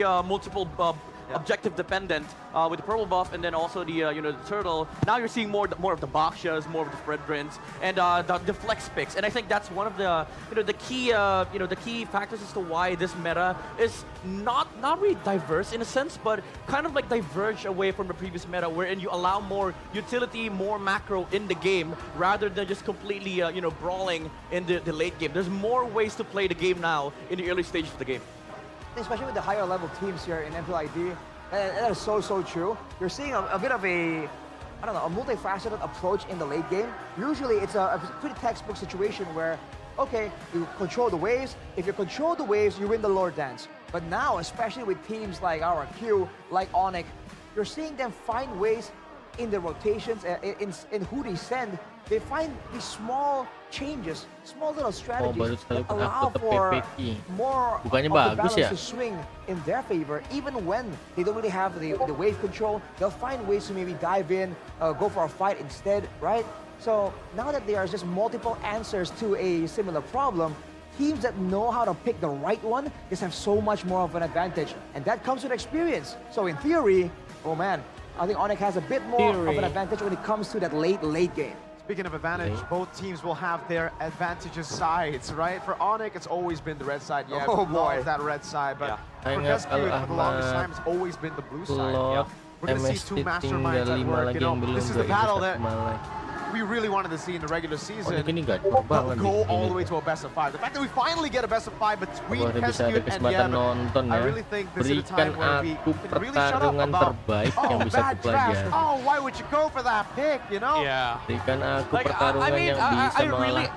multiple objective dependent with the purple buff, and then also the the turtle. Now you're seeing more of the Bakshas, more of the Fredrins, and the flex picks. And I think that's one of the the key factors as to why this meta is not really diverse in a sense, but kind of like diverge away from the previous meta, wherein you allow more utility, more macro in the game rather than just completely brawling in the late game. There's more ways to play the game now in the early stages of the game. Especially with the higher level teams here in MLBB, and that is so true. You're seeing a bit of a multifaceted approach in the late game. Usually it's a pretty textbook situation where, okay, you control the waves. If you control the waves, you win the lore dance. But now, especially with teams like Rrq, like Onic, you're seeing them find ways in the rotations, in who they send. They find these small changes, small little strategies that allow for more of the balance to swing in their favor. Even when they don't really have the wave control, they'll find ways to maybe dive in, go for a fight instead, right? So now that there are just multiple answers to a similar problem, teams that know how to pick the right one just have so much more of an advantage. And that comes with experience. So in theory, oh man, I think Onic has a bit more of an advantage when it comes to that late game. Speaking of advantage, both teams will have their advantageous sides, right? For Onic, it's always been the red side. Yeah, oh boy, that red side. But for Rrq, for the longest time, it's always been the blue side. Yeah. We're gonna see two masterminds at work. This is the battle that we really wanted to see in the regular season, but go all the way to a best of 5. The fact that we finally get a best of 5 between Rescue and Yeb, I really think this is the time where we can really shut up about, oh, bad draft, oh, why would you go for that pick, you know? Yeah. Like, I mean, I really like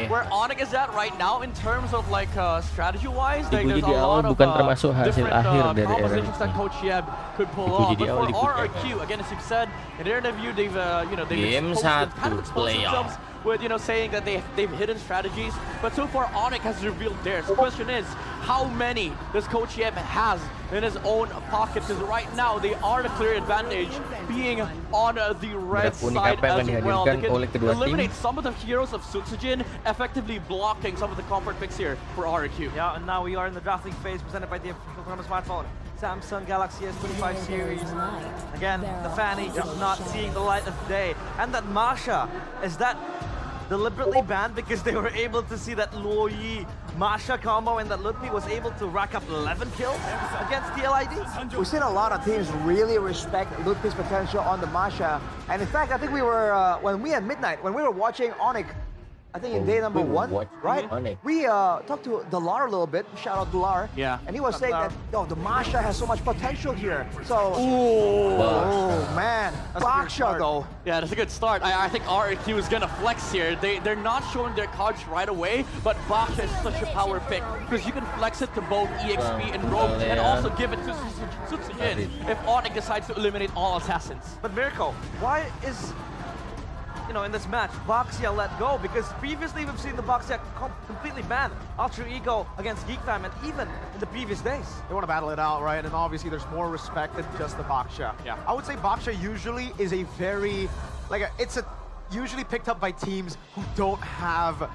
where Onic is at right now in terms of like strategy-wise. Like, there's a lot of different propositions that Coach Yeb could pull off. But for Rrq, again, as you've said, in their interview, they've exposed themselves with saying that they've hidden strategies, but so far Onic has revealed theirs. The question is, how many does Coach Yeb has in his own pocket? Because right now they are the clear advantage, being on the red side as well. They can eliminate some of the heroes of Sutsujin, effectively blocking some of the comfort picks here for Rrq. Yeah, and now we are in the drafting phase presented by the official on the smartphone. Samsung Galaxy S25 series. Again, the Fanny is not seeing the light of day. And that Masha, is that deliberately banned because they were able to see that Luo Yi Masha combo and that Ludwig was able to rack up 11 kills against the LID? We've seen a lot of teams really respect Ludwig's potential on the Masha. And in fact, I think we were, when we were watching Onic, I think in day number 1, right? We talked to Dalar a little bit. Shout out Dalar. Yeah. And he was saying that, the Masha has so much potential here. So, oh man, Baksha though. Yeah, that's a good start. I think Rrq is gonna flex here. They're not showing their cards right away, but Baksha is such a power pick because you can flex it to both EXP and Rogue, and also give it to Sutsujin if Onic decides to eliminate all assassins. But Mirko, why is in this match, Baxia let go? Because previously we've seen the Baxia completely banned Ultra Ego against Geek Time, and even in the previous days. They want to battle it out, right? And obviously there's more respect than just the Baksha. Yeah. I would say Baksha usually is a very, it's usually picked up by teams who don't have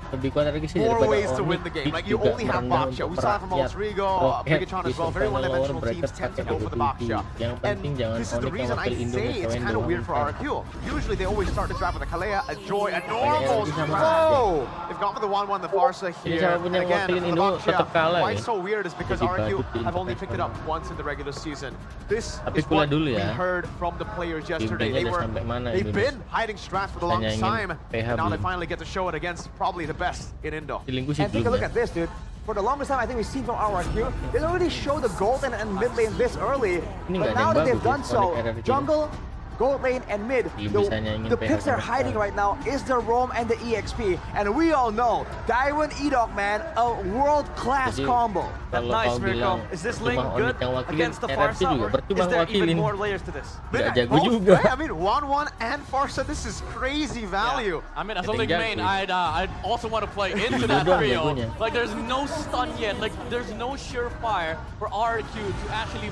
more ways to win the game. Like, you only have Baksha. We saw it from Rigo, Bigatron as well. Very one-dimensional teams tend to go for the Baksha. And this is the reason I say it's kind of weird for Rrq. Usually they always start the draft with a Kalea, a Joy, a normal. Oh! They've gone for the 1-1, the Farsa here. And again, for the Baksha, why it's so weird is because Rrq have only picked it up once in the regular season. This is what we heard from the players yesterday. They've been hiding strats for the long time, and now they finally get to show it against probably the best in Indo. And take a look at this, dude. For the longest time, I think we've seen from Rrq, they don't really show the gold and mid lane this early, but now that they've done so, jungle, gold lane, and mid, the picks they're hiding right now is the Roam and the EXP, and we all know, Daiwan Edok, man, a world-class combo. That's nice, Mirko. Is this link good against the Farsa, or is there even more layers to this? I mean, 1-1 and Farsa, this is crazy value. Yeah. I mean, as a link main, I'd also want to play into that trio. Like, there's no stun yet. Like, there's no surefire for Rrq to actually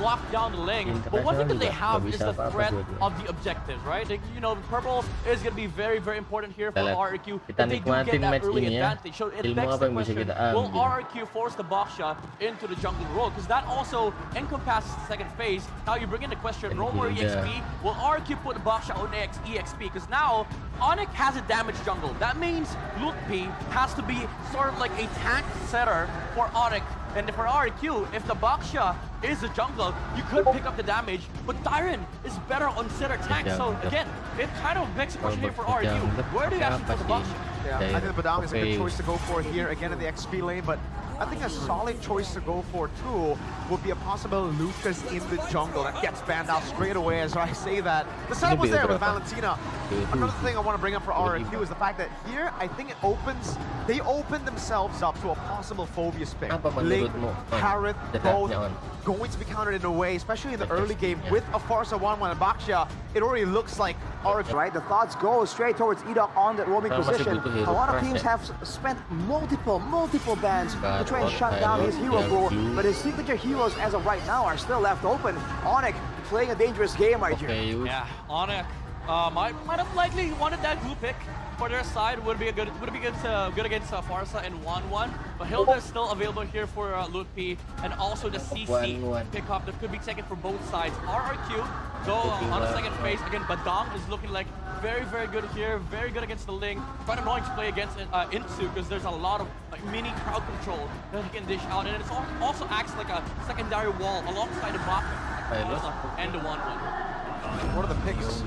lock down the link. But one thing that they have is the threat of the objectives, right? Like, you know, purple is going to be very, very important here for RRQ. If they do get that early advantage, so it begs the question, will RRQ force the Baksha into the jungle role? Because that also encompasses the second phase. Now you bring in the question, Roamer EXP, will RRQ put the Baksha on EXP? Because now, Onic has a damaged jungle. That means lupa has to be sort of like a tank setter for Onic. And for RRQ, if the Baksha is a jungle, you could pick up the damage, but Tyron is better on setter tank. So again, it kind of begs the question here for RRQ. Where do you actually put the Baksha? Yeah, I think the Badam is a good choice to go for here, again in the XP lane, but I think a solid choice to go for too would be a possible Lucas in the jungle that gets banned out straight away as I say that. The setup was there with Valentina. Another thing I want to bring up for RRQ is the fact that here, I think they open themselves up to a possible Phobius pick. Link, Harith, both going to be countered in a way, especially in the early game with a Farsa 1-1 and Baksha. It already looks like RRQ. Right, the thoughts go straight towards Edok on that roaming position. A lot of teams have spent multiple bans to try and shut down his hero pool, but his signature heroes as of right now are still left open. Onic playing a dangerous game right here. Yeah, Onic might have likely wanted that glue pick for their side. Would be good against Farsa and 1-1, but Hilda is still available here for lupa, and also the CC pickup that could be taken for both sides. RRQ go on the second phase again. Badang is looking like very, very good here, very good against the Ling. Quite annoying to play against Insu because there's a lot of like mini crowd control that he can dish out, and it also acts like a secondary wall alongside the Baka and the 1-1. What are the picks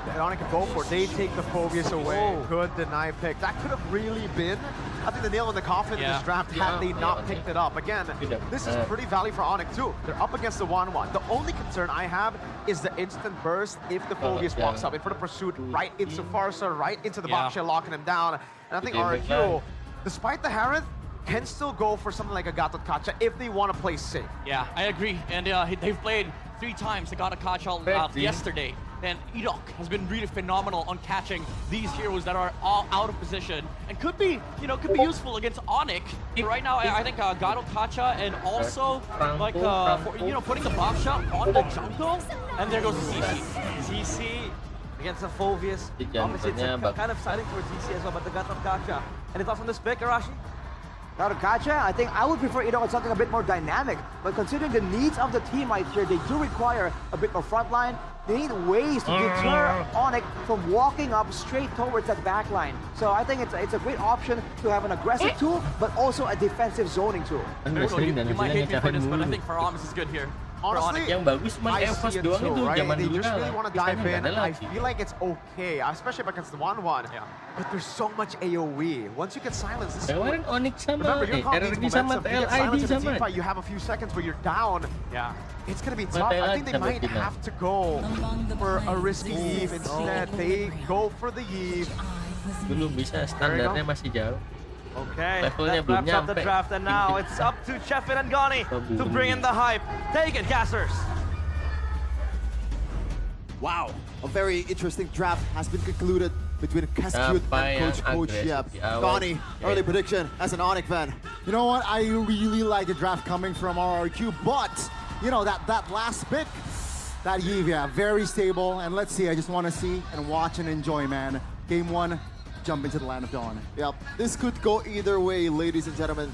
that Onic can go for? They take the Phobius away. Good deny pick. That could have really been, I think, the nail in the coffin in this draft had they not picked it up. Again, this is pretty value for Onic too. They're up against the 1-1. The only concern I have is the instant burst if the Phobius walks up in for the pursuit right into Farsa, right into the Baksha, locking him down. And I think RRQ, despite the Harith, can still go for something like a Gatot Kacha if they want to play safe. Yeah, I agree. And they've played 3 times the Gatot Kacha yesterday. And Edok has been really phenomenal on catching these heroes that are all out of position and could be useful against Onic. Right now, I think Gatot Kacha and also like putting the Baksha on the jungle, and there goes the CC. CC against the Phobius. Obviously, it's kind of siding towards CC as well, but the Gatot Kacha. Any thoughts on this pick, Arashi? Gatot Kacha, I think I would prefer Edok with something a bit more dynamic, but considering the needs of the team right here, they do require a bit more frontline. They need ways to deter Onic from walking up straight towards that backline. So I think it's a great option to have an aggressive tool, but also a defensive zoning tool. You might hate me for this, but I think Faram is good here. Honestly, yang bagus cuma I Evos see it doang too, itu right? zaman They dulu just really want to dive in. I lagi. feel like it's okay, especially against the 1-1. Yeah. But there's so much AoE. Once you get silenced, this is Kemarin Onic sama remember, your comp needs RRQ sama momentum. You get TLID silenced in a team sama. fight, you have a few seconds where you're down. Yeah. It's gonna be tough. I think they might have to go for a risky Eve instead. They go for the Eve. Belum bisa, standarnya masih jauh. Okay, Levelnya that belum wraps up the nyampe. draft, and now it's up to Chefin and Gani to bring in the hype. Take it, casters. Wow, a very interesting draft has been concluded between Cascute and Coach Yep. Gani, early prediction as an Onic fan. You know what? I really like the draft coming from RRQ, but you know that last pick, that Eve, yeah, very stable. And let's see, I just want to see and watch and enjoy, man. Game 1, jump into the land of dawn. Yep, this could go either way, ladies and gentlemen.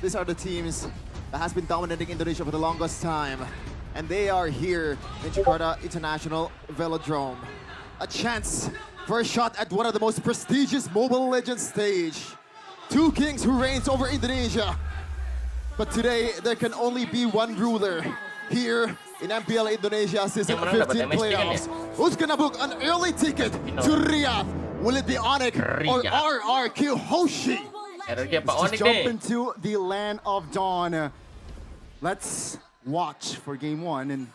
These are the teams that has been dominating Indonesia for the longest time. And they are here in Jakarta International Velodrome. A chance for a shot at one of the most prestigious Mobile Legends stage. 2 kings who reigns over Indonesia. But today, there can only be one ruler here in MPL Indonesia Season 15 playoffs. Who's gonna book an early ticket to Riyadh? Will it be Onic or RRQ Hoshi? RRQ apa Let's Onic jump deh? into the land of dawn. Let's watch for game 1, and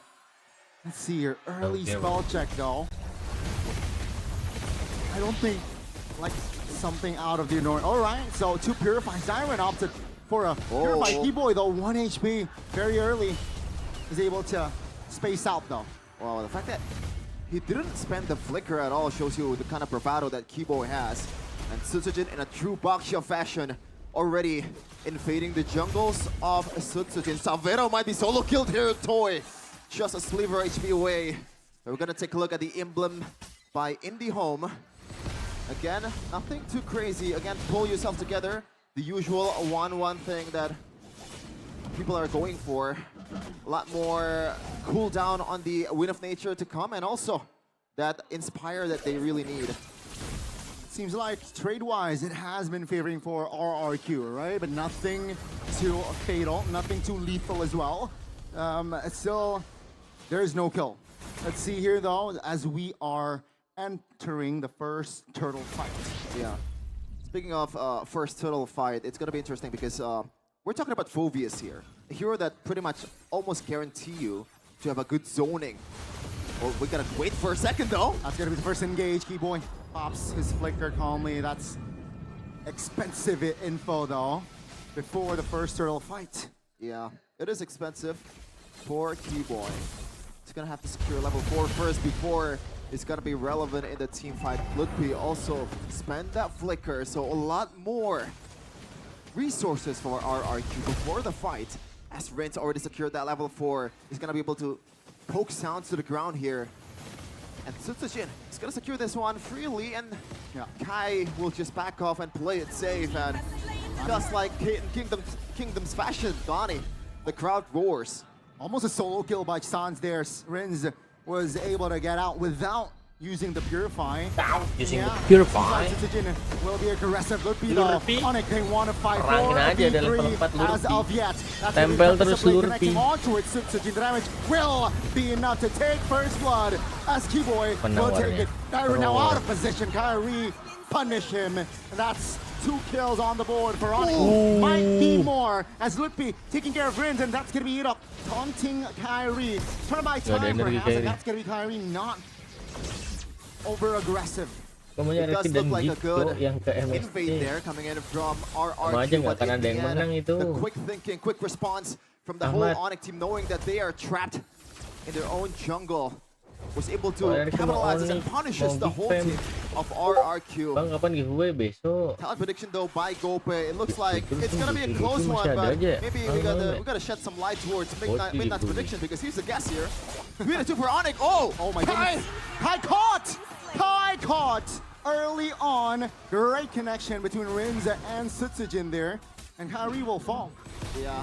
let's see your early spell check though. I don't think like something out of the ordinary. All right, so 2 Purify. Siren opted for a Purify Keyboy though, 1 HP very early. Is able to space out though. Wow, the fact that he didn't spend the flicker at all shows you the kind of bravado that Keyboy has. And Sutsujin in a true Baksha fashion already invading the jungles of Sutsujin. Savero might be solo killed here, Toy. Just a sliver HP away. So we're gonna take a look at the emblem by Indie Home. Again, nothing too crazy. Again, pull yourself together. The usual 1-1 thing that people are going for. A lot more cool down on the Wind of Nature to come, and also that Inspire that they really need. Seems like trade-wise, it has been favoring for RRQ, right? But nothing too fatal, nothing too lethal as well. Still, there is no kill. Let's see here, though, as we are entering the first turtle fight. Yeah. Speaking of first turtle fight, it's going to be interesting because we're talking about Phobius here. A hero that pretty much almost guarantee you to have a good zoning. Well, we got to wait for a second, though. That's going to be the first engage. Keyboy pops his flicker calmly. That's expensive info, though, before the first turtle fight. Yeah, it is expensive for Keyboy. He's going to have to secure level 4 first before it's going to be relevant in the team fight. Ludwig also spend that flicker, so a lot more resources for RRQ before the fight. As Rince already secured that level 4, he's going to be able to poke sounds to the ground here. And Tsutsujin is going to secure this one freely, and Kai will just back off and play it safe. And just like Kingdom's fashion, Donnie, the crowd roars. Almost a solo kill by Sans there. Rinz was able to get out without using the Purify. Using the Purify. Tsutsujin will be aggressive. Ludwig though. Onic, they want to fight for aja ada level 4 V3 as of yet. Tempel terus Lurpi. Onwards, Tsutsujin damage will be enough to take first blood as Keyboy will take it. Kyrie now out of position. Kyrie punish him. And that's 2 kills on the board for Onic. Might be more as Ludwig taking care of Rinz, and that's going to be it up. Taunting Kyrie. Trying to buy time for House, and that's going to be Kyrie not over aggressive. It does look like a good invade there coming in from RRQ, but in the end, the quick thinking, quick response from the whole Onic team, knowing that they are trapped in their own jungle, was able to capitalize and punishes the whole team of RRQ. Bang, kapan giveaway besok? Talent prediction though by Gope, it looks like it's gonna be a close one, but maybe we gotta shed some light towards Midnight's prediction, because he's the guest here. We had a 2 for Onic. Oh my goodness! Kai caught early on. Great connection between Rinz and Tsutsujin there, and Kyrie will fall. Yeah.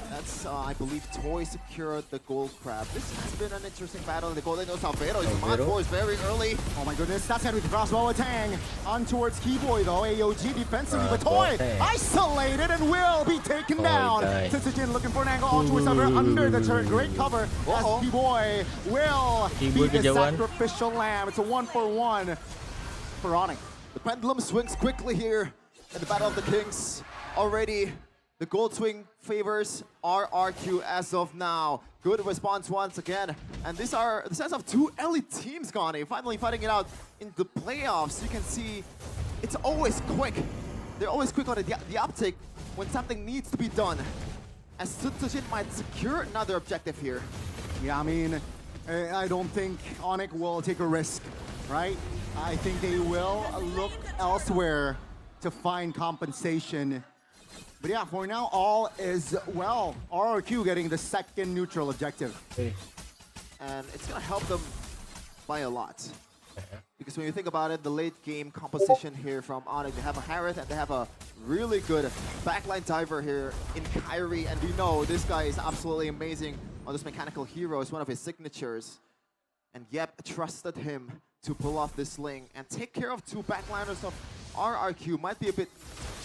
That's, I believe, Toy secured the gold crab. This has been an interesting battle in the Golden No Salvero. He's on force very early. Oh my goodness, that's head with crossbow Tang. On towards Keyboy though. AOG defensively, but Toy isolated and will be taken down. Tsutsujin looking for an angle on towards Salvero under the turret. Great cover as Keyboy will be the sacrificial lamb. It's a 1-for-1 for Onic. The pendulum swings quickly here in the Battle of the Kings. Already the gold swing favors RRQ as of now. Good response once again. And these are the sense of 2 elite teams, Gani. Finally fighting it out in the playoffs. You can see it's always quick. They're always quick on the uptake when something needs to be done. As Tsutsujin might secure another objective here. Yeah, I mean, I don't think Onic will take a risk, right? I think they will look elsewhere to find compensation. But yeah, for now, all is well. RRQ getting the second neutral objective. And it's going to help them by a lot. Because when you think about it, the late game composition here from Onic, they have a Harith and they have a really good backline diver here in Kyrie. And we know this guy is absolutely amazing on this mechanical hero. It's one of his signatures. And Yep trusted him to pull off this sling and take care of 2 backliners of RRQ. Might be a bit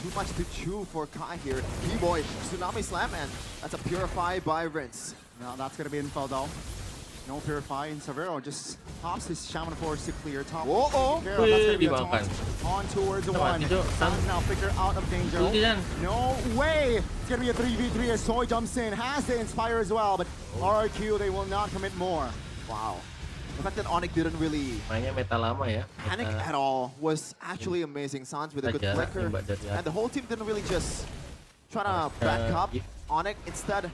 too much to chew for Kai here. Keyboy, Tsunami Slam, and that's a Purify by Rince. Now that's going to be info though. No Purify, and Savero just pops his Shaman Force to clear top. Whoa! That's going to be a taunt on towards the 1. Sans now figure out of danger. No way! It's going to be a 3v3 as Soy jumps in. Has the Inspire as well, but RRQ, they will not commit more. Wow. The fact that Onic didn't really panic at all was actually amazing. Sans with a good flicker. And the whole team didn't really just try to back up Onic. Instead,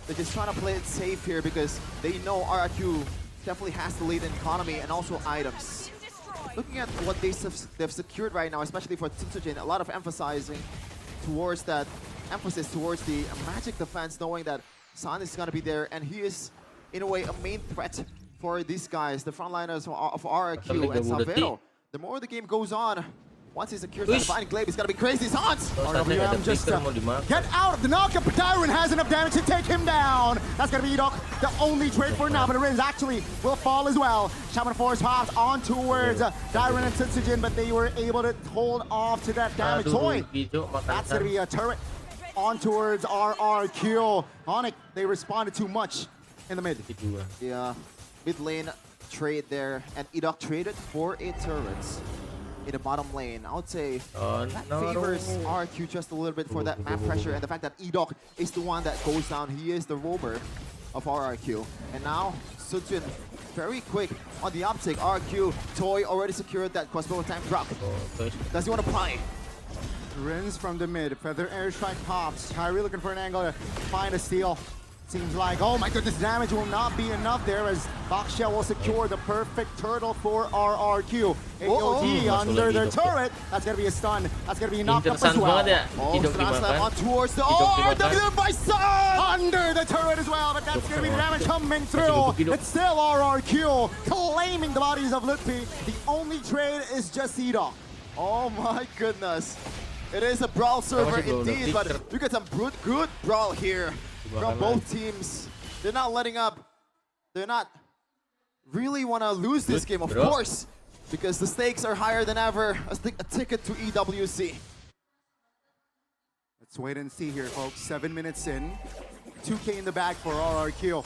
they're just trying to play it safe here because they know RRQ definitely has the lead in economy and also items. Looking at what they've secured right now, especially for Tsutsujin, a lot of emphasizing towards that emphasis towards the magic defense, knowing that San is going to be there and he is in a way, a main threat for these guys, the frontliners of RRQ and Savero. The more the game goes on, once he secures that divine glaive, it's gonna be crazy. Sans! RWM just get out of the knockup, but Tyron has enough damage to take him down. That's gonna be Edok, the only trade for now, but the Rins actually will fall as well. Shaman Force hops on towards Tyron and Tsujin, but they were able to hold off to that damage. Toy, that's gonna be a turret on towards RRQ. Onic, they responded too much in the mid. Yeah, mid lane trade there, and Edok traded for a turret in the bottom lane. I would say that favors RRQ just a little bit for that map pressure and the fact that Edok is the one that goes down. He is the roamer of RRQ. And now, Sujin, very quick on the uptick. RRQ, Toy already secured that crossbow time drop. Does he want to pry? Rins from the mid, feather airstrike pops. Kyrie looking for an angle to find a steal. Seems like, oh my goodness, damage will not be enough there as Baksha will secure the perfect turtle for RRQ. AOT under their turret. That's gonna be a stun. That's gonna be a knock up as well. On towards the RW by Sun! Under the turret as well, but that's gonna be the damage coming through. It's still RRQ claiming the bodies of Lutpi. The only trade is just Edok. Oh my goodness. It is a brawl server indeed, but you get some good brawl here from both teams. They're not letting up. They're not really want to lose this game, of course, because the stakes are higher than ever. A ticket to EWC. Let's wait and see here, folks. 7 minutes in. 2K in the bag for RRQ.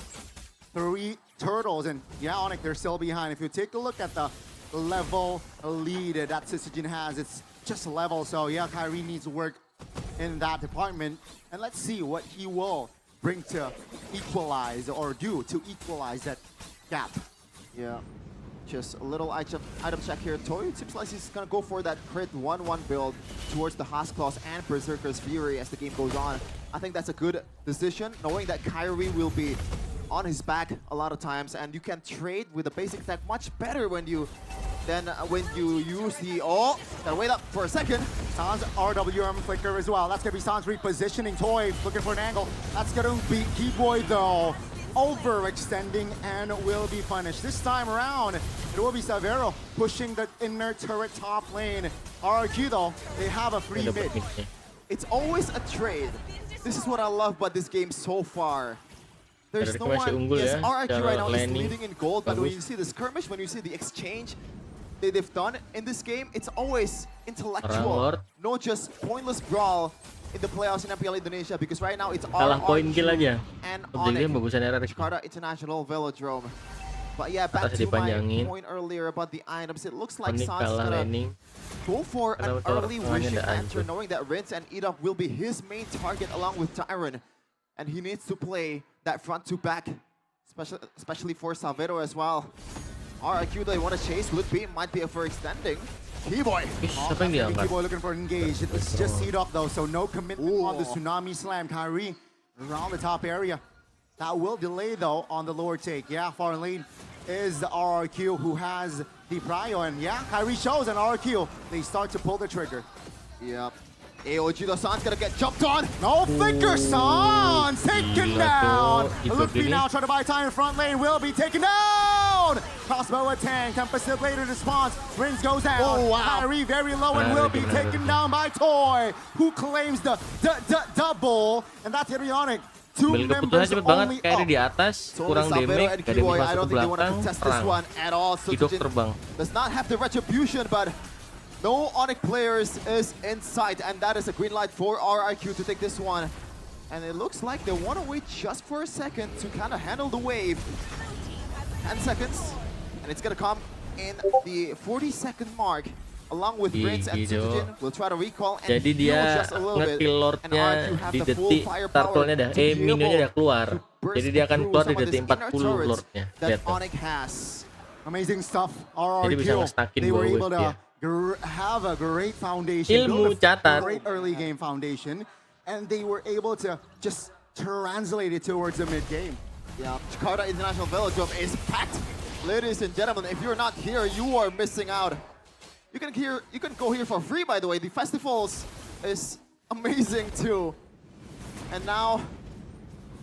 3 turtles, and yeah, Onic, they're still behind. If you take a look at the level lead that Tsujin has, it's just level, so yeah, Kyrie needs work in that department, and let's see what he will bring to equalize or do to equalize that gap. Yeah, just a little item check here. Toy seems like he's gonna go for that crit 1-1 build towards the Haas Claws and Berserker's Fury as the game goes on. I think that's a good decision, knowing that Kyrie will be on his back a lot of times, and you can trade with the basic attack much better when you use the gotta wait up for a second. Sans RWM flicker as well. That's gonna be Sans repositioning. Toy looking for an angle. That's gonna be Keyboy though, overextending and will be punished. This time around, it will be Savero pushing the inner turret top lane. RRQ though, they have a free mid. It's always a trade. This is what I love about this game so far. There's no one. Yes, RRQ right now is leading in gold, but when you see the skirmish, when you see the exchange they've done in this game, it's always intellectual, not just pointless brawl in the playoffs in MPL Indonesia, because right now it's RRQ and Onic, Jakarta International Velodrome. But yeah, back to my point earlier about the items, it looks like Sans gonna go for an early wishing answer, knowing that Rins and Edok will be his main target along with Tyron, and he needs to play that front to back, especially for Savero as well. RRQ, they want to chase. Lutpi might be for extending. Keyboy. Keyboy looking for engage. It's just Edok though, so no commitment on the Tsunami Slam. Kyrie around the top area. That will delay though on the lower take. Yeah, far lane is the RRQ who has the prio, and yeah, Kyrie shows, and RRQ, they start to pull the trigger. Yep. AOG, the Sans gonna get jumped on. No flicker, Sans taken down. Lutpi now trying to buy time in front lane, will be taken down. Crossbow attack, Tempest later response. Rins goes down. Oh, wow. Kyrie very low and will be taken down by Toy, who claims the double, and that's gonna be Onic. Two members only Kyrie di atas, kurang damage, gak ada yang masuk ke belakang, perang. Edok terbang. Does not have the retribution, but no Onic players is in sight, and that is a green light for RRQ to take this one. And it looks like they want to wait just for a second to kind of handle the wave. 10 seconds, and it's going to come in the 40-second mark. Along with Rins and Tsujin, we'll try to recall and heal just a little bit. And RRQ have the full firepower to minionnya udah keluar. Jadi dia akan keluar di detik 40 lordnya. That Onic has. Amazing stuff. RRQ, they were able to have a great foundation, build a great early game foundation, and they were able to just translate it towards the mid game. Yeah, Jakarta International Velodrome is packed. Ladies and gentlemen, if you're not here, you are missing out. You can go here for free, by the way. The festivals is amazing too. And now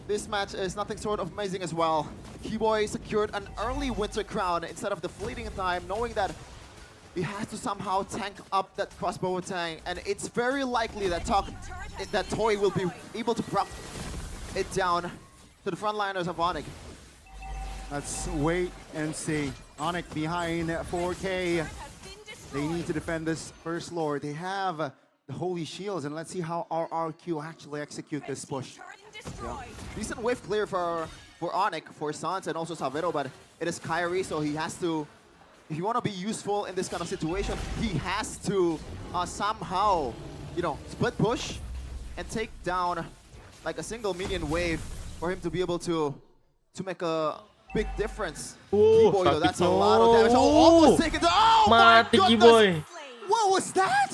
this match is nothing short of amazing as well. Keyboy secured an early winter crown instead of the fleeting time, knowing that he has to somehow tank up that crossbow attack, and it's very likely that Toy will be able to drop it down to the frontliners of Onic. Let's wait and see. Onic behind 4K. They need to defend this first lord. They have the holy shields, and let's see how RRQ actually execute this push. Yeah. Decent wave clear for Onic, for Sans, and also Savero, but it is Kyrie, so he has to, if you want to be useful in this kind of situation, he has to somehow, you know, split push and take down like a single minion wave for him to be able to make a big difference. Keyboy, though, that's a lot of damage. Almost taken down. Oh my goodness! What was that?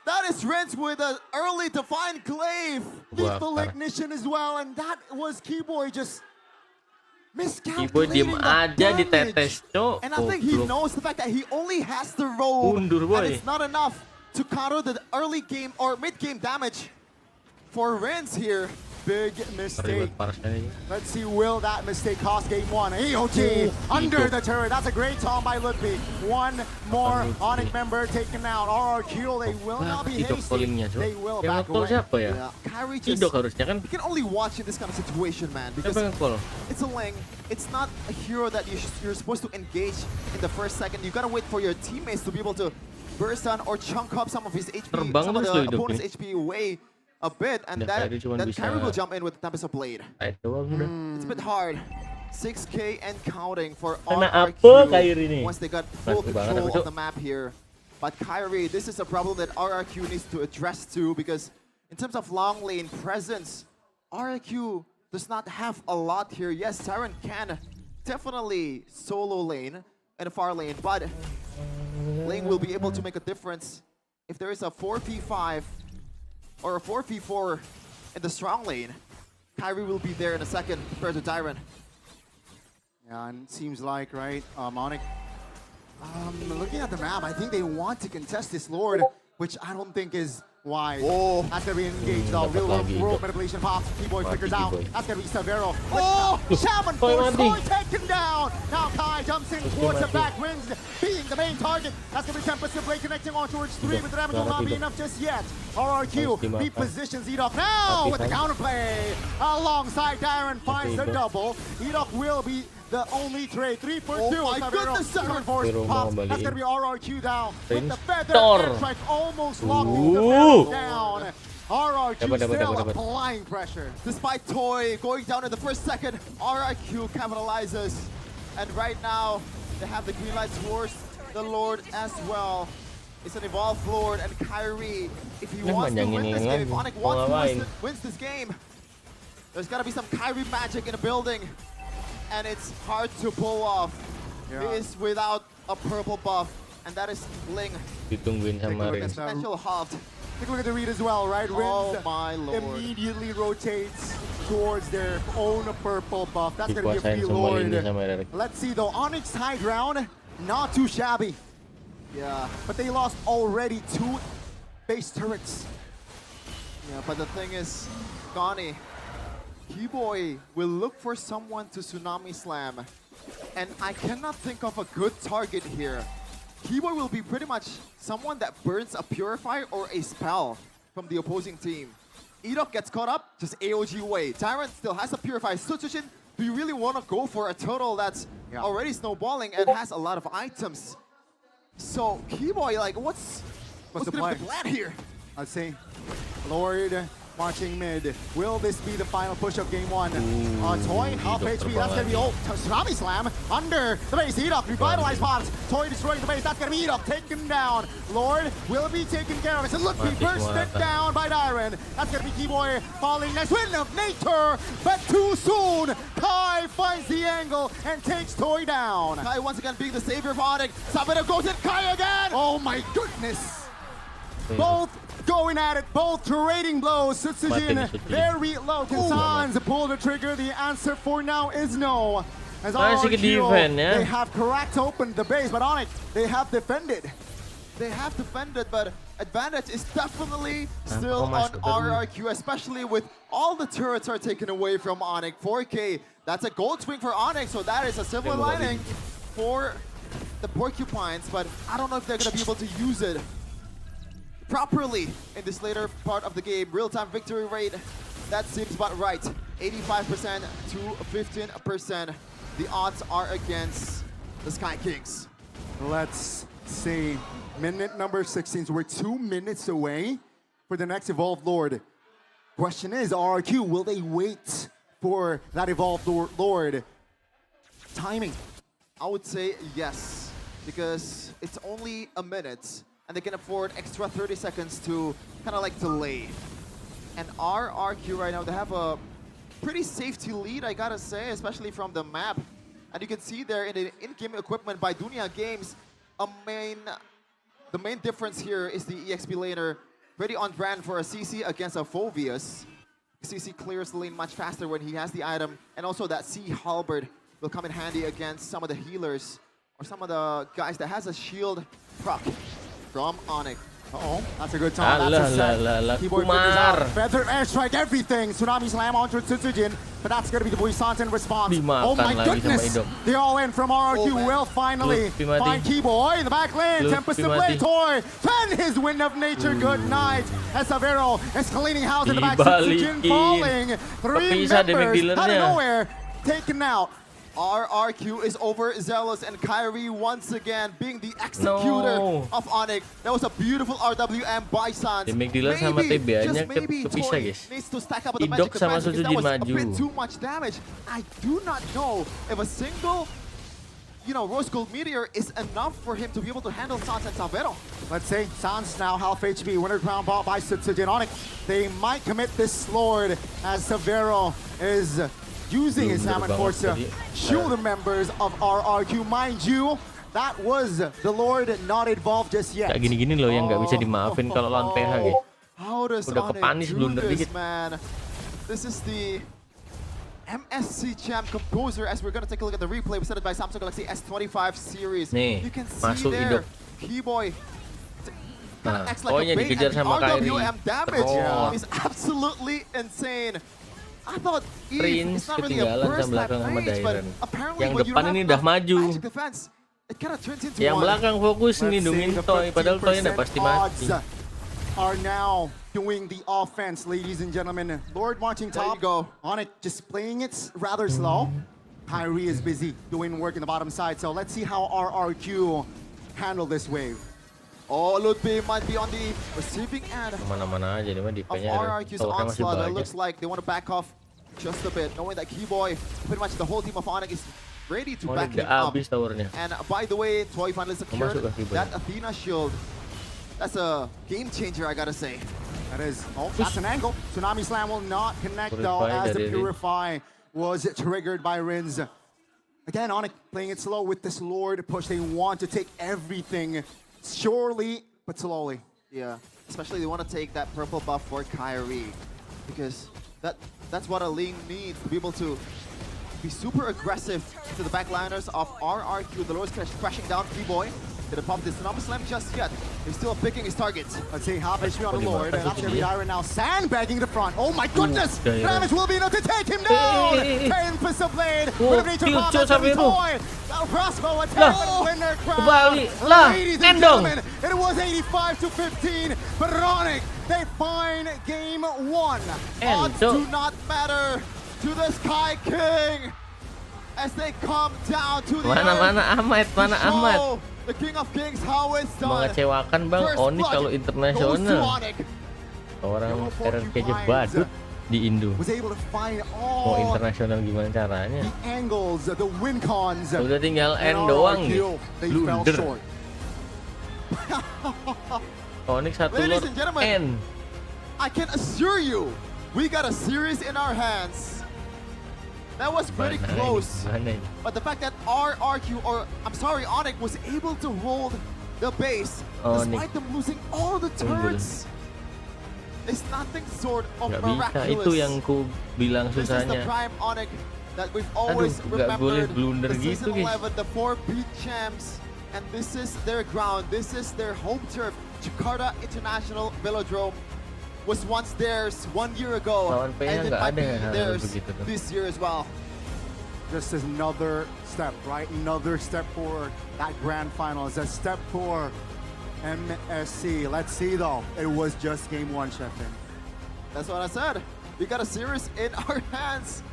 That is Renz with an early Divine Glaive. Lethal ignition as well, and that was Keyboy just miscalculating. Keyboy diem aja di tetes, cok. And I think he knows the fact that he only has the roll, and it's not enough to counter the early game or mid game damage for Renz here. Big mistake. Let's see, will that mistake cost game one? AOG under the turret. That's a great taunt by Lupi. One more Onic member taken out. RRQ, they will not be hasty. They will back away. Yeah. Kyrie just, you can only watch in this kind of situation, man, because it's a lane. It's not a hero that you're supposed to engage in the first second. You gotta wait for your teammates to be able to burst on or chunk up some of his HP, some of the opponent's HP away a bit, and that Kyrie will jump in with the Tempest of Blade. It's a bit hard. 6K and counting for RRQ once they got full control of the map here. But Kyrie, this is a problem that RRQ needs to address too, because in terms of long lane presence, RRQ does not have a lot here. Yes, Tyrant can definitely solo lane and a far lane, but lane will be able to make a difference if there is a 4v5 or a 4v4 in the strong lane. Kyrie will be there in a second compared to Tyrant. Yeah, and it seems like, right, Onic, looking at the map, I think they want to contest this Lord, which I don't think is wise. That's gonna be engaged though. Real world manipulation pops. Keyboy figures out. That's gonna be Savero. Shaman force Toy taken down. Now Kai jumps in towards the back, wins being the main target. That's gonna be Tempest of Blade connecting on towards 3, but the damage will not be enough just yet. RRQ repositions Edok now with the counterplay. Alongside Darren finds the double. Edok will be the only trade. 3 for 2. Oh my goodness, force pops. That's gonna be RRQ down with the feather airstrike almost locking the barrel down. RRQ still applying pressure. Despite Toy going down in the first second, RRQ capitalizes. And right now, they have the green light towards the Lord as well. It's an evolved Lord, and Kyrie, if he wants to win this game, if Onic wants to win this game, there's gotta be some Kyrie magic in the building. And it's hard to pull off. He is without a purple buff, and that is Ling. Potential halved. Take a look at the read as well, right? Oh my lord. Immediately rotates towards their own purple buff. That's going to be a free Lord. Let's see though, Onyx high ground, not too shabby. Yeah. But they lost already 2 base turrets. Yeah, but the thing is, Gani, Keyboy will look for someone to Tsunami Slam. And I cannot think of a good target here. Keyboy will be pretty much someone that burns a Purifier or a spell from the opposing team. Edok gets caught up, just AOG away. Tyrant still has a Purifier. Suchushin, do you really want to go for a turtle that's already snowballing and has a lot of items? So Keyboy, like, what's the plan here? Let's see. Lord marching mid. Will this be the final push of game 1? Toy, half HP, that's gonna be Tsunami Slam under the base. Edok, revitalized pods. Toy destroying the base, that's gonna be Edok taken down. Lord will be taken care of. It's a look, he bursted down by Dyron. That's gonna be Keyboy falling next. Wind of Nature, but too soon. Kai finds the angle and takes Toy down. Kai once again being the savior of Onic. Sabino goes in, Kai again! Oh my goodness! Both going at it, both trading blows. Sutsujin very low. Can Sans pull the trigger? The answer for now is no. As RRQ, they have cracked open the base, but Onic, they have defended. They have defended, but advantage is definitely still on RRQ, especially with all the turrets are taken away from Onic. 4K, that's a gold swing for Onic, so that is a silver lining for the Porcupines, but I don't know if they're going to be able to use it properly in this later part of the game. Real-time victory rate, that seems about right. 85% to 15%. The odds are against the Sky Kings. Let's see. Minute number 16. So we're 2 minutes away for the next Evolved Lord. Question is, RRQ, will they wait for that Evolved Lord timing? I would say yes, because it's only a minute, and they can afford extra 30 seconds to kind of like delay. And RRQ right now, they have a pretty safety lead, I gotta say, especially from the map. And you can see there in the in-game equipment by Dunia Games, the main difference here is the EXP laner pretty on brand for a CC against a Phoveus. CC clears the lane much faster when he has the item, and also that Sea Halberd will come in handy against some of the healers or some of the guys that has a shield proc from Onic. Uh-oh, that's a good time. That's a set. Keyboard figures out. Feather airstrike, everything. Tsunami slam onto Tsujin, but that's going to be the Buisanten in response. Oh my goodness! They're all in from RRQ. Will finally find Keyboy in the back lane. Tempest to Blade Toy. 10 his Wind of Nature. Good night. As Savero escalating house in the back. Tsujin falling. 3 members out of nowhere taken out. RRQ is overzealous, and Kyrie once again being the executor of Onic. That was a beautiful RWM by Sans. Maybe, just maybe, Toy needs to stack up with the magic advantage, because that was a bit too much damage. I do not know if a single, Rose Gold Meteor is enough for him to be able to handle Sans and Savero. Let's say Sans now half HP, winner crown bought by Tsujin. Onic, they might commit this Lord as Savero is using his Hammer Force to shield the members of RRQ. Mind you, that was the Lord not evolved just yet. Kayak gini-gini loh yang nggak bisa dimaafin kalau lawan PH gitu. How does Onic do this, man? This is the MSC champ composer, as we're going to take a look at the replay presented by Samsung Galaxy S25 series. Nih, you can see there, Keyboy acts like a bait, and the RWM damage is absolutely insane. I thought Eve is not really a burst type mage, but apparently when you don't have magic defense, it kind of turns into yang belakang fokus nindungin Toy, padahal Toynya udah pasti mati. Are now doing the offense, ladies and gentlemen. Lord marching top. Go. Onic just playing it rather slow. Kyrie is busy doing work in the bottom side, so let's see how RRQ handle this wave. Oh, Ludwig might be on the receiving end of RRQ's onslaught. It looks like they want to back off just a bit, knowing that Keyboy, pretty much the whole team of Onic is ready to back him up. And by the way, Toy finally secured that Athena shield. That's a game changer, I gotta say. That is, that's an angle. Tsunami Slam will not connect though, as the Purify was triggered by Rins. Again, Onic playing it slow with this Lord push. They want to take everything surely, but slowly. Yeah, especially they want to take that purple buff for Kyrie, because that's what a lane needs to be able to be super aggressive to the backliners of RRQ. The Lord's crashing down Keyboy. Didn't pop this Tsunami Slam just yet. He's still picking his targets. Let's see, half HP on the Lord, and that's every Iron now sandbagging the front. Oh my goodness! Damage will be enough to take him down! 10 Pistol Blade! Would have need to pop that Toy! Crossbow attack, winner crown! Ladies and gentlemen, it was 85 to 15, but Onic, they find game 1. Odds do not matter to the Sky King as they come down to the earth. The King of Kings, how it's done. Mengecewakan Bang Onic kalau internasional. Orang RRQ aja badut di Indo. Mau internasional gimana caranya? Udah tinggal N doang nih. Blunder. Onic satu Lord N. I can assure you, we got a series in our hands. That was pretty close, but the fact that RRQ, or I'm sorry, Onic was able to hold the base despite them losing all the turns is nothing sort of miraculous. Itu yang ku bilang susahnya. This is the prime Onic that we've always remembered. Blunder The gitu, season 11, the 4 beat champs, and this is their ground. This is their home turf. Jakarta International Velodrome was once theirs 1 year ago, Lawan P-nya and it nggak might ada be hal theirs begitu tuh. this year as well. Just another step, right? Another step for that grand final. It's a step for MSC. Let's see though. It was just game one, Sheffin. That's what I said. We got a series in our hands.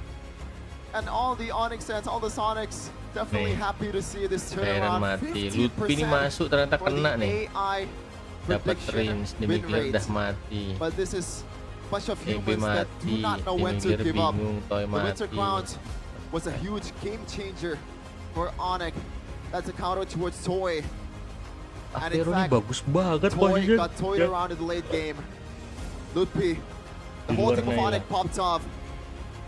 And all the Onyx fans, all the Sonics, definitely happy to see this Heran turnaround. mati. Lupi ini masuk ternyata for the kena nih. AI Dapat prediction range, di win Migler udah rates. mati. But this is a bunch of EB humans that do mati, not know di when to Migler give up. bingung, Toy The Winter mati. Crown was a huge game changer for Onyx. That's a counter towards Toy. And in Apero ini fact, bagus banget Toy posisinya. got toyed around in the late game. Lupi, the whole team of Luarnya Onyx popped off.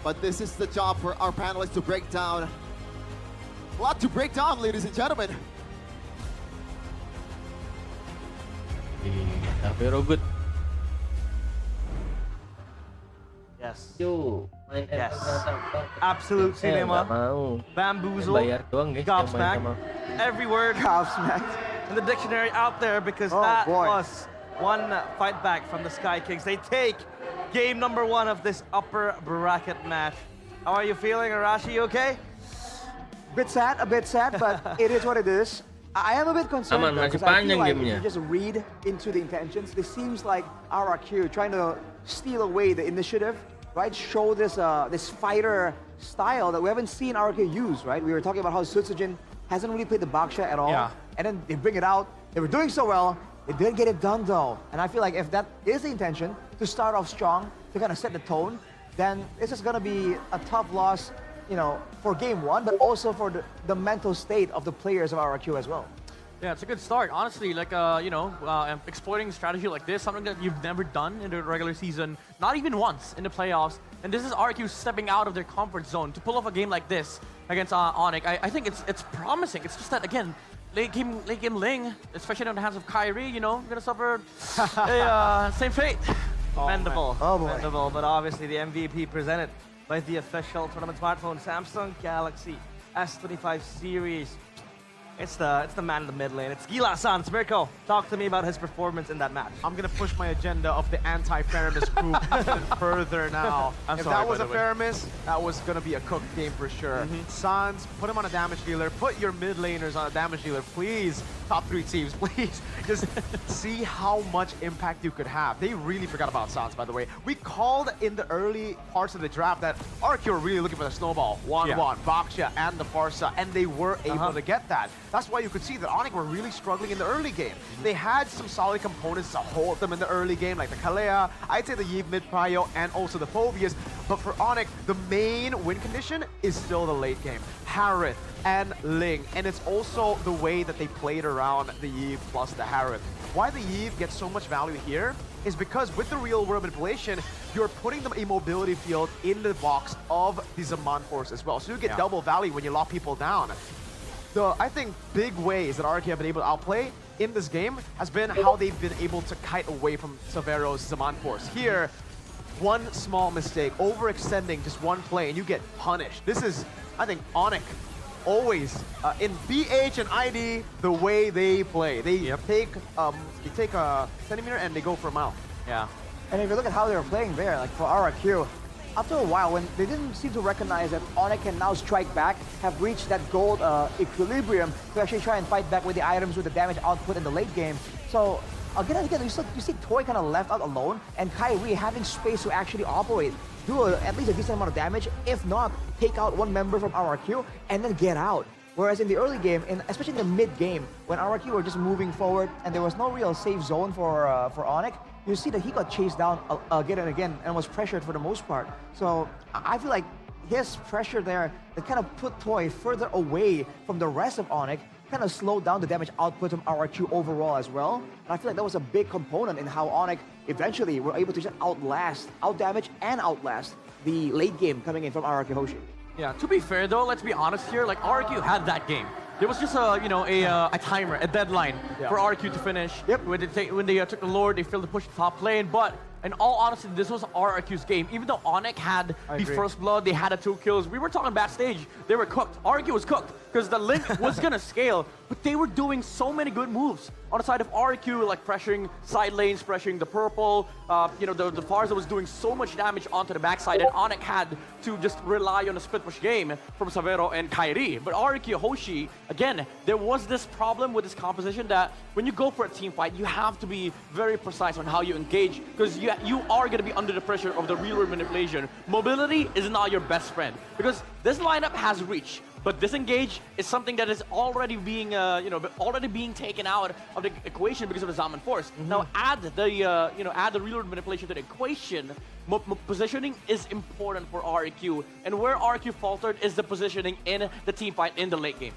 But this is the job for our panelists to break down. A lot to break down, ladies and gentlemen. Apero good. Yes. Yo, main Yes. tanpa. Absolute Saya nggak cinema. mau. Bamboozle. Bayar doang guys yang main Gobsmacked. sama. Every word Gobsmacked. in the dictionary out there because Oh, that boy. was one fight back from the Sky Kings. They take game number 1 of this upper bracket match. How are you feeling, Arashi? You okay? A bit sad, but it is what it is. I am a bit concerned Aman, though, masih 'cause I feel panjang like gamenya. if you just read into the intentions, this seems like RRQ trying to steal away the initiative, right? Show this this fighter style that we haven't seen RRQ use, right? We were talking about how Sutsujin hasn't really played the Baksha at all. Yeah. And then they bring it out. They were doing so well. They didn't get it done though. And I feel like if that is the intention, to start off strong, to kind of set the tone, then this is going to be a tough loss, you know, for game 1, but also for the mental state of the players of RRQ as well. Yeah, it's a good start. Honestly, like, exploiting strategy like this, something that you've never done in the regular season, not even once in the playoffs. And this is RQ stepping out of their comfort zone to pull off a game like this against Onic. I think it's promising. It's just that, again, late game Ling, especially in the hands of Kyrie, you know, gonna suffer a same fate. Commendable. Oh, boy. Commendable, but obviously the MVP presented by the official tournament smartphone, Samsung Galaxy S25 series. It's the man in the mid lane. It's Gila-san. Mirko, talk to me about his performance in that match. I'm gonna push my agenda of the anti-Faramis group even further now. If that was a Faramis, that was gonna be a cooked game for sure. Sans, put him on a damage dealer. Put your mid laners on a damage dealer, please. Top 3 teams, please. Just see how much impact you could have. They really forgot about Sans, by the way. We called in the early parts of the draft that RQ were really looking for the snowball. 1-1, Baksha and the Farsa, and they were able to get that. That's why you could see that Onic were really struggling in the early game. They had some solid components to hold them in the early game, like the Kalea, I'd say the Yves mid prio, and also the Phobias. But for Onic, the main win condition is still the late game. Harith and Ling, and it's also the way that they played around the Yves plus the Harith. Why the Yves gets so much value here is because with the real world manipulation, you're putting the immobility field in the box of the Zaman Force as well. So you get double value when you lock people down. I think big ways that RRQ have been able to outplay in this game has been how they've been able to kite away from Severo's Zaman Force. Here, one small mistake, overextending just one play, and you get punished. This is, I think, Onic always in BH and ID the way they play. They take a centimeter and they go for a mile. Yeah. And if you look at how they were playing there, like for RRQ, after a while, when they didn't seem to recognize that Onic can now strike back, have reached that gold equilibrium to actually try and fight back with the items with the damage output in the late game. So again and again, you see Toy kind of left out alone, and Kyrie having space to actually operate, do at least a decent amount of damage, if not take out one member from RRQ and then get out. Whereas in the early game, especially in the mid game, when RRQ were just moving forward and there was no real safe zone for Onic, you see that he got chased down again and again and was pressured for the most part. So I feel like his pressure there that kind of put Toy further away from the rest of Onic, kind of slowed down the damage output from RRQ overall as well. And I feel like that was a big component in how Onic eventually were able to just outdamage and outlast the late game coming in from RRQ Hoshi. Yeah, to be fair though, let's be honest here, like RQ had that game. There was just a timer, a deadline for RQ to finish. Yep. When they took the Lord, they failed to push the top lane. But in all honesty, this was RRQ's game. Even though Onic had the first blood, they had the 2 kills. We were talking backstage, they were cooked. RRQ was cooked because the Link was gonna scale, but they were doing so many good moves on the side of RRQ, like pressuring side lanes, pressuring the purple. You know, the Farza was doing so much damage onto the backside, and Onic had to just rely on a split push game from Savero and Kairi. But RRQ Hoshi, again, there was this problem with this composition that when you go for a team fight, you have to be very precise on how you engage, because you are going to be under the pressure of the real-world manipulation. Mobility is not your best friend, because this lineup has reach, but disengage is something that is already being, already being taken out of the equation because of the Zaman Force. Now add the, add the real-world manipulation to the equation. Positioning is important for RRQ, and where RRQ faltered is the positioning in the team fight in the late game.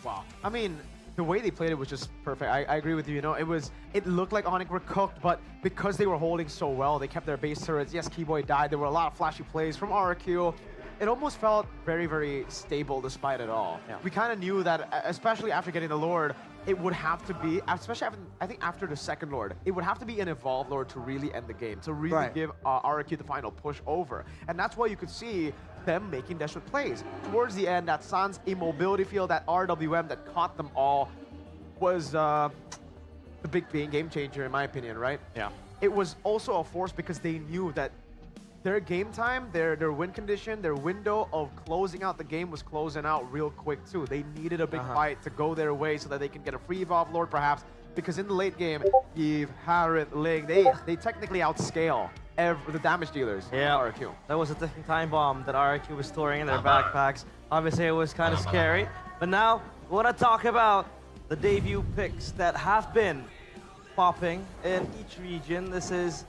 Wow. I mean, the way they played it was just perfect. I agree with you. You know, it looked like Onic were cooked, but because they were holding so well, they kept their base turrets. Yes, Keyboy died. There were a lot of flashy plays from RRQ. It almost felt very, very stable despite it all. Yeah. We kind of knew that, especially after getting the Lord, it would have to be, especially after, I think after the second Lord, it would have to be an evolved Lord to really end the game, to really give RRQ the final push over. And that's why you could see them making desperate plays. Towards the end, that Sans immobility field, that RWM that caught them all, was the big game changer in my opinion, right? Yeah. It was also a force because they knew that their game time, their win condition, their window of closing out the game was closing out real quick too. They needed a big fight to go their way so that they can get a free evolve Lord perhaps, because in the late game, Eve, Harith, Ling, they technically outscale the damage dealers. Yeah, RRQ. That was a ticking time bomb that RRQ was storing in their backpacks. Obviously it was kind of scary, but now we want to talk about the debut picks that have been popping in each region. This is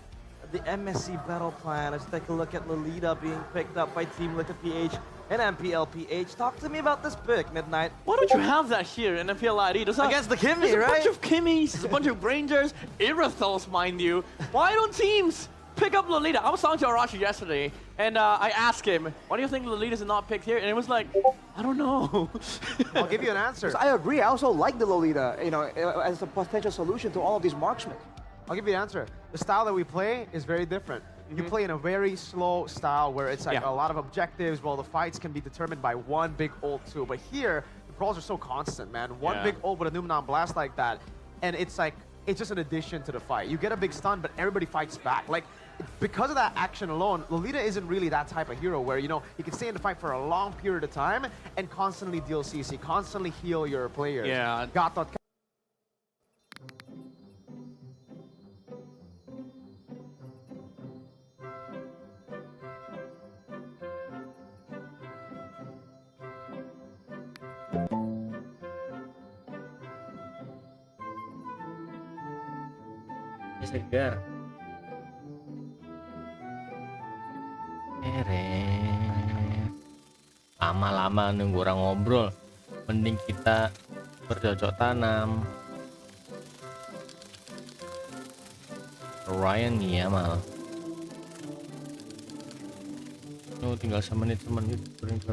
the MSC battle plan. Let's take a look at Lolita being picked up by Team Liquid PH and MPLPH. Talk to me about this pick, Midnight. Why don't you have that here in MPLID? Against the Kimmy, there's right? a bunch of Kimmys, there's a bunch of Rangers, Irathos, mind you. Why don't teams pick up Lolita? I was talking to Arashi yesterday, and I asked him, why do you think Lolita's not picked here? And it was like, I don't know. I'll give you an answer. I agree. I also like the Lolita, as a potential solution to all of these marksmen. I'll give you an answer. The style that we play is very different. You play in a very slow style where it's like a lot of objectives, while the fights can be determined by one big ult too. But here, the brawls are so constant, man. One big ult with a Numenon blast like that, and it's like, it's just an addition to the fight. You get a big stun, but everybody fights back. Like, because of that action alone, Lolita isn't really that type of hero where, you can stay in the fight for a long period of time and constantly deal CC, constantly heal your players. Yeah. Gatot. Segar. Lama-lama nunggu orang ngobrol, mending kita bercocok tanam. Ryan nih ya mal. Oh, tinggal semenit gitu.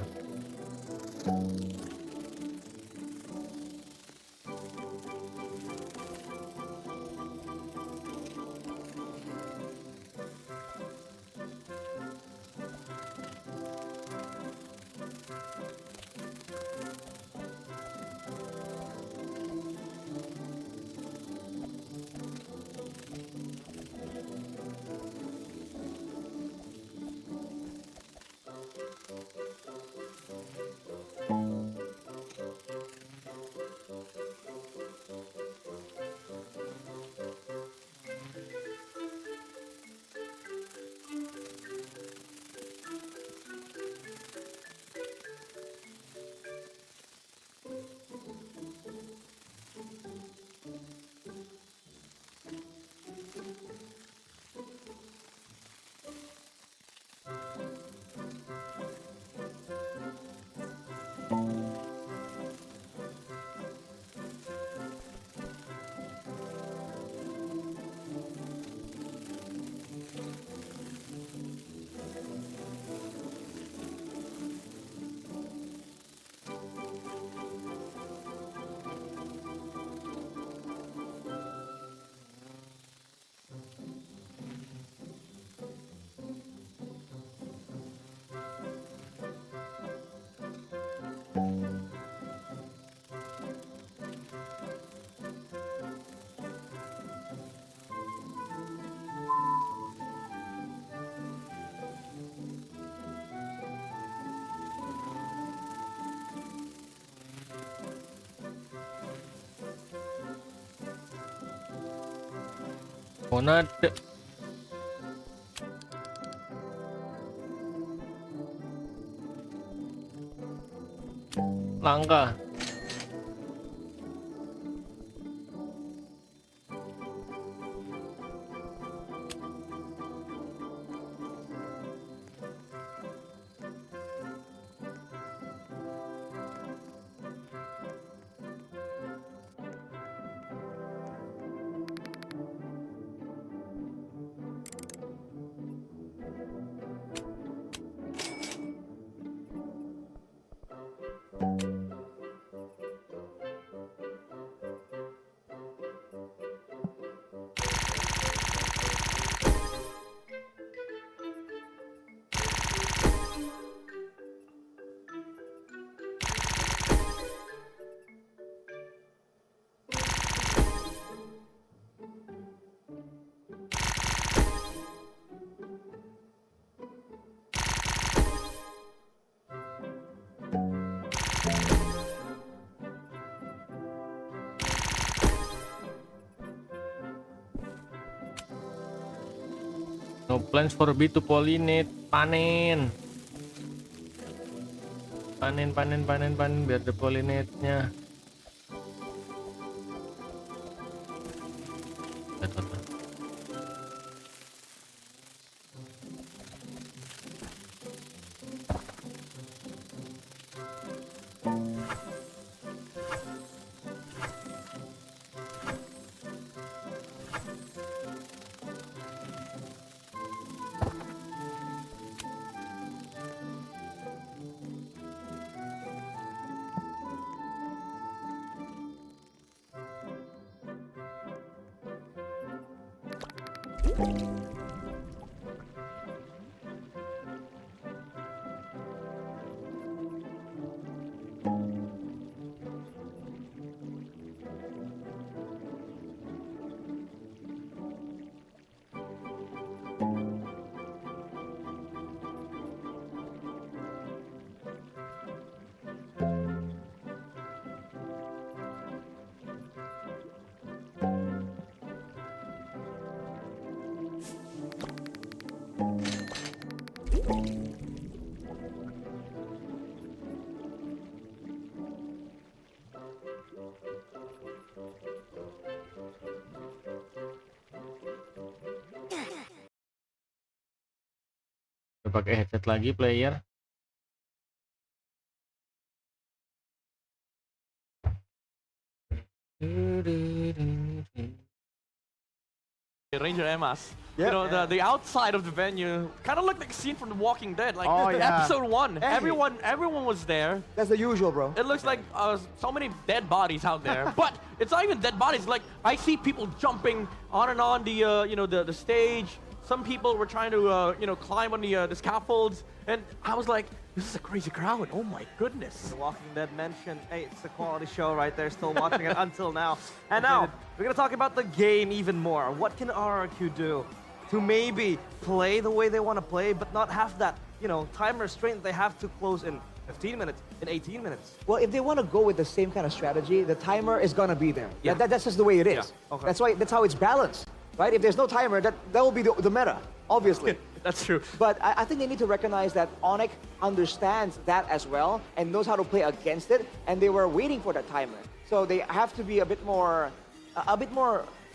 Monade. Langka. No plans for B to pollinate. Panen. Panen biar ada pollinate-nya. Pakai headset lagi player. Ranger Emas. Yeah, you know, the outside of the venue kind of looked like a scene from The Walking Dead. Like Oh, the yeah. episode 1, Hey. everyone was there. That's the usual, bro. It looks like so many dead bodies out there, but it's not even dead bodies. Like I see people jumping on and on the you know the stage. Some people were trying to you know climb on the scaffolds, and I was like, this is a crazy crowd. Oh my goodness. The Walking Dead mentioned, hey, it's a quality show right there, still watching it until now. And now, we're gonna talk about the game even more. What can RRQ do to maybe play the way they want to play, but not have that, you know, time restraint they have to close in 15 minutes, in 18 minutes? Well, if they want to go with the same kind of strategy, the timer is gonna be there. Yeah. That's just the way it is. Yeah, okay. That's how it's balanced, right? If there's no timer, that will be the meta, obviously. That's true. But I think they need to recognize that Onic understands that as well and knows how to play against it, and they were waiting for that timer. So they have to be a bit more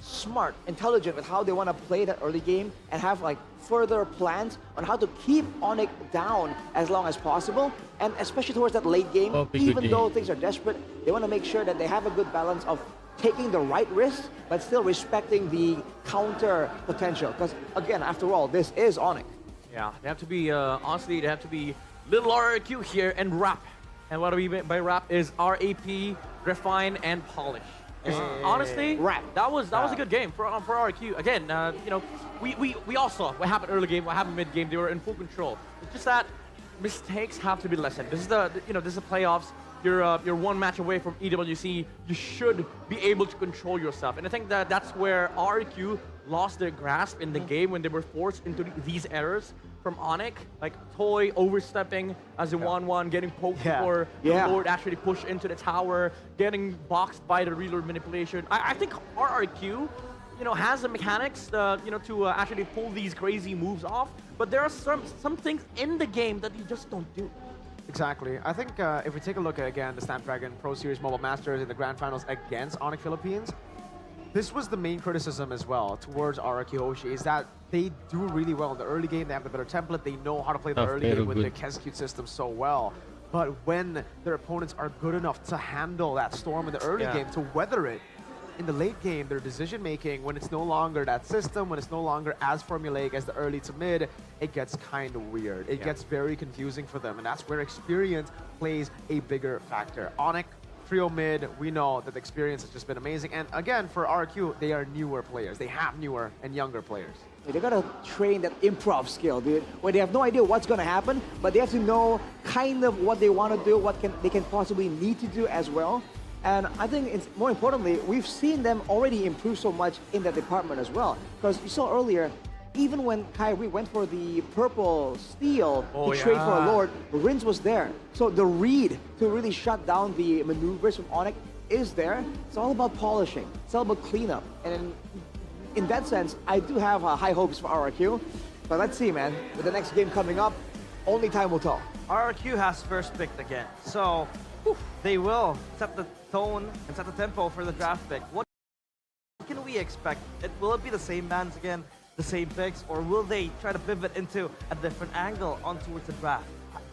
smart, intelligent with how they want to play that early game and have like further plans on how to keep Onic down as long as possible, and especially towards that late game, even though things are desperate, they want to make sure that they have a good balance of taking the right risk, but still respecting the counter potential. Because again, after all, this is Onic. Yeah, they have to be, honestly, they have to be little RRQ here and rap. And what we mean by rap is RAP, refine, and polish. Honestly, rap. That was a good game for RRQ. Again, you know, we all saw what happened early game, what happened mid game. They were in full control. It's just that mistakes have to be lessened. This is the this is the playoffs. You're one match away from EWC. You should be able to control yourself. And I think that that's where RRQ lost their grasp in the game when they were forced into these errors from Onic, like Toy overstepping as a 1-1, getting poked before the Lord actually pushed into the tower, getting boxed by the reload manipulation. I think RRQ has the mechanics, to actually pull these crazy moves off. But there are some things in the game that you just don't do. Exactly. I think if we take a look at, again, the Snapdragon Pro Series Mobile Masters in the Grand Finals against Onic Philippines, this was the main criticism as well towards Rrq Hoshi, is that they do really well in the early game. They have the better template. They know how to play the early game with the execute system so well. But when their opponents are good enough to handle that storm in the early game, to weather it, in the late game, their decision making, when it's no longer that system, when it's no longer as formulaic as the early to mid, it gets kind of weird. It gets very confusing for them, and that's where experience plays a bigger factor. Onic, trio mid, we know that the experience has just been amazing. And again, for Rrq, they are newer players. They have newer and younger players. They gotta train that improv skill, dude, where they have no idea what's gonna happen, but they have to know kind of what they want to do, what they can possibly need to do as well. And I think it's more importantly, we've seen them already improve so much in that department as well. Because you saw earlier, even when Kyrie went for the purple steal to trade for a Lord, Rins was there. So the read to really shut down the maneuvers from Onic is there. It's all about polishing. It's all about cleanup. And in that sense, I do have high hopes for Rrq. But let's see, man. With the next game coming up, only time will tell. Rrq has first picked again. So they will set the tone and set the tempo for the draft pick. What can we expect? Will it be the same bands again, the same picks, or will they try to pivot into a different angle on towards the draft?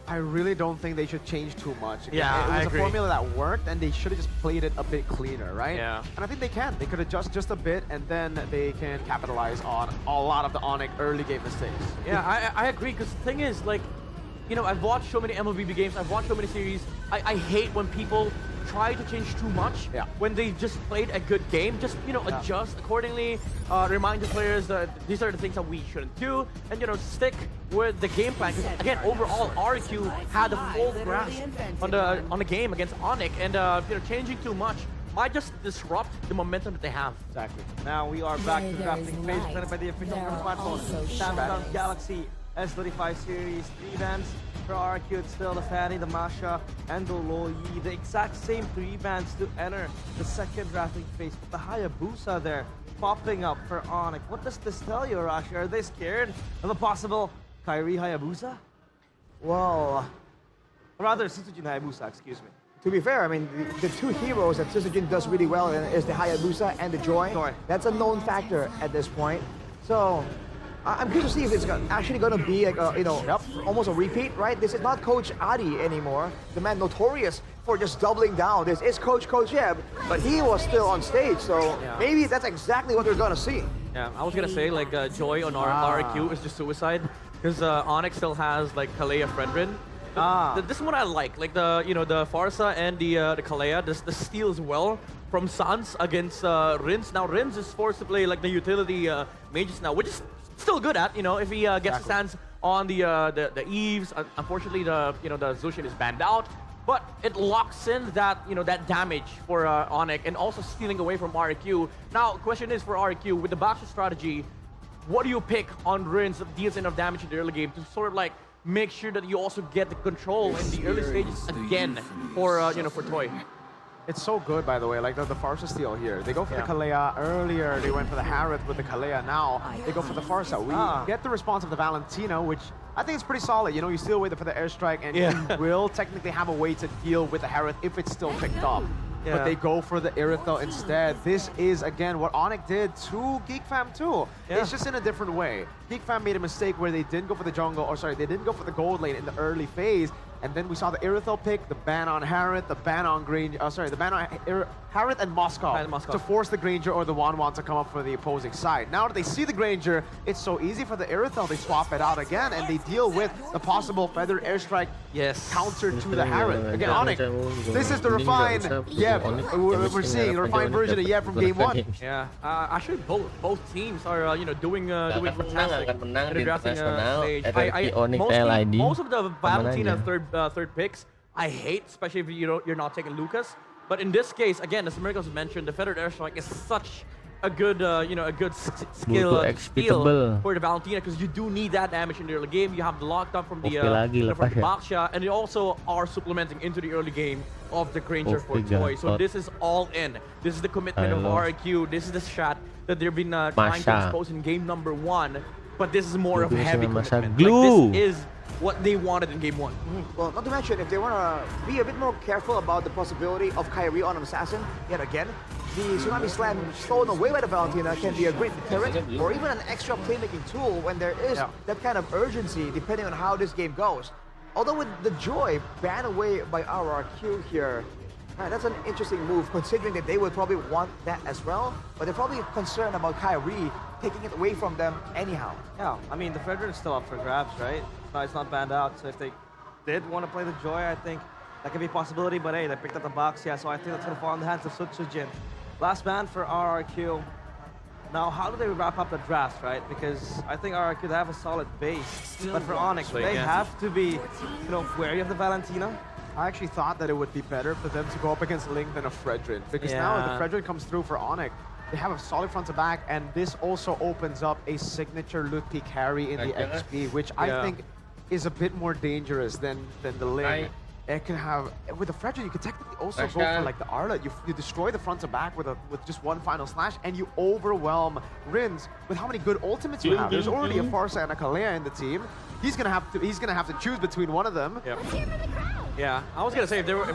I really don't think they should change too much. Again, Yeah, it was a formula that worked, and they should have just played it a bit cleaner, right? Yeah. And I think they can. They could adjust just a bit, and then they can capitalize on a lot of the Onic early game mistakes. Yeah, I agree, because the thing is, like, I've watched so many MLBB games, I've watched so many series. I hate when people try to change too much when they just played a good game. Just, adjust accordingly, remind the players that these are the things that we shouldn't do, and, stick with the game plan. Because, again, overall, Rrq had a full grasp on the game against Onic, and, changing too much might just disrupt the momentum that they have. Exactly. Now we are back to drafting phase presented by the official smartphone Samsung Galaxy S25 series. 3 bands for Rrq. It's still the Fanny, the Masha, and the Loyi. The exact same 3 bands to enter the second drafting phase. But the Hayabusa there popping up for Onic. What does this tell you, Rashi? Are they scared of a possible Kyrie Hayabusa? Well, Rather, Sitsujin Hayabusa, excuse me. to be fair, I mean, the 2 heroes that Sitsujin does really well is the Hayabusa and the Joy. That's a known factor at this point. So I'm curious to see if it's actually going to be like almost a repeat, right? This is not Coach Adi anymore, the man notorious for just doubling down. This is Coach Yeb, but he was still on stage, so maybe that's exactly what we're going to see. Yeah, I was gonna say, like, Joy on Rrq is just suicide, because Onic still has, like, Kalea Fredrin. This is what I like the the Farsa and the Kalea, the steal as well from Sans against Rins. Now Rins is forced to play like the utility mages now, which is still good at, if he gets his hands on the Eves. Unfortunately, the Zushin is banned out, but it locks in that that damage for Onic, and also stealing away from Rrq. Now, question is for Rrq, with the Baxter strategy, what do you pick on Rins that deals enough damage in the early game to sort of like make sure that you also get the control in the early stages again for for Toy? It's so good, by the way, like the Farsa steal here. They go for the Kalea earlier, they went for the Harith with the Kalea. Now they go for the Farsa. We get the response of the Valentino, which I think is pretty solid. You still wait for the airstrike, and you will technically have a way to deal with the Harith if it's still picked up. But they go for the Irithel instead. This is, again, what Onic did to GeekFam too. It's just in a different way. GeekFam made a mistake where they didn't go for the jungle, or sorry, they didn't go for the gold lane in the early phase. And then we saw the Irithel pick, the ban on Harith, the ban on the ban on Harith and Moscow to force the Granger or the Wanwan to come up for the opposing side. Now that they see the Granger, it's so easy for the Irithel. They swap it out again, and they deal with the possible feather airstrike counter to the Harith. Again, Onic, this is the refined Yeb. We're seeing the refined version of Yeb from game 1. Yeah, actually both teams are doing fantastic in the drafting stage. Most of the Valentina third picks I hate, especially if you're not taking Lucas. But in this case, again, as Miracles mentioned, the feathered airstrike is such a good skill for the Valentina, because you do need that damage in the early game. You have the lockdown from the Baksha, and they also are supplementing into the early game of the Granger for Toy. So this is all in. This is the commitment of RRQ. This is the strat that they've been trying to expose in game number 1. But this is more of a heavy commitment. Like, this is what they wanted in game 1. Well, not to mention, if they want to be a bit more careful about the possibility of Kyrie on an assassin, yet again, the Tsunami Slam stolen away by the Valentina can be a great deterrent or even an extra playmaking tool when there is that kind of urgency, depending on how this game goes. Although with the Joy banned away by RRQ here, that's an interesting move, considering that they would probably want that as well, but they're probably concerned about Kyrie taking it away from them anyhow. Yeah, I mean, the Fredrin is still up for grabs, right? It's not banned out, so if they did want to play the Joy, I think that could be a possibility, but hey, they picked up the box, so I think that's going to fall in the hands of Sutsujin. Last ban for RRQ. Now, how do they wrap up the draft, right? Because I think RRQ, they have a solid base, but for Onic, they have to be, wary of the Valentina. I actually thought that it would be better for them to go up against Link than a Fredrin, because now if the Fredrin comes through for Onic, they have a solid front to back, and this also opens up a signature Luthi carry in the XP, which I think is a bit more dangerous than the Link. It can have, with the Fredrin, you can technically also go for like the Arlet. You destroy the front to back with just one final slash, and you overwhelm Rins with how many good ultimates you have. There's already a Farsa and a Kalea in the team. He's gonna have to choose between one of them. Yeah, I was gonna say if they were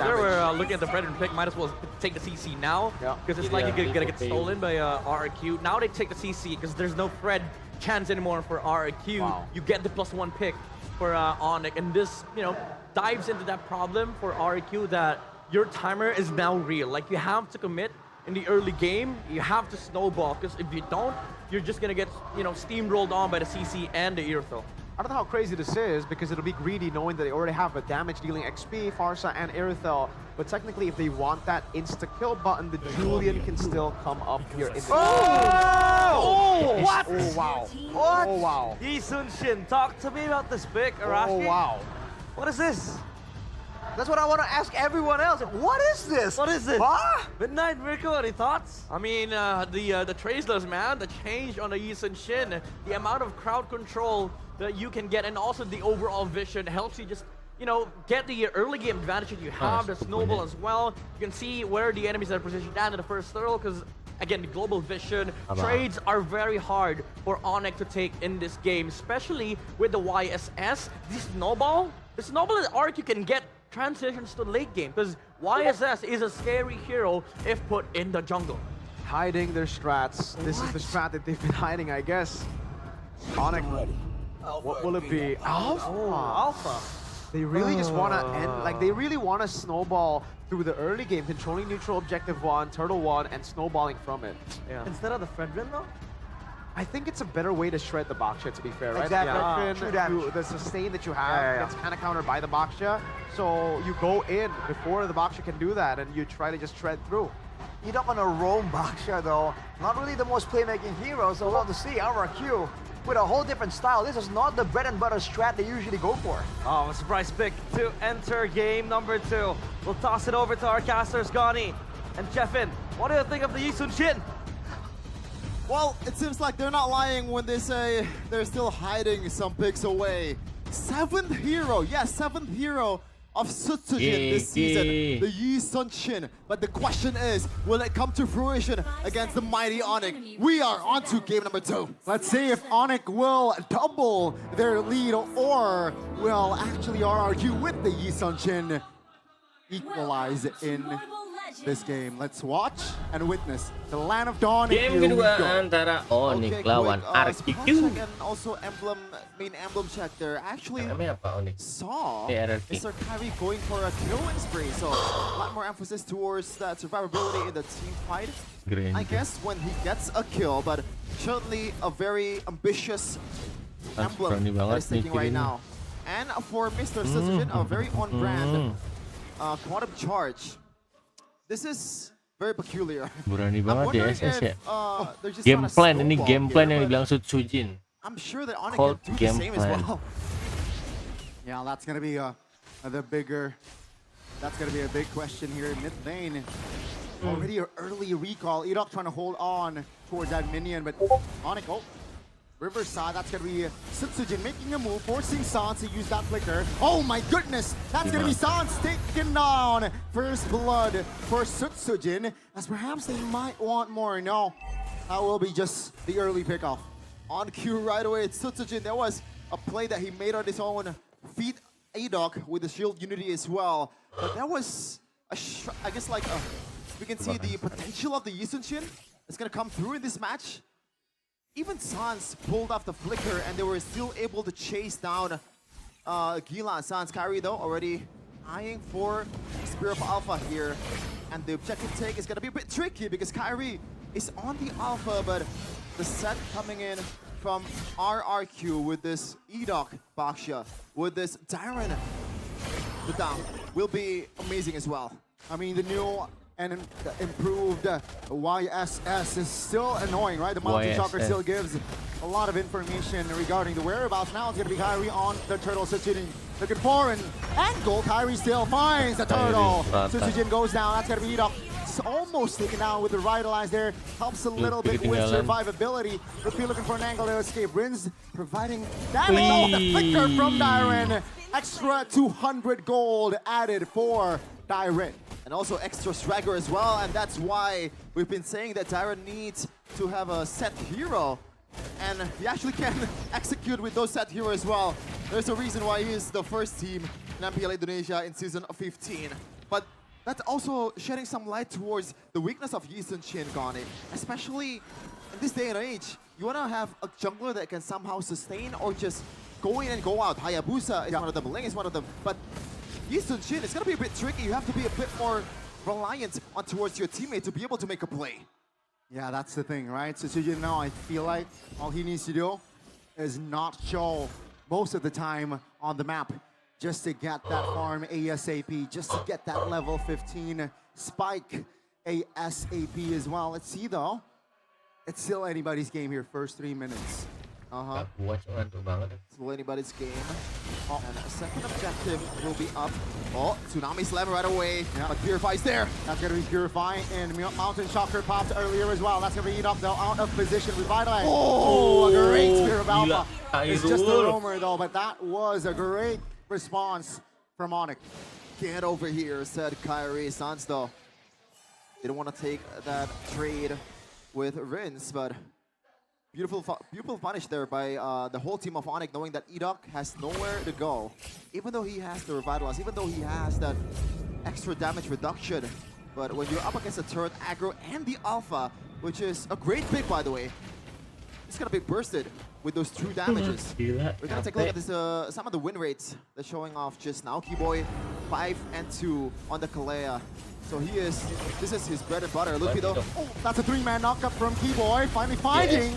looking at the Fredrin pick, might as well take the CC now, because it's likely gonna get stolen by RRQ. Now they take the CC because there's no Fred chance anymore for RRQ. You get the +1 pick for Onic, and this dives into that problem for RRQ that your timer is now real. Like, you have to commit in the early game. You have to snowball, because if you don't, you're just gonna get steamrolled on by the CC and the Irithel. I don't know how crazy this is, because it'll be greedy knowing that they already have a damage-dealing XP, Farsa, and Irithel. But technically, if they want that insta-kill button, the Julian can still come up here in the What? Oh, wow. What? Oh, wow. Yi Sun-shin, talk to me about this pick, Arashi. Oh, wow. What is this? That's what I want to ask everyone else. What is this? What is it? Huh? Midnight Miracle, any thoughts? I mean, the traceless, man, the change on the Yi Sun-shin, the amount of crowd control that you can get, and also the overall vision helps you just, get the early game advantage that you have, the snowball as well. You can see where the enemies are positioned at in the first throw, because again, the global vision, trades are very hard for Onic to take in this game, especially with the YSS. The snowball that RRQ can get transitions to late game, because YSS is a scary hero if put in the jungle. Hiding their strats. This is the strat that they've been hiding, I guess. Onic, what will it be? Alpha. They really just want to end, like, they really want to snowball through the early game, controlling neutral objective 1, turtle 1, and snowballing from it. Instead of the Fredrin, though? I think it's a better way to shred the Baksha, to be fair, right? Exactly. The sustain that you have gets kind of countered by the Baksha, so you go in before the Baksha can do that, and you try to just shred through. You're not going to roam Baksha, though. Not really the most playmaking hero, so we'll have to see RRQ with a whole different style. This is not the bread and butter strat they usually go for. Oh, a surprise pick to enter game number 2. We'll toss it over to our casters, Gani and Jeffin. What do you think of the Yi Sun-shin? Well, it seems like they're not lying when they say they're still hiding some picks away. 7th hero, yes, 7th hero of Sutsujin this season, the Yi Sun-shin. But the question is, will it come to fruition against the mighty Onic? We are on to game number 2. Let's see if Onic will double their lead, or will actually RRQ with the Yi Sun-shin equalize in this game. Let's watch and witness the Land of Dawn. Game kedua antara Onic lawan Rrq. And also main emblem check there. Actually saw Mr. Kyrie going for a killing spree, so a lot more emphasis towards that survivability in the team fight. I guess when he gets a kill, but certainly a very ambitious emblem that is taking right now. And for Mr. Sutsujin, a very on-brand quantum charge. This is very peculiar. Berani banget ya SS ya. Game plan ini, game plan yang dibilang Sutsujin. I'm sure that Onic can do the same as well. Yeah, that's gonna be a big question here in mid lane. Already an early recall. Enoch trying to hold on towards that minion, but Onic, oh. Riverside, that's going to be Sutsujin making a move, forcing Sans to use that flicker. Oh my goodness! That's going to be Sans taken down. First blood for Sutsujin, as perhaps they might want more. No, that will be just the early pickoff. On cue right away, it's Sutsujin. There was a play that he made on his own. Feed Adok with the shield unity as well. But that was, I guess, like, we can see the potential of the Yisunshin is going to come through in this match. Even Sans pulled off the flicker and they were still able to chase down Gila. Sans Kyrie though already eyeing for Spear of Alpha here. And the objective take is gonna be a bit tricky because Kyrie is on the Alpha, but the set coming in from RRQ with this Edok Baksha, with this Darren, the down, will be amazing as well. I mean, the new and improved YSS is still annoying, right? The Mountain Shocker still gives a lot of information regarding the whereabouts. Now it's going to be Kyrie on the turtle. Sutsujin looking for an angle. Kyrie still finds the turtle. Sutsujin goes down. That's going to be Edok. It's almost taken down with the Revitalize there. Helps a little bit with survivability. Lupi looking for an angle to escape. Rins providing damage. Oh, the flicker from Darren. Extra 200 gold added for Darren. And also extra Swagger as well, and that's why we've been saying that Darren needs to have a set hero. And he actually can execute with those set hero as well. There's a reason why he is the first team in MPL Indonesia in Season 15. But that's also shedding some light towards the weakness of Yisunshin, Gani. Especially in this day and age, you want to have a jungler that can somehow sustain or just go in and go out. Hayabusa is one of them, Ling is one of them, but Yisunshin, it's going to be a bit tricky. You have to be a bit more reliant on towards your teammate to be able to make a play. Yeah, that's the thing, right? Sutsujin now, I feel like all he needs to do is not show most of the time on the map just to get that farm ASAP, just to get that level 15 spike ASAP as well. Let's see though. It's still anybody's game here, first 3 minutes. Still anybody's game. And a second objective will be up. Oh, Tsunami Slam right away. Yeah. But Purify's there. That's going to be Purify, and Mountain Shocker popped earlier as well. That's going to be Enoch though, out of position. Revitalize. Oh, a great Spear of Alpha. It's just a roamer though, but that was a great response from Onic. Get over here, said Kyrie. Sans though didn't want to take that trade with Rins, but beautiful punish there by the whole team of Onic, knowing that Edok has nowhere to go. Even though he has the Revitalize, even though he has that extra damage reduction. But when you're up against the turret aggro and the Alpha, which is a great pick by the way, it's gonna be bursted with those 2 damages. We're gonna take a look at this, some of the win rates that's showing off just now. Keyboy 5 and 2 on the Kalea. So this is his bread and butter. Lupi though. Oh, that's a 3-man knockup from Keyboy. Finally finding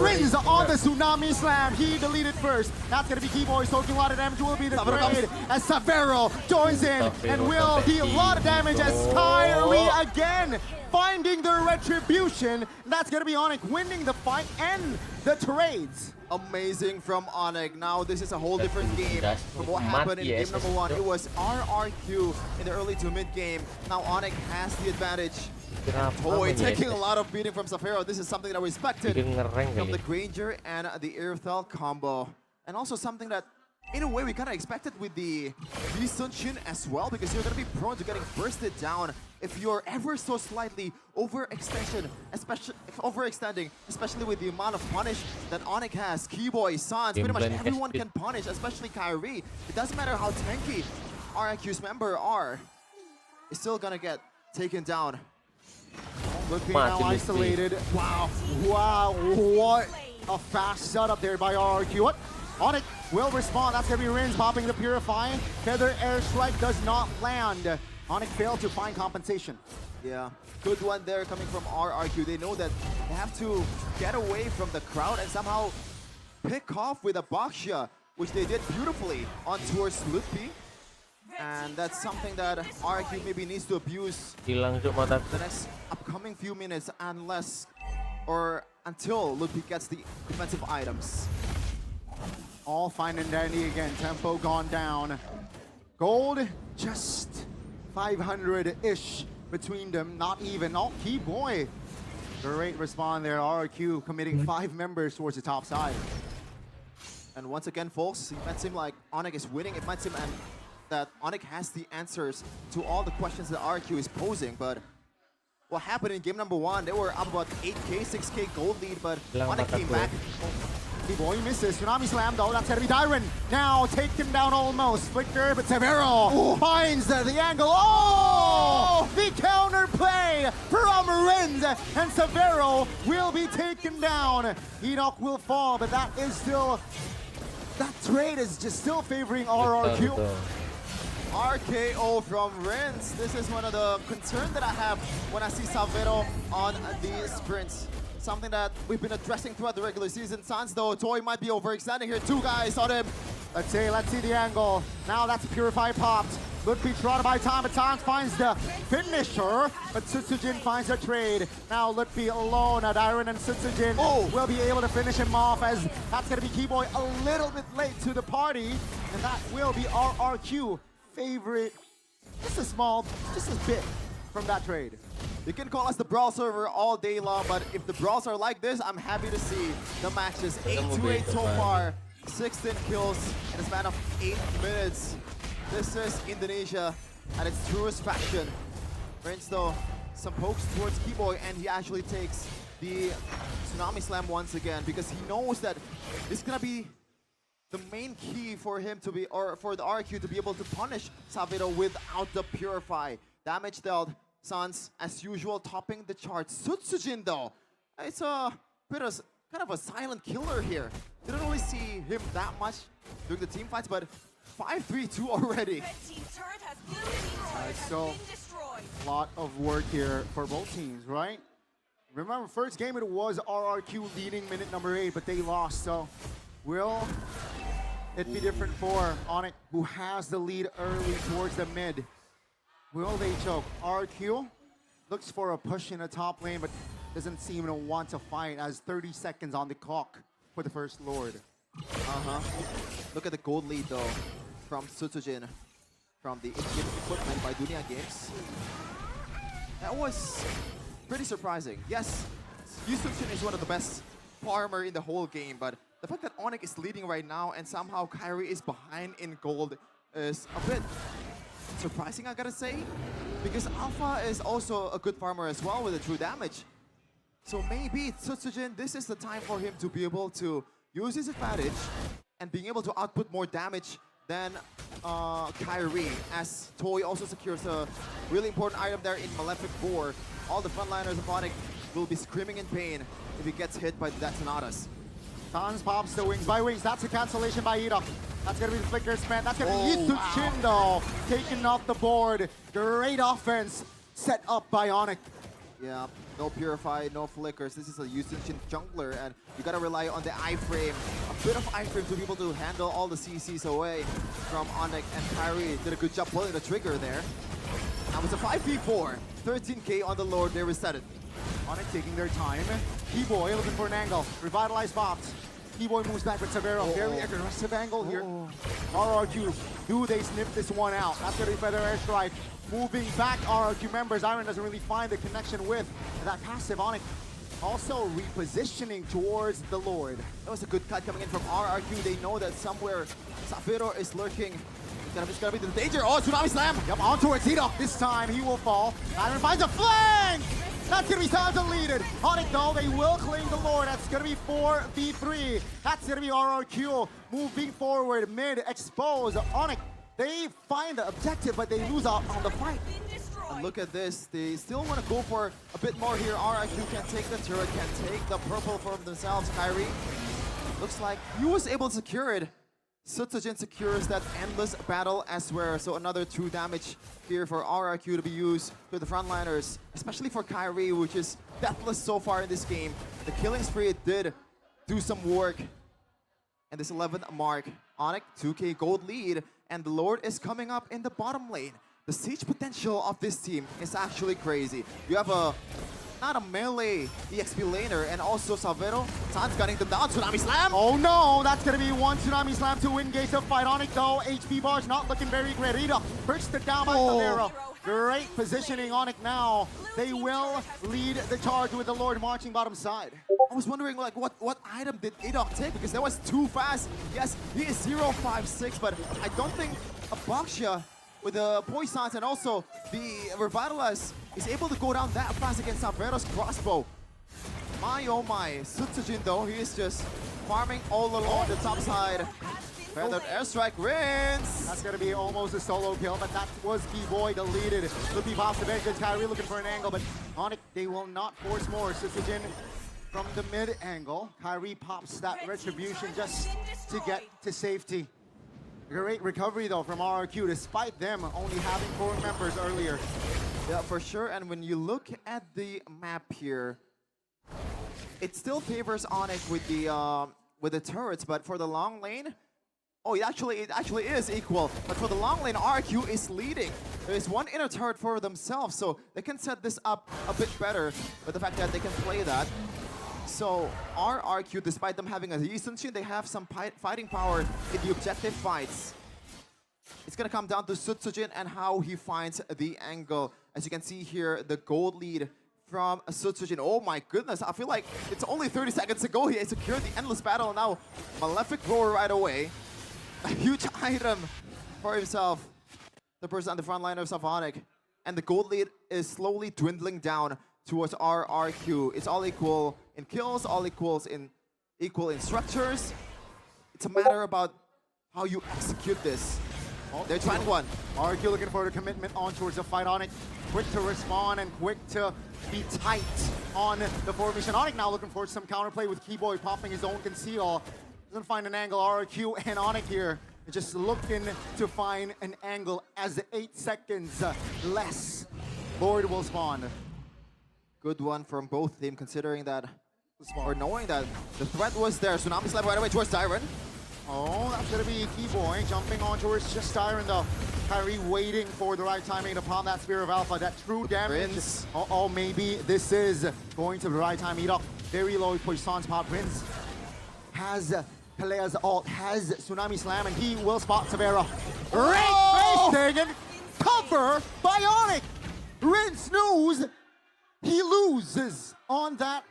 Rins on the Tsunami Slam. He deleted first. That's going to be Keyboy soaking a lot of damage. Will be the trade as Savero joins in and will deal a lot of damage as Kyrie again finding the retribution. That's going to be Onic winning the fight and the trades. Amazing from Onic. Now this is a whole different game from what happened in game number 1. It was RRQ in the early to mid game. Now Onic has the advantage. Toy taking a lot of beating from Safero. This is something that we expected from the Granger and the Airthel combo. And also something that in a way we kind of expected with the Yisunshin as well, because you're going to be prone to getting bursted down if you're ever so slightly overextending, especially with the amount of punish that Onic has. Keyboy, Sans, pretty much everyone can punish, especially Kyrie. It doesn't matter how tanky RRQ's member are, it's still gonna get taken down. Looking now isolated. Wow, wow, what a fast setup there by RRQ. What? Onic will respond. That's gonna be Rins popping the Purify. Feather Airstrike does not land. Onic failed to find compensation. Yeah, good one there coming from RRQ. They know that they have to get away from the crowd and somehow pick off with a Baksha, which they did beautifully on towards Lupi. And that's something that RRQ maybe needs to abuse the next upcoming few minutes unless or until Lupi gets the defensive items. All fine and dandy again. Tempo gone down. Gold just 500-ish between them. Not even. Oh, key boy. Great respawn there. RRQ committing 5 members towards the top side. And once again, folks, it might seem like Onic is winning. It might seem that Onic has the answers to all the questions that RRQ is posing, but what happened in game number 1, they were up about 8k, 6k gold lead, but Onic came back. Boy misses. Tsunami Slam though. That's gonna be Dyron. Now take him down almost. Flicker, but Severo finds the angle. Oh! The counter play from Renz, and Severo will be taken down. Enoch will fall, but that is still, that trade is just still favoring RRQ. RKO from Renz. This is one of the concerns that I have when I see Severo on the sprints. Something that we've been addressing throughout the regular season. Sans though, Toy might be overextending here. 2 guys on him. Let's see the angle. Now that's Purify popped. Ludwig trying to buy time, but Sans finds the finisher, but Sutsujin finds the trade. Now Ludwig alone. Now Dyron and Sutsujin will be able to finish him off, as that's going to be Keyboy a little bit late to the party, and that will be RRQ favorite. Just a bit from that trade. You can call us the Brawl server all day long, but if the Brawls are like this, I'm happy to see the matches. 8-8 so far, 16 kills in a span of 8 minutes. This is Indonesia at its truest fashion. Renz though, some pokes towards Keyboy, and he actually takes the Tsunami Slam once again, because he knows that this is gonna be the main key for him to be, or for the RQ to be able to punish Severo without the Purify. Damage dealt. Sans, as usual, topping the charts. Sutsujin, though, it's a bit of kind of a silent killer here. Didn't really see him that much during the team fights, but 5-3-2 already. So, a lot of work here for both teams, right? Remember, first game it was RRQ leading minute number 8, but they lost. So, will it be different for Onic, who has the lead early towards the mid? Will they choke? RQ looks for a push in the top lane, but doesn't seem to want to fight, as 30 seconds on the clock for the first Lord. Look at the gold lead, though, from Sutsujin, from the in-game equipment by Dunia Games. That was pretty surprising. Yes, Sutsujin is one of the best farmer in the whole game, but the fact that Onic is leading right now and somehow Kyrie is behind in gold is a bit surprising, I gotta say, because Alpha is also a good farmer as well with the true damage. So maybe Sutsujin, this is the time for him to be able to use his advantage and being able to output more damage than Kyrie, as Toy also secures a really important item there in Malefic Boar. All the frontliners of Onic will be screaming in pain if he gets hit by the Detonatas. Sans pops the wings by wings. That's a cancellation by Enoch. That's going to be the flicker spent. That's going to be Sutsujin though, taken off the board. Great offense set up by Onic. Yeah, no Purify, no flickers. This is a Sutsujin jungler, and you gotta rely on the iframe. A bit of iframe to be able to handle all the CCs away from Onic, and Kyrie did a good job pulling the trigger there. Now it's a 5v4, 13k on the Lord, they reset it. Onic taking their time. Keyboy looking for an angle. Revitalize bots. Keyboy moves back with Severo. Very aggressive angle here. RRQ, do they snip this one out? That's going to be Feather Airstrike. Moving back, RRQ members. Iron doesn't really find the connection with that passive. Onic also repositioning towards the Lord. That was a good cut coming in from RRQ. They know that somewhere Severo is lurking. It's gonna be the danger. Oh, Tsunami Slam! Yep, on towards Enoch. This time he will fall. Iron finds a flank! That's gonna be time to lead it. Onic though, they will claim the Lord. That's gonna be 4v3. That's gonna be RRQ moving forward. Mid exposed. Onic, they find the objective, but they lose out on the fight. And look at this. They still want to go for a bit more here. RRQ can take the turret, can take the purple for themselves. Kyrie looks like he was able to secure it. Sutsujin secures that endless battle as well. So another true damage here for RRQ to be used for the frontliners, especially for Kyrie, which is deathless so far in this game. The killing spree did do some work. And this 11th mark, Onic, 2k gold lead, and the Lord is coming up in the bottom lane. The siege potential of this team is actually crazy. You have not a melee EXP laner, and also Severo. Sans gunning them down. Tsunami Slam! Oh no, that's gonna be one Tsunami Slam to win gates of fight. Onic though, HP bars not looking very great. Ida breaks the down by Severo. Great positioning on it now. They will lead the charge with the Lord marching bottom side. I was wondering like what item did Adok take because that was too fast. Yes, he is 056, but I don't think a Baksha with the Poisons and also the Revitalize is able to go down that fast against Savero's crossbow. My oh my, Sutsujin though, he is just farming all along the top side. Feathered airstrike Rinse. That's gonna be almost a solo kill, but that was B-Boy deleted. Lupi pops the vengeance, Kyrie looking for an angle, but Onic, they will not force more. Sutsujin from the mid angle. Kyrie pops that retribution just to get to safety. Great recovery though from RRQ, despite them only having 4 members earlier. Yeah, for sure, and when you look at the map here, it still favors Onic with the turrets, but for the long lane, oh, it actually is equal. But for the long lane, RRQ is leading. There is one inner turret for themselves, so they can set this up a bit better with the fact that they can play that. So RRQ, despite them having a Yisun, they have some fighting power in the objective fights. It's gonna come down to Sutsujin and how he finds the angle. As you can see here, the gold lead from Sutsujin. Oh my goodness, I feel like it's only 30 seconds ago he secured the endless battle. Now, Malefic Roar right away. A huge item for himself. The person on the front line of Onic. And the gold lead is slowly dwindling down towards RRQ. It's all equal in kills, all equal in structures. It's a matter about how you execute this. They're trying one. RRQ looking for the commitment on towards the fight. Onic quick to respond and quick to be tight on the formation. Onic now looking for some counterplay with Keyboy popping his own conceal. Doesn't find an angle. RRQ and Onic here just looking to find an angle as 8 seconds less. Lord will spawn. Good one from both teams considering that, or knowing that the threat was there. Tsunami slap right away towards Tyron. Oh, that's gonna be Keyboy jumping on towards just Tyron though. Kyrie waiting for the right timing to palm that Spear of Alpha, that true damage. Rinse. Oh, maybe this is going to be the right time. Edok, very low Poison's pop. Rinse has Pelea's ult, has Tsunami Slam, and he will spot Savera. Great face taken, cover by Onic. Rinse knows he loses on that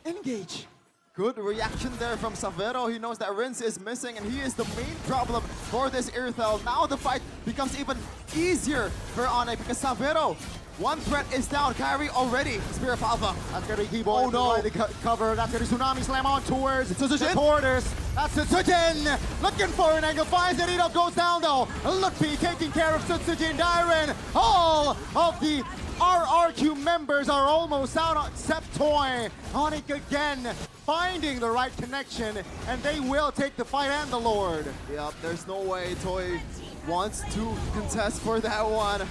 engage. Good reaction there from Savero. He knows that Rinse is missing and he is the main problem for this Irthel. Now the fight becomes even easier for Onic because Savero, one threat is down. Kyrie already. Spear of Alpha. That's gonna be Keyboy. Oh no. The cover. That's gonna be Tsunami Slam on towards the porters. That's Sutsujin. Looking for an angle. Finds it. Edok goes down though. Lupi taking care of Sutsujin. Dyron. All of the RRQ members are almost out on Septoy. Onic again finding the right connection, and they will take the fight and the Lord. Yep, there's no way Toy wants to contest for that one.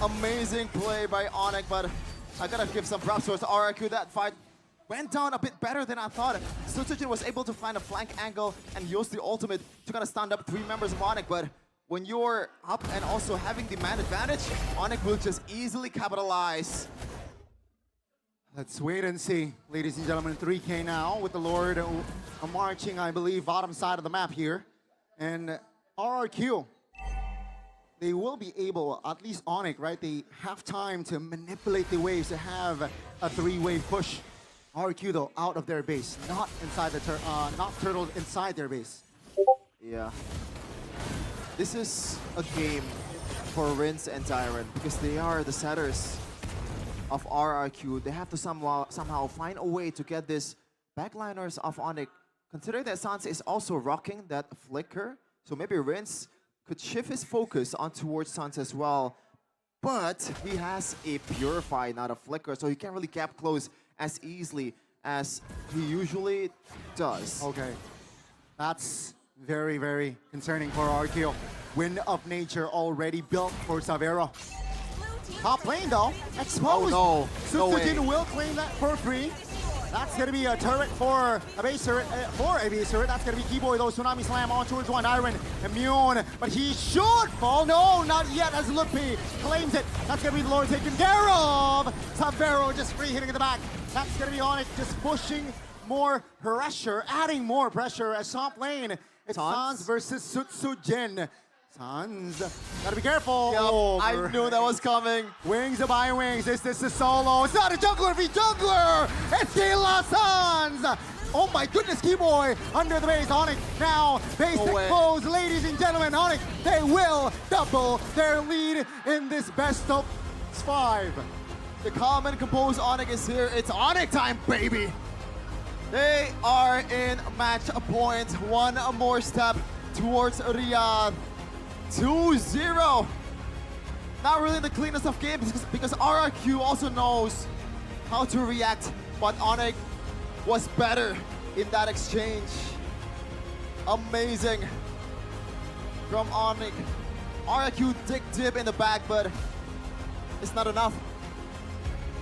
Amazing play by Onic, but I gotta give some props towards RRQ. That fight went down a bit better than I thought. Sutsujin was able to find a flank angle and use the ultimate to kind of stand up 3 members of Onic, but when you're up and also having the man advantage, Onic will just easily capitalize. Let's wait and see, ladies and gentlemen. 3K now with the Lord marching, I believe, bottom side of the map here. And RRQ, they will be able, at least Onic, right? They have time to manipulate the waves to have a 3-wave push. RRQ though, out of their base, not inside the not turtled inside their base. Yeah. This is a game for Rinse and Tyron because they are the setters of RRQ. They have to somehow find a way to get this backliners of Onic. Considering that Sans is also rocking that flicker, so maybe Rinse could shift his focus on towards Sans as well. But he has a Purify, not a flicker, so he can't really gap close as easily as he usually does. Okay, that's very, very concerning for RRQ. Wind of Nature already built for Savera. Top lane though, exposed. Oh no, Sutsujin will claim that for free. That's gonna be a turret for a base turret, That's gonna be Keyboy though. Tsunami Slam on towards one. Iron immune, but he should fall. No, not yet as Lupi claims it. That's gonna be the Lord taken care of. Savero just free hitting in the back. That's gonna be Onic just pushing more pressure, adding more pressure as top lane. It's Sans versus Sutsujin. Sans, gotta be careful. Yep, I knew that was coming. Wings by wings. Is this a solo? It's not a jungler v jungler. It's Kila Sans. Oh my goodness, Keyboy under the base. Onic now base exposed. Ladies and gentlemen, Onic, they will double their lead in this best of 5. The calm and composed Onic is here. It's Onic time, baby. They are in match point. One more step towards Riyadh. 2-0. Not really the cleanest of games because RRQ also knows how to react, but Onic was better in that exchange. Amazing from Onic. RRQ dig deep in the back, but it's not enough.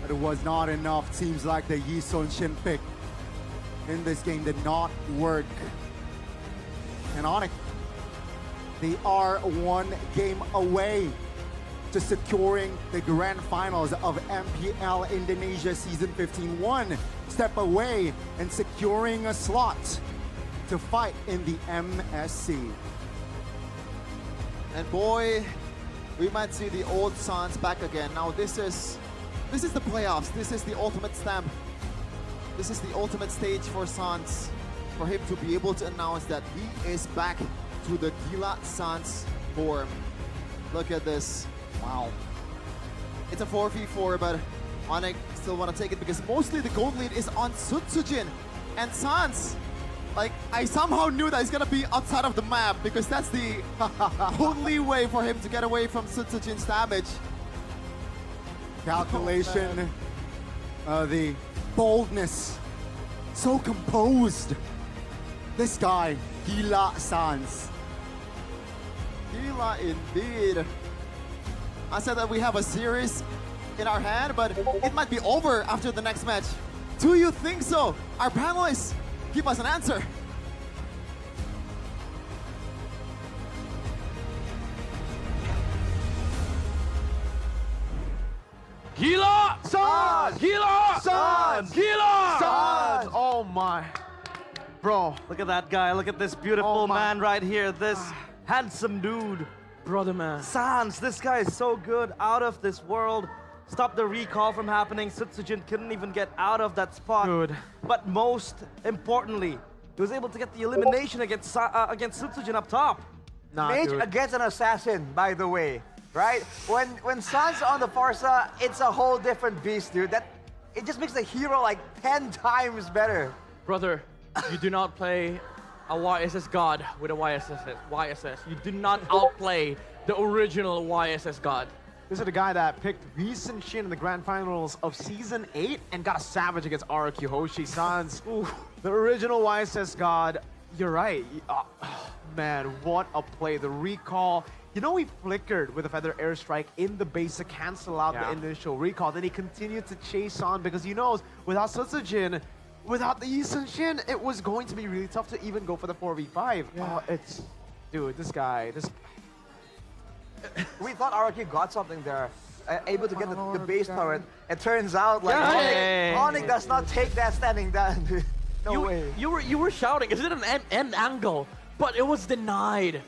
But it was not enough. Seems like the Yi Sun Shin pick in this game did not work. And Onic, they are 1 game away to securing the grand finals of MPL Indonesia Season 15. 1 step away and securing a slot to fight in the MSC. And boy, we might see the old Sans back again. Now this is the playoffs. This is the ultimate stamp. This is the ultimate stage for Sans, for him to be able to announce that he is back to the Gila Sans form. Look at this. Wow. It's a 4v4, but Onic still want to take it because mostly the gold lead is on Sutsujin. And Sans, like, I somehow knew that he's going to be outside of the map because that's the only way for him to get away from Sutsujin's damage. Calculation, the boldness, so composed. This guy, Gila Sans. Gila indeed. I said that we have a series in our hand, but it might be over after the next match. Do you think so? Our panelists, give us an answer. Gila! Sans! Gila! Sans! Gila! Sans! Oh my. Bro, look at that guy. Look at this beautiful man right here. This handsome dude. Brother man. Sans, this guy is so good, out of this world. Stop the recall from happening. Sutsujin couldn't even get out of that spot. Good. But most importantly, he was able to get the elimination against Sutsujin up top. Mage against an assassin, by the way, right? When Sans on the Farsa, it's a whole different beast, dude. It just makes the hero like 10 times better. Brother, you do not play a YSS god with a YSS. You do not outplay the original YSS god. This is the guy that picked recent Shin in the grand finals of Season 8 and got a savage against Rrq Hoshi Sans. The original YSS god, you're right. Man, what a play. The recall. You know, he flickered with a feather airstrike in the base to cancel out the initial recall. Then he continued to chase on because he knows without Sutsujin, without the Yi Sun Shin, it was going to be really tough to even go for the 4v5. Dude, this guy, We thought Rrq got something there, able to get the base turret. It turns out like Onic does not take that standing down, dude. No way. You were shouting, is it an end angle? But it was denied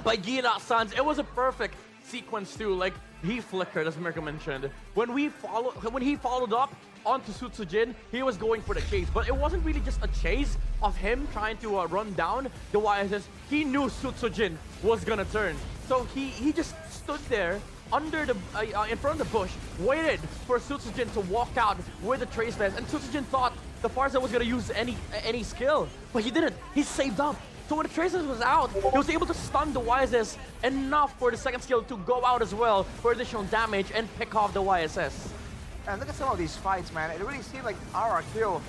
by Gila Sans. It was a perfect sequence too. Like, he flickered, as Mirko mentioned. When he followed up onto Sutsujin, he was going for the chase. But it wasn't really just a chase of him trying to run down the YSS. He knew Sutsujin was gonna turn. So he just stood there under the in front of the bush, waited for Sutsujin to walk out with the trace vest, and Sutsujin thought the Farsa was gonna use any skill, but he didn't. He saved up. So when the trace vest was out, he was able to stun the YSS enough for the second skill to go out as well for additional damage and pick off the YSS. And look at some of these fights, man. It really seemed like Rrq.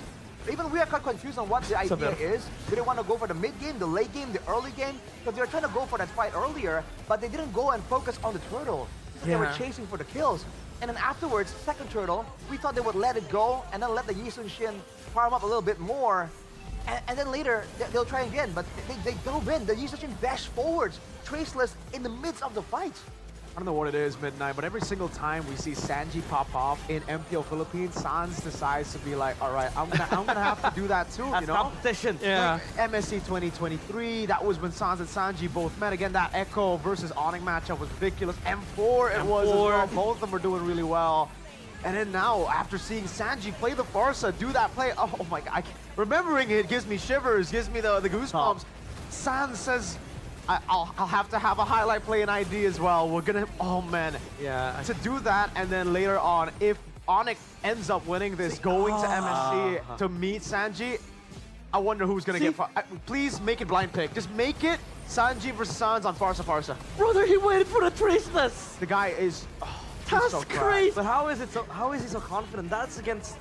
Even we are quite confused on what the idea is. Do they want to go for the mid game, the late game, the early game? Because they were trying to go for that fight earlier, but they didn't go and focus on the turtle. They were chasing for the kills. And then afterwards, second turtle, we thought they would let it go and then let the Yi Sun Shin farm up a little bit more. And then later, they'll try again, but they dove in. The Yi Sun Shin dashed forwards, traceless in the midst of the fight. I don't know what it is, Midnight, but every single time we see Sanji pop off in MPL Philippines, Sans decides to be like, all right, I'm gonna have to do that too, That's you know? competition. Yeah. Like MSC 2023, that was when Sans and Sanji both met. Again, that Echo versus Onic matchup was ridiculous. M4 it was as well. Both of them were doing really well. And then now, after seeing Sanji play the Farsa, do that play, oh my god, remembering it gives me shivers, gives me the goosebumps. Sans says, I'll have to have a highlight play in ID as well. We're gonna, oh man. Yeah. To do that, and then later on, if Onic ends up winning this, going to MSC to meet Sanji, I wonder who's gonna get. Please make it blind pick. Just make it Sanji versus Sans on Farsa Farsa. Brother, he waited for the traceless. The guy is. That's so crazy. But how is he so confident? That's against.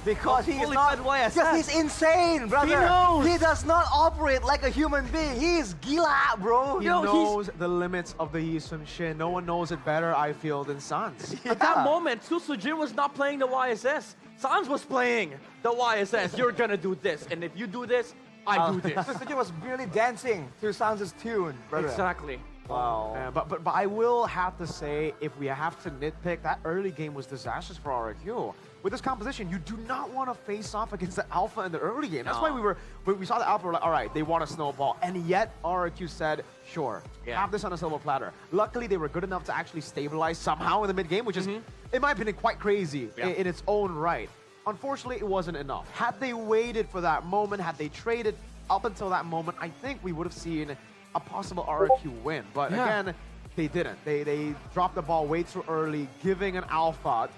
Because he's not, YSS. because he's insane, brother. He knows. He does not operate like a human being. He's gila, bro. He knows the limits of the Yisun Shin. No one knows it better, I feel, than Sans. At that moment, Su Sujin was not playing the YSS. Sans was playing the YSS. You're gonna do this, and if you do this, I do this. Sujin was merely dancing to Sans' tune, brother. Exactly. Wow. But I will have to say, if we have to nitpick, that early game was disastrous for RRQ. With this composition, you do not want to face off against the Alpha in the early game. That's why we saw the Alpha, we're like, all right, they want a snowball. And yet, RRQ said, sure, have this on a silver platter. Luckily, they were good enough to actually stabilize somehow in the mid-game, which is, in my opinion, quite crazy in its own right. Unfortunately, it wasn't enough. Had they waited for that moment, had they traded up until that moment, I think we would have seen a possible RRQ win. But again, they didn't. They dropped the ball way too early, giving an Alpha.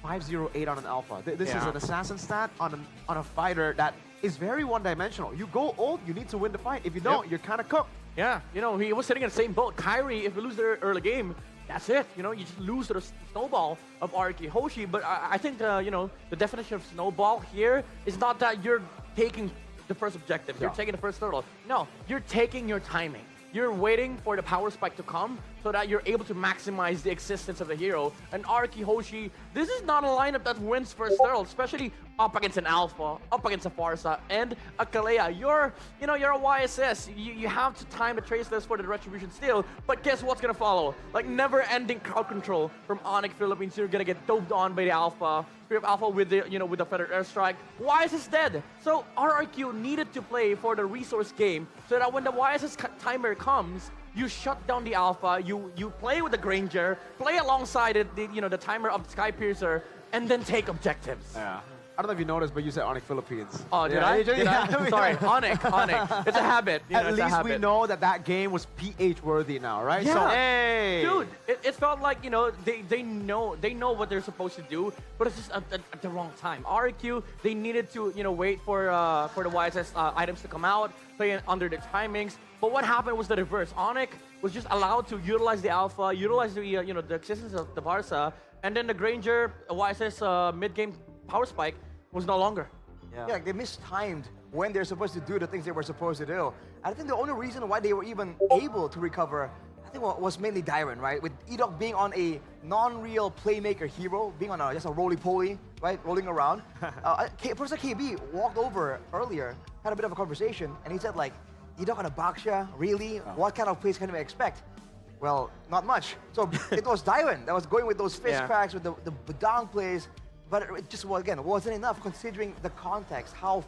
508 on an Alpha. This is an assassin stat on a fighter that is very one-dimensional. You go old, you need to win the fight. If you don't, you're kind of cooked. Yeah, you know, he was sitting in the same boat. Kyrie, if you lose the early game, that's it. You know, you just lose to the snowball of RRQ Hoshi. But I think, you know, the definition of snowball here is not that you're taking the first objective. You're taking the first turtle. No, you're taking your timing. You're waiting for the power spike to come so that you're able to maximize the existence of the hero. And RRQ Hoshi, this is not a lineup that wins first turtle, especially up against an Alpha, up against a Farsa, and a Kalea. You're a YSS. You have to time the traceless for the retribution steal, but guess what's gonna follow? Like never-ending crowd control from Onic Philippines. You're gonna get doped on by the Alpha. Spirit of Alpha with the with the feathered airstrike. YSS dead. So RRQ needed to play for the resource game so that when the YSS timer comes, you shut down the Alpha. You play with the Granger, play alongside it, the timer of the Sky Piercer, and then take objectives. Yeah. I don't know if you noticed, but you said Onic Philippines. Oh, did I? Sorry, Onic. It's a habit. At least we know that game was PH worthy now, right? Yeah. So, hey. Dude, it felt like, they know what they're supposed to do, but it's just at the wrong time. RRQ, they needed to, wait for the YSS items to come out, play under the timings. But what happened was the reverse. Onic was just allowed to utilize the Alpha, utilize the the existence of the Varsa, and then the Granger YSS mid-game power spike was no longer. Yeah, they mistimed when they're supposed to do the things they were supposed to do. I think the only reason why they were even able to recover, I think, was mainly Dyron, right? With Edok being on a non-real playmaker hero, being on just a roly-poly, right, rolling around. Person KB walked over earlier, had a bit of a conversation, and he said, like, Edok on a Baksha, really? What kind of plays can we expect? Well, not much. So it was Dyron that was going with those fist cracks, with the Badang plays. But it just, again, wasn't enough considering the context, how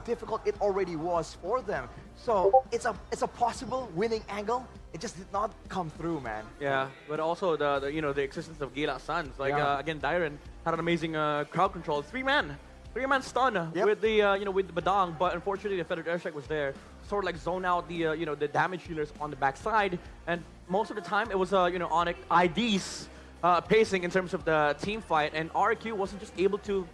difficult it already was for them. So it's a possible winning angle. It just did not come through, man. Yeah, but also the existence of Gila Suns. Like again, Dyron had an amazing crowd control. Three-man stun with the with the Badang, but unfortunately the feathered airstrike was there, sort of like zone out the the damage healers on the backside, and most of the time it was Onic IDs. Pacing in terms of the team fight, and RRQ wasn't just able to,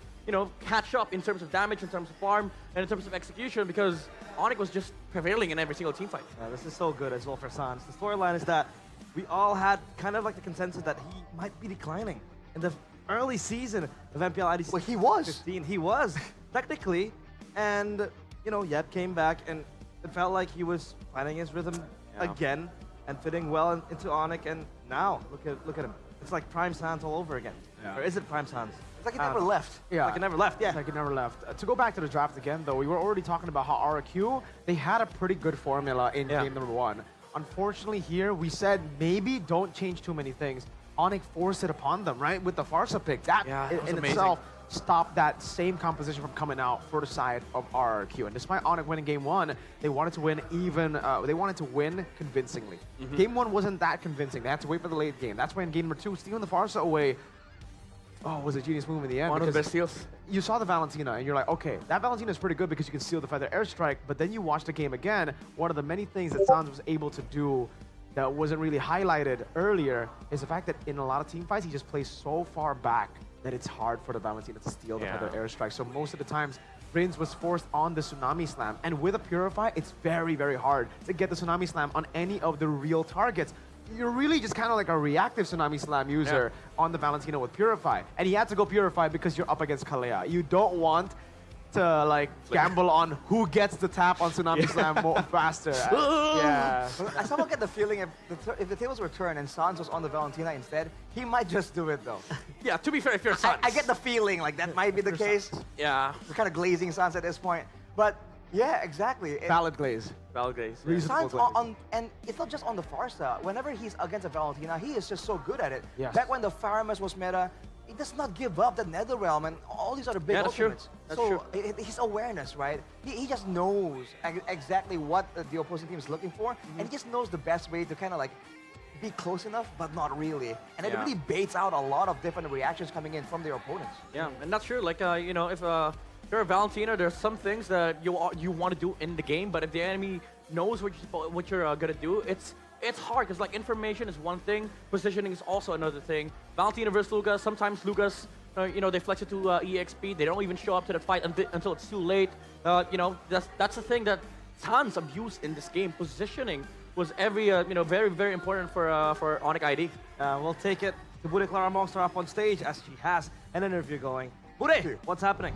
catch up in terms of damage, in terms of farm, and in terms of execution because Onic was just prevailing in every single team fight. Yeah, this is so good as well for Sans. The storyline is that we all had kind of like the consensus that he might be declining. In the early season of MPL IDC, well, he was. 15, he was, technically, and, Yep came back, and it felt like he was finding his rhythm again, and fitting well into Onic, and now, look at him. It's like Prime Sans all over again. Yeah. Or is it Prime Sans? It's like it never left. Yeah. Like it never left, yeah. It's like it never left. To go back to the draft again, though, we were already talking about how RRQ, they had a pretty good formula in game number 1. unfortunately here, we said maybe don't change too many things. Onic forced it upon them, right? With the Farsa pick. That in itself stopped that same composition from coming out for the side of RRQ. And despite Onic winning game 1, they wanted to win they wanted to win convincingly. Game 1 wasn't that convincing. They had to wait for the late game. That's when game number 2, stealing the Farsa away, was a genius move in the end. One of the best steals. You saw the Valentina and you're like, okay, that Valentina is pretty good because you can steal the feather airstrike, but then you watch the game again, one of the many things that Sans was able to do that wasn't really highlighted earlier is the fact that in a lot of team fights, he just plays so far back that it's hard for the Valentina to steal the feather airstrike. So most of the times, Brins was forced on the Tsunami Slam, and with a Purify, it's very, very hard to get the Tsunami Slam on any of the real targets. You're really just kind of like a reactive Tsunami Slam user on the Valentina with Purify. And he had to go Purify because you're up against Kalea. You don't want to like gamble on who gets the tap on Tsunami Slam more faster. I somehow get the feeling if the tables were turned and Sans was on the Valentina instead, he might just do it though. Yeah, to be fair, if you're Sans. I get the feeling like that might be the case. Yeah. We're kind of glazing Sans at this point. But yeah, exactly. Valid glaze. Valid glaze. Sans and it's not just on the Farsa. Whenever he's against a Valentina, he is just so good at it. Yes. Back when the Faramis was meta, he does not give up the Nether Realm and all these other big ultimates. That's true. His awareness, right? He just knows exactly what the opposing team is looking for, and he just knows the best way to kind of like be close enough, but not really. And it really baits out a lot of different reactions coming in from their opponents. Yeah, and that's true. Like, you know, if you're a Valentina, there's some things that you want to do in the game, but if the enemy knows what you're gonna do, it's hard, because like information is one thing, positioning is also another thing. Valentina versus Lugas, sometimes Lugas, you know, they flex it to EXP, they don't even show up to the fight until it's too late. You know, that's the thing that Sans abused in this game. Positioning was you know, very, very important for Onic ID. We'll take it to Bude Clara Monster up on stage as she has an interview going. Bude, what's happening?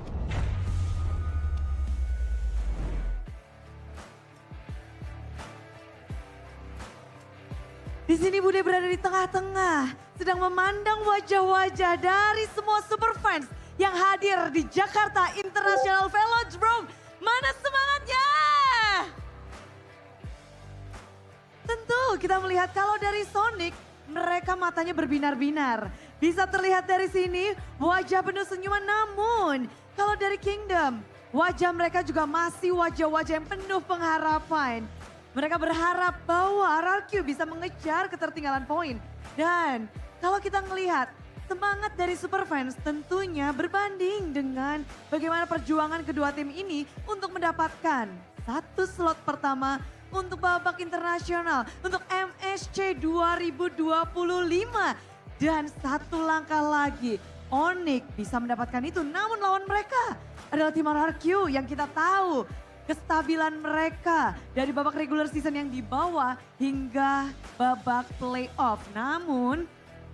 Di sini Bude berada di tengah-tengah, sedang memandang wajah-wajah dari semua superfans yang hadir di Jakarta International Velodrome. Mana semangatnya? Tentu kita melihat kalau dari Sonic, mereka matanya berbinar-binar. Bisa terlihat dari sini wajah penuh senyuman, namun kalau dari Kingdom, wajah mereka juga masih wajah-wajah yang penuh pengharapan. Mereka berharap bahwa Rrq bisa mengejar ketertinggalan poin. Dan kalau kita melihat semangat dari Superfans tentunya berbanding dengan bagaimana perjuangan kedua tim ini untuk mendapatkan satu slot pertama untuk babak internasional untuk MSC 2025. Dan satu langkah lagi Onic bisa mendapatkan itu, namun lawan mereka adalah tim Rrq yang kita tahu kestabilan mereka dari babak regular season yang dibawa hingga babak playoff. Namun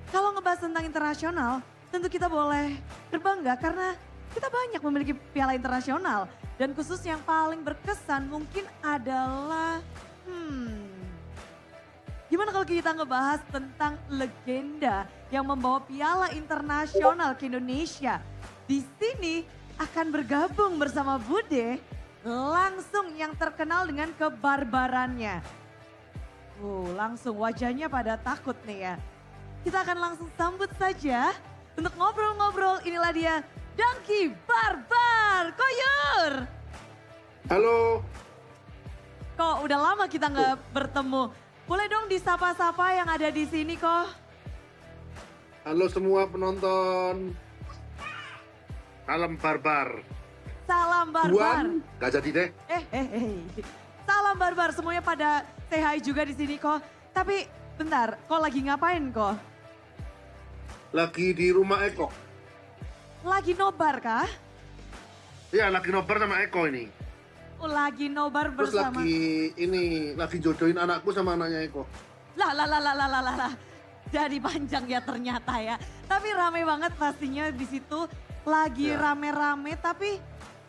kalau ngebahas tentang internasional tentu kita boleh berbangga karena kita banyak memiliki piala internasional. Dan khusus yang paling berkesan mungkin adalah gimana kalau kita ngebahas tentang legenda yang membawa piala internasional ke Indonesia. Di sini akan bergabung bersama Bude langsung yang terkenal dengan kebarbarannya. Langsung wajahnya pada takut nih ya. Kita akan langsung sambut saja untuk ngobrol-ngobrol. Inilah dia Donkey Barbar Koyur. Halo. Kok udah lama kita nggak bertemu. Boleh dong disapa-sapa yang ada di sini kok. Halo semua penonton. Salam Barbar. Salam Barbar. Duan, gak jadi deh. Salam Barbar, semuanya pada say hi juga di sini kok. Tapi bentar, kok lagi ngapain kok? Lagi di rumah Eko. Lagi nobar kah? Iya, lagi nobar sama Eko ini. Lagi nobar Terus bersama. lagi jodohin anakku sama anaknya Eko. Lah. Jadi panjang ya ternyata ya. Tapi rame banget pastinya di situ. Lagi rame-rame, tapi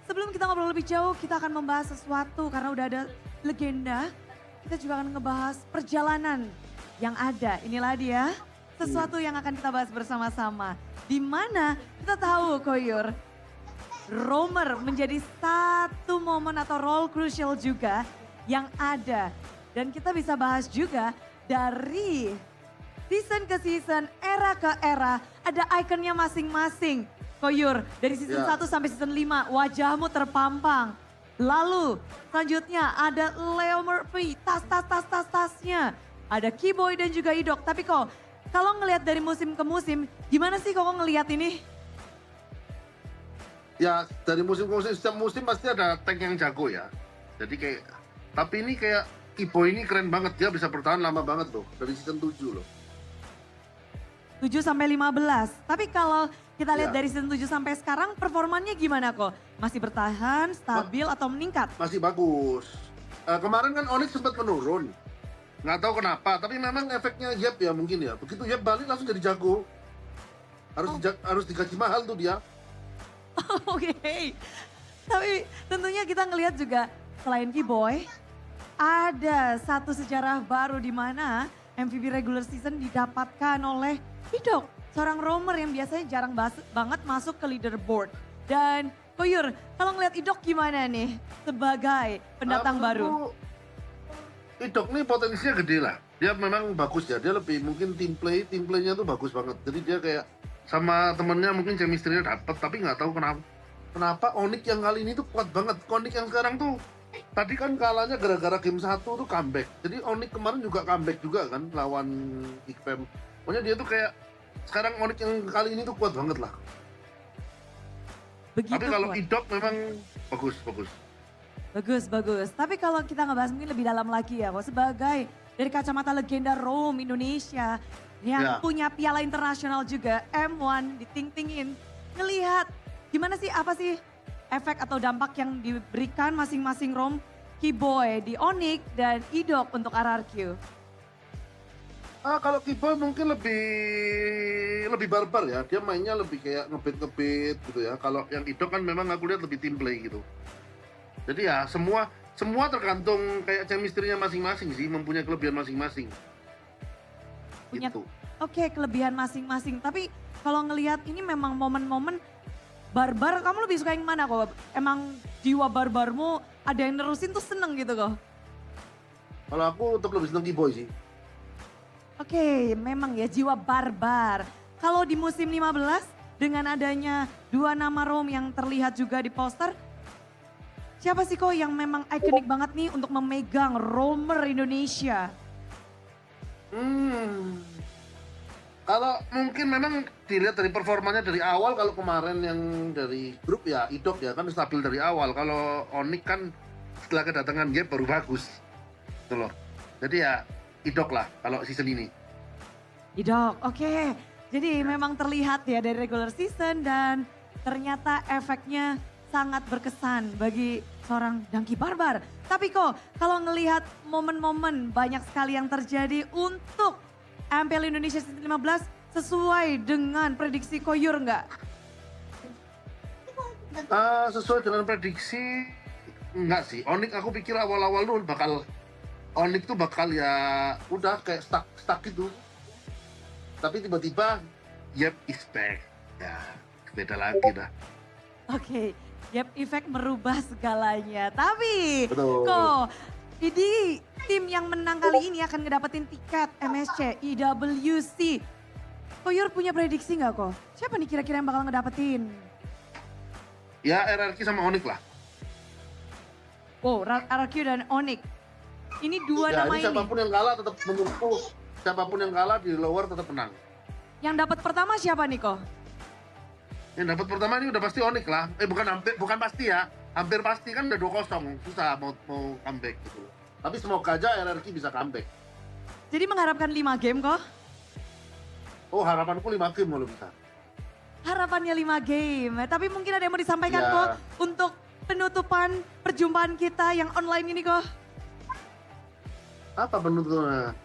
sebelum kita ngobrol lebih jauh, kita akan membahas sesuatu karena udah ada legenda. Kita juga akan ngebahas perjalanan yang ada. Inilah dia sesuatu yang akan kita bahas bersama-sama. Di mana kita tahu Koyur, Roamer menjadi satu momen atau role crucial juga yang ada Dan kita bisa bahas juga dari season ke season, era ke era, ada ikonnya masing-masing. Koyur, dari season 1 sampai season 5, wajahmu terpampang. Lalu selanjutnya ada Leo Murphy, tasnya. Ada Keyboy dan juga Idok. Tapi kok kalau ngelihat dari musim ke musim, gimana sih kok ngelihat ini? Ya dari musim ke musim, setiap musim pasti ada tank yang jago ya. Jadi kayak, tapi ini kayak Keyboy ini keren banget, dia bisa bertahan lama banget loh, dari season 7 loh. 7 sampai 15. Tapi kalau kita lihat dari season 7 sampai sekarang performanya gimana kok? Masih bertahan, stabil atau meningkat? Masih bagus. Kemarin kan Onic sempat menurun. Nggak tahu kenapa, tapi memang efeknya Yep ya mungkin ya. Begitu Yep balik langsung jadi jago. Harus digaji mahal tuh dia. Oke. Tapi tentunya kita ngelihat juga selain Keyboy, ada satu sejarah baru di mana MVP regular season didapatkan oleh Idok, seorang roamer yang biasanya jarang banget masuk ke leaderboard. Dan Koyur, kalau ngeliat Idok gimana nih sebagai pendatang baru? Idok nih potensinya gede lah. Dia memang bagus ya, dia lebih mungkin team playnya tuh bagus banget. Jadi dia kayak sama temennya mungkin chemistry-nya dapet, tapi nggak tahu kenapa Onic yang kali ini tuh kuat banget. Onic yang sekarang tuh, tadi kan kalahnya gara-gara game 1 tuh comeback. Jadi Onic kemarin juga comeback juga kan lawan IKPM. Pokoknya dia tuh kayak, sekarang Onic yang kali ini tuh kuat banget lah. Begitu tapi kalau kuat. Idok memang bagus. Bagus. Tapi kalau kita ngebahas mungkin lebih dalam lagi ya, kok sebagai dari kacamata legenda Roam Indonesia yang punya piala internasional juga, M1 diting-tingin, ngelihat gimana sih, apa sih efek atau dampak yang diberikan masing-masing Roam, Keyboy di Onic dan Idok untuk RRQ? Kalau Keyboy mungkin lebih barbar ya, dia mainnya lebih kayak ngebit gitu ya. Kalau yang Idok kan memang aku lihat lebih team play gitu. Jadi ya semua tergantung kayak chemistry-nya masing-masing sih, mempunyai kelebihan masing-masing. Punya, gitu. Oke, kelebihan masing-masing. Tapi kalau ngelihat ini memang momen-momen barbar, kamu lebih suka yang mana kok? Emang jiwa barbarmu ada yang nerusin tuh seneng gitu kok? Kalau aku untuk lebih seneng Keyboy sih. Oke, memang ya jiwa barbar. Kalau di musim 15 dengan adanya 2 nama Roam yang terlihat juga di poster, siapa sih kok yang memang ikonik banget nih untuk memegang roamer Indonesia? Kalau mungkin memang dilihat dari performanya dari awal, kalau kemarin yang dari grup ya Idok ya kan stabil dari awal. Kalau Onic kan setelah kedatangan Gap baru bagus. Gitu loh. Jadi ya Idok lah kalau season ini. Idok, oke. Jadi memang terlihat ya dari regular season dan ternyata efeknya sangat berkesan bagi seorang Dangki Barbar. Tapi kok kalau ngelihat momen-momen banyak sekali yang terjadi untuk MPL Indonesia season 15 sesuai dengan prediksi Koyur nggak? Sesuai dengan prediksi enggak sih. Onic aku pikir awal-awal tuh Onic tuh bakal ya udah kayak stuck gitu. Tapi tiba-tiba Yep is back. Ya beda lagi dah. Oke, Yep effect merubah segalanya. Tapi Betul. kok jadi tim yang menang kali ini akan ngedapetin tiket MSC IWC. Koyur punya prediksi nggak kok? Siapa nih kira-kira yang bakal ngedapetin? Ya RRQ sama Onic lah. Oh, RRQ dan Onic. Ini dua Ya nama ini ini. siapapun yang kalah tetap menunggu. Siapapun yang kalah di lower tetap menang. Yang dapat pertama siapa nih kok? Yang dapat pertama ini udah pasti Onic lah. Bukan pasti ya. Hampir pasti kan udah 2-0. Susah mau comeback gitu. Tapi semoga aja RRQ bisa comeback. Jadi mengharapkan 5 game kok? Oh harapanku 5 game kalau bisa. Harapannya 5 game. Tapi mungkin ada yang mau disampaikan Ya. kok untuk penutupan perjumpaan kita yang online ini kok? Apa penutupnya?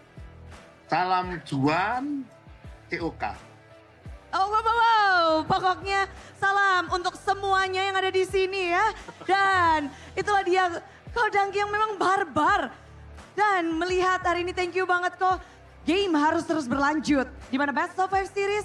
Salam Juan COK. Oh wow, pokoknya salam untuk semuanya yang ada di sini ya. Dan itulah dia kok Dangki yang memang barbar. Dan melihat hari ini thank you banget kok. Game harus terus berlanjut. Dimana Best of 5 Series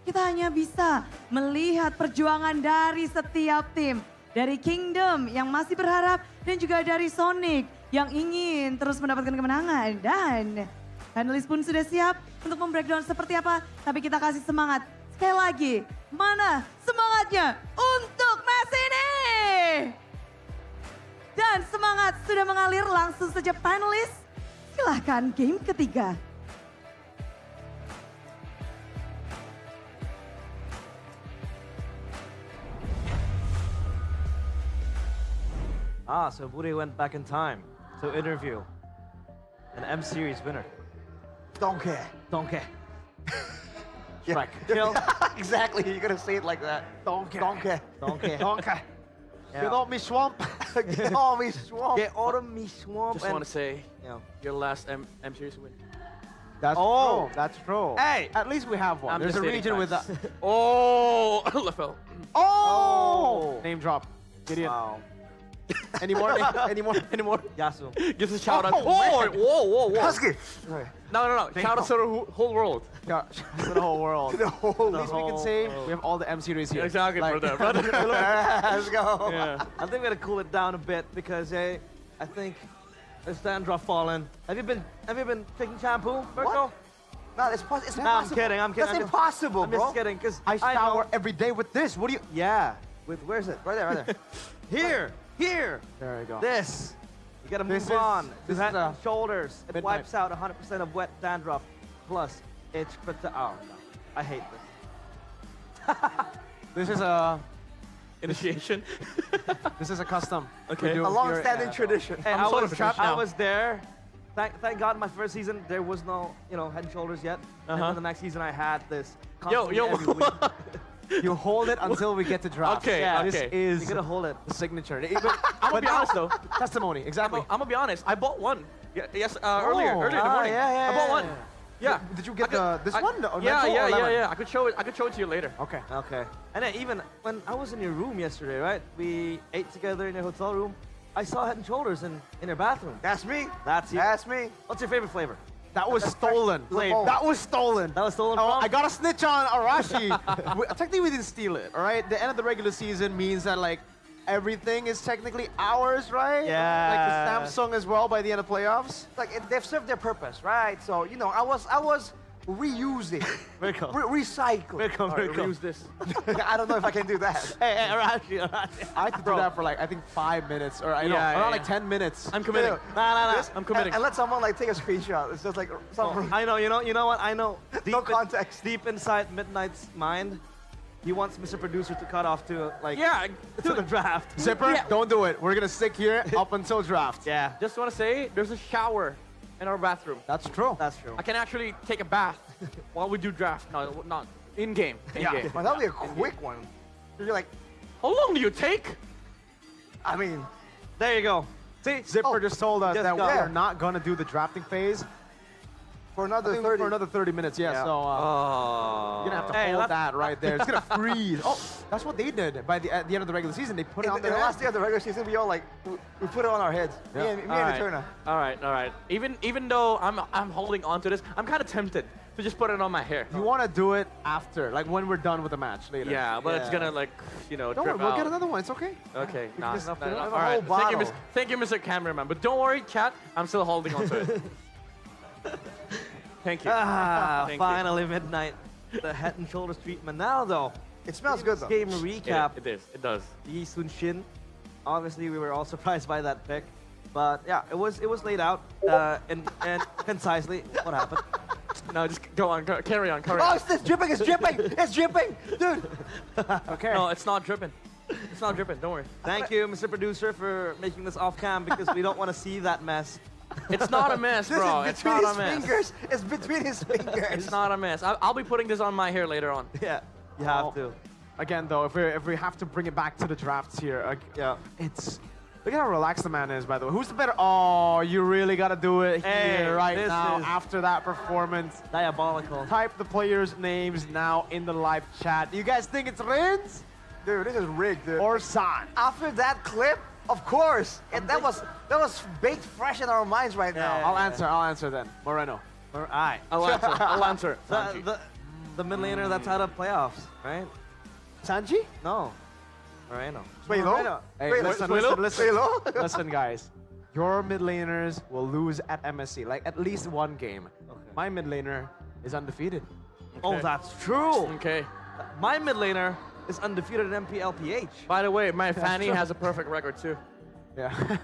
kita hanya bisa melihat perjuangan dari setiap tim. Dari Kingdom yang masih berharap dan juga dari Sonic yang ingin terus mendapatkan kemenangan. Dan panelis pun sudah siap untuk membreakdown seperti apa. Tapi kita kasih semangat. Sekali lagi, mana semangatnya untuk match ini? Dan semangat sudah mengalir, langsung saja panelis. Silahkan game ketiga. So Buri went back in time to interview an M Series winner. Donkey. Donkey. Strike. Kill. Exactly, you're gonna say it like that. Donkey. Donkey. Donkey. Donkey. Get off me swamp. Get off me swamp. Get out of me swamp. Just want to say, Yeah. your last M Series win. That's true. That's true. Hey! At least we have one. I'm There's just a stating region with that. facts. Oh, LFL. Oh! Name drop. Gideon. Wow. Any more? Any more? Any more? Yasu. Gives a shout out. Oh, Oh, whoa. Husky. No. Shout out to the whole world. Yeah, to the whole world. The whole At least we can say we have all the M series here. Exactly, Like- brother. Let's go. Yeah. I think we gotta cool it down a bit because I think there's dandruff falling. Have you been taking shampoo, Virgo? No, it's impossible. No, I'm kidding. That's impossible, I'm bro. just kidding because I shower every day with this. What do you? Yeah. With where's it? Right there. Here. There you go. This. You gotta move This is- on. this to head is a and shoulders. It midnight. wipes out 100% of wet dandruff. Plus, itch. But oh, no. I hate this. This is a Initiation. custom. Okay. we do A here long-standing at- tradition. Hey, I'm sort of trapped I now. was there. Thank God, my first season there was no, Head and Shoulders yet. And then the next season I had this. constantly every week. You hold it until we get to draft. Okay, Yeah, This okay. is You gotta hold it. the signature. I'm gonna be honest though. Testimony, exactly. I'm gonna be honest. I bought one. Yes, earlier in the morning. yeah, I bought yeah, one. Yeah. Did you get this I- one? No, Yeah, mental or lemon? yeah. I could show it to you later. Okay. Okay. And then even when I was in your room yesterday, right? We ate together in your hotel room. I saw Head and Shoulders in your bathroom. That's me. That's you. That's me. What's your favorite flavor? That was stolen. Wait, That was stolen. That was stolen Oh, from? I got a snitch on Arashi. Technically, we didn't steal it, all right? The end of the regular season means that, like, everything is technically ours, right? Yeah. Like the Samsung as well by the end of playoffs. They've served their purpose, right? So I was reusing, Very cool. recycling. Very cool, very cool. Use this. I don't know if I can do that. Hey, Arashi. I had to do that for, like, I think 5 minutes, or I know, Yeah, around yeah, like yeah. 10 minutes. I'm committing. Nah. I'm committing. And let someone take a screenshot. It's just like some. I know, you know what? I know. No context. Deep inside Midnight's mind, he wants Mr. Producer to cut off to Yeah, to the draft. Zipper, Yeah. don't do it. We're going to stick here up until draft. Yeah, just want to say there's a shower in our bathroom. That's true. that's true. I can actually take a bath while we do draft. No, not in game. In game. Well, that'll be a quick one. You're like, How long do you take? I mean, There you go. See, Zipper just told us just that go. we're not going to do the drafting phase for I another think 30. for another 30 minutes, yeah. Yeah. So oh, you're gonna have to hey, hold that's- that right there. It's gonna freeze. Oh, that's what they did at the end of the regular season. They put it on in their the head. last day of the regular season, we all we put it on our heads. Yeah. Me and Alright. Eterna. All right. Even though I'm holding on to this, I'm kind of tempted to just put it on my hair. You want to do it after, like when we're done with the match later. Yeah, but it's Yeah. gonna Don't drip worry, we'll out. get another one. It's okay. Okay, We nah, just nah, fill it nah, with all a right. whole bottle. Thank you, Mr. Cameraman. But don't worry, chat. I'm still holding on to it. Thank you. Thank you. Finally Midnight. The Head and Shoulders treatment. Now though, It smells good though. game recap. It is. It does. Yi Sun Shin. Obviously, we were all surprised by that pick, but yeah, it was laid out and concisely what happened. No, just go on. Carry on. Oh, it's dripping! It's dripping! It's dripping, dude. Okay. No, it's not dripping. It's not dripping. Don't worry. Thank you, Mr. Producer, for making this off cam because we don't want to see that mess. It's not a mess, This bro. is It's between not his a mess. fingers. It's between his fingers. It's not a mess. I'll be putting this on my hair later on. Yeah, you have Well, to. Again, though, if we have to bring it back to the drafts here, Yeah. it's look at how relaxed the man is. By the way, who's the better? Oh, you really got to do it Hey, here right this now is- after that performance. Diabolical. Type the players' names now in the live chat. You guys think it's Rins Dude, this is rigged, dude. or San? After that clip, of course. That was baked fresh in our minds right now. Yeah. I'll answer then. Moreno. All right. I'll answer. The mid laner that's out of playoffs, right? Sanji? No. Moreno. Wait, Moreno. Hey, Wait, listen, wait, listen, listen. Hello? Listen, guys. your mid laners will lose at MSC, like at least one game. Okay. My mid laner is undefeated. Oh, that's true. Okay. My mid laner is undefeated in MPLPH. By the way, my Fanny has a perfect record too. Yeah.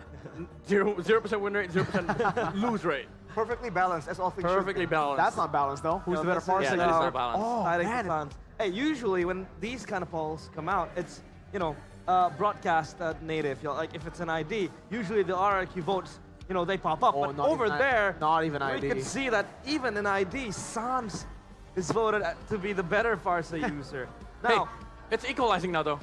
0% win rate, 0% lose rate. Perfectly balanced, as all things should Perfectly be. balanced. That's not balanced though. Who's the better this is- Yeah, Farsight that is user? not balanced. Oh, I like man. the fans. Hey, usually when these kind of polls come out, it's, you know, broadcast native. You know, like if it's an ID, usually the RRQ votes, you know, they pop up. Oh, But not over even there, not even we ID. can see that even in ID, Sans is voted to be the better Farsight user. Hey, Now, it's equalizing now though.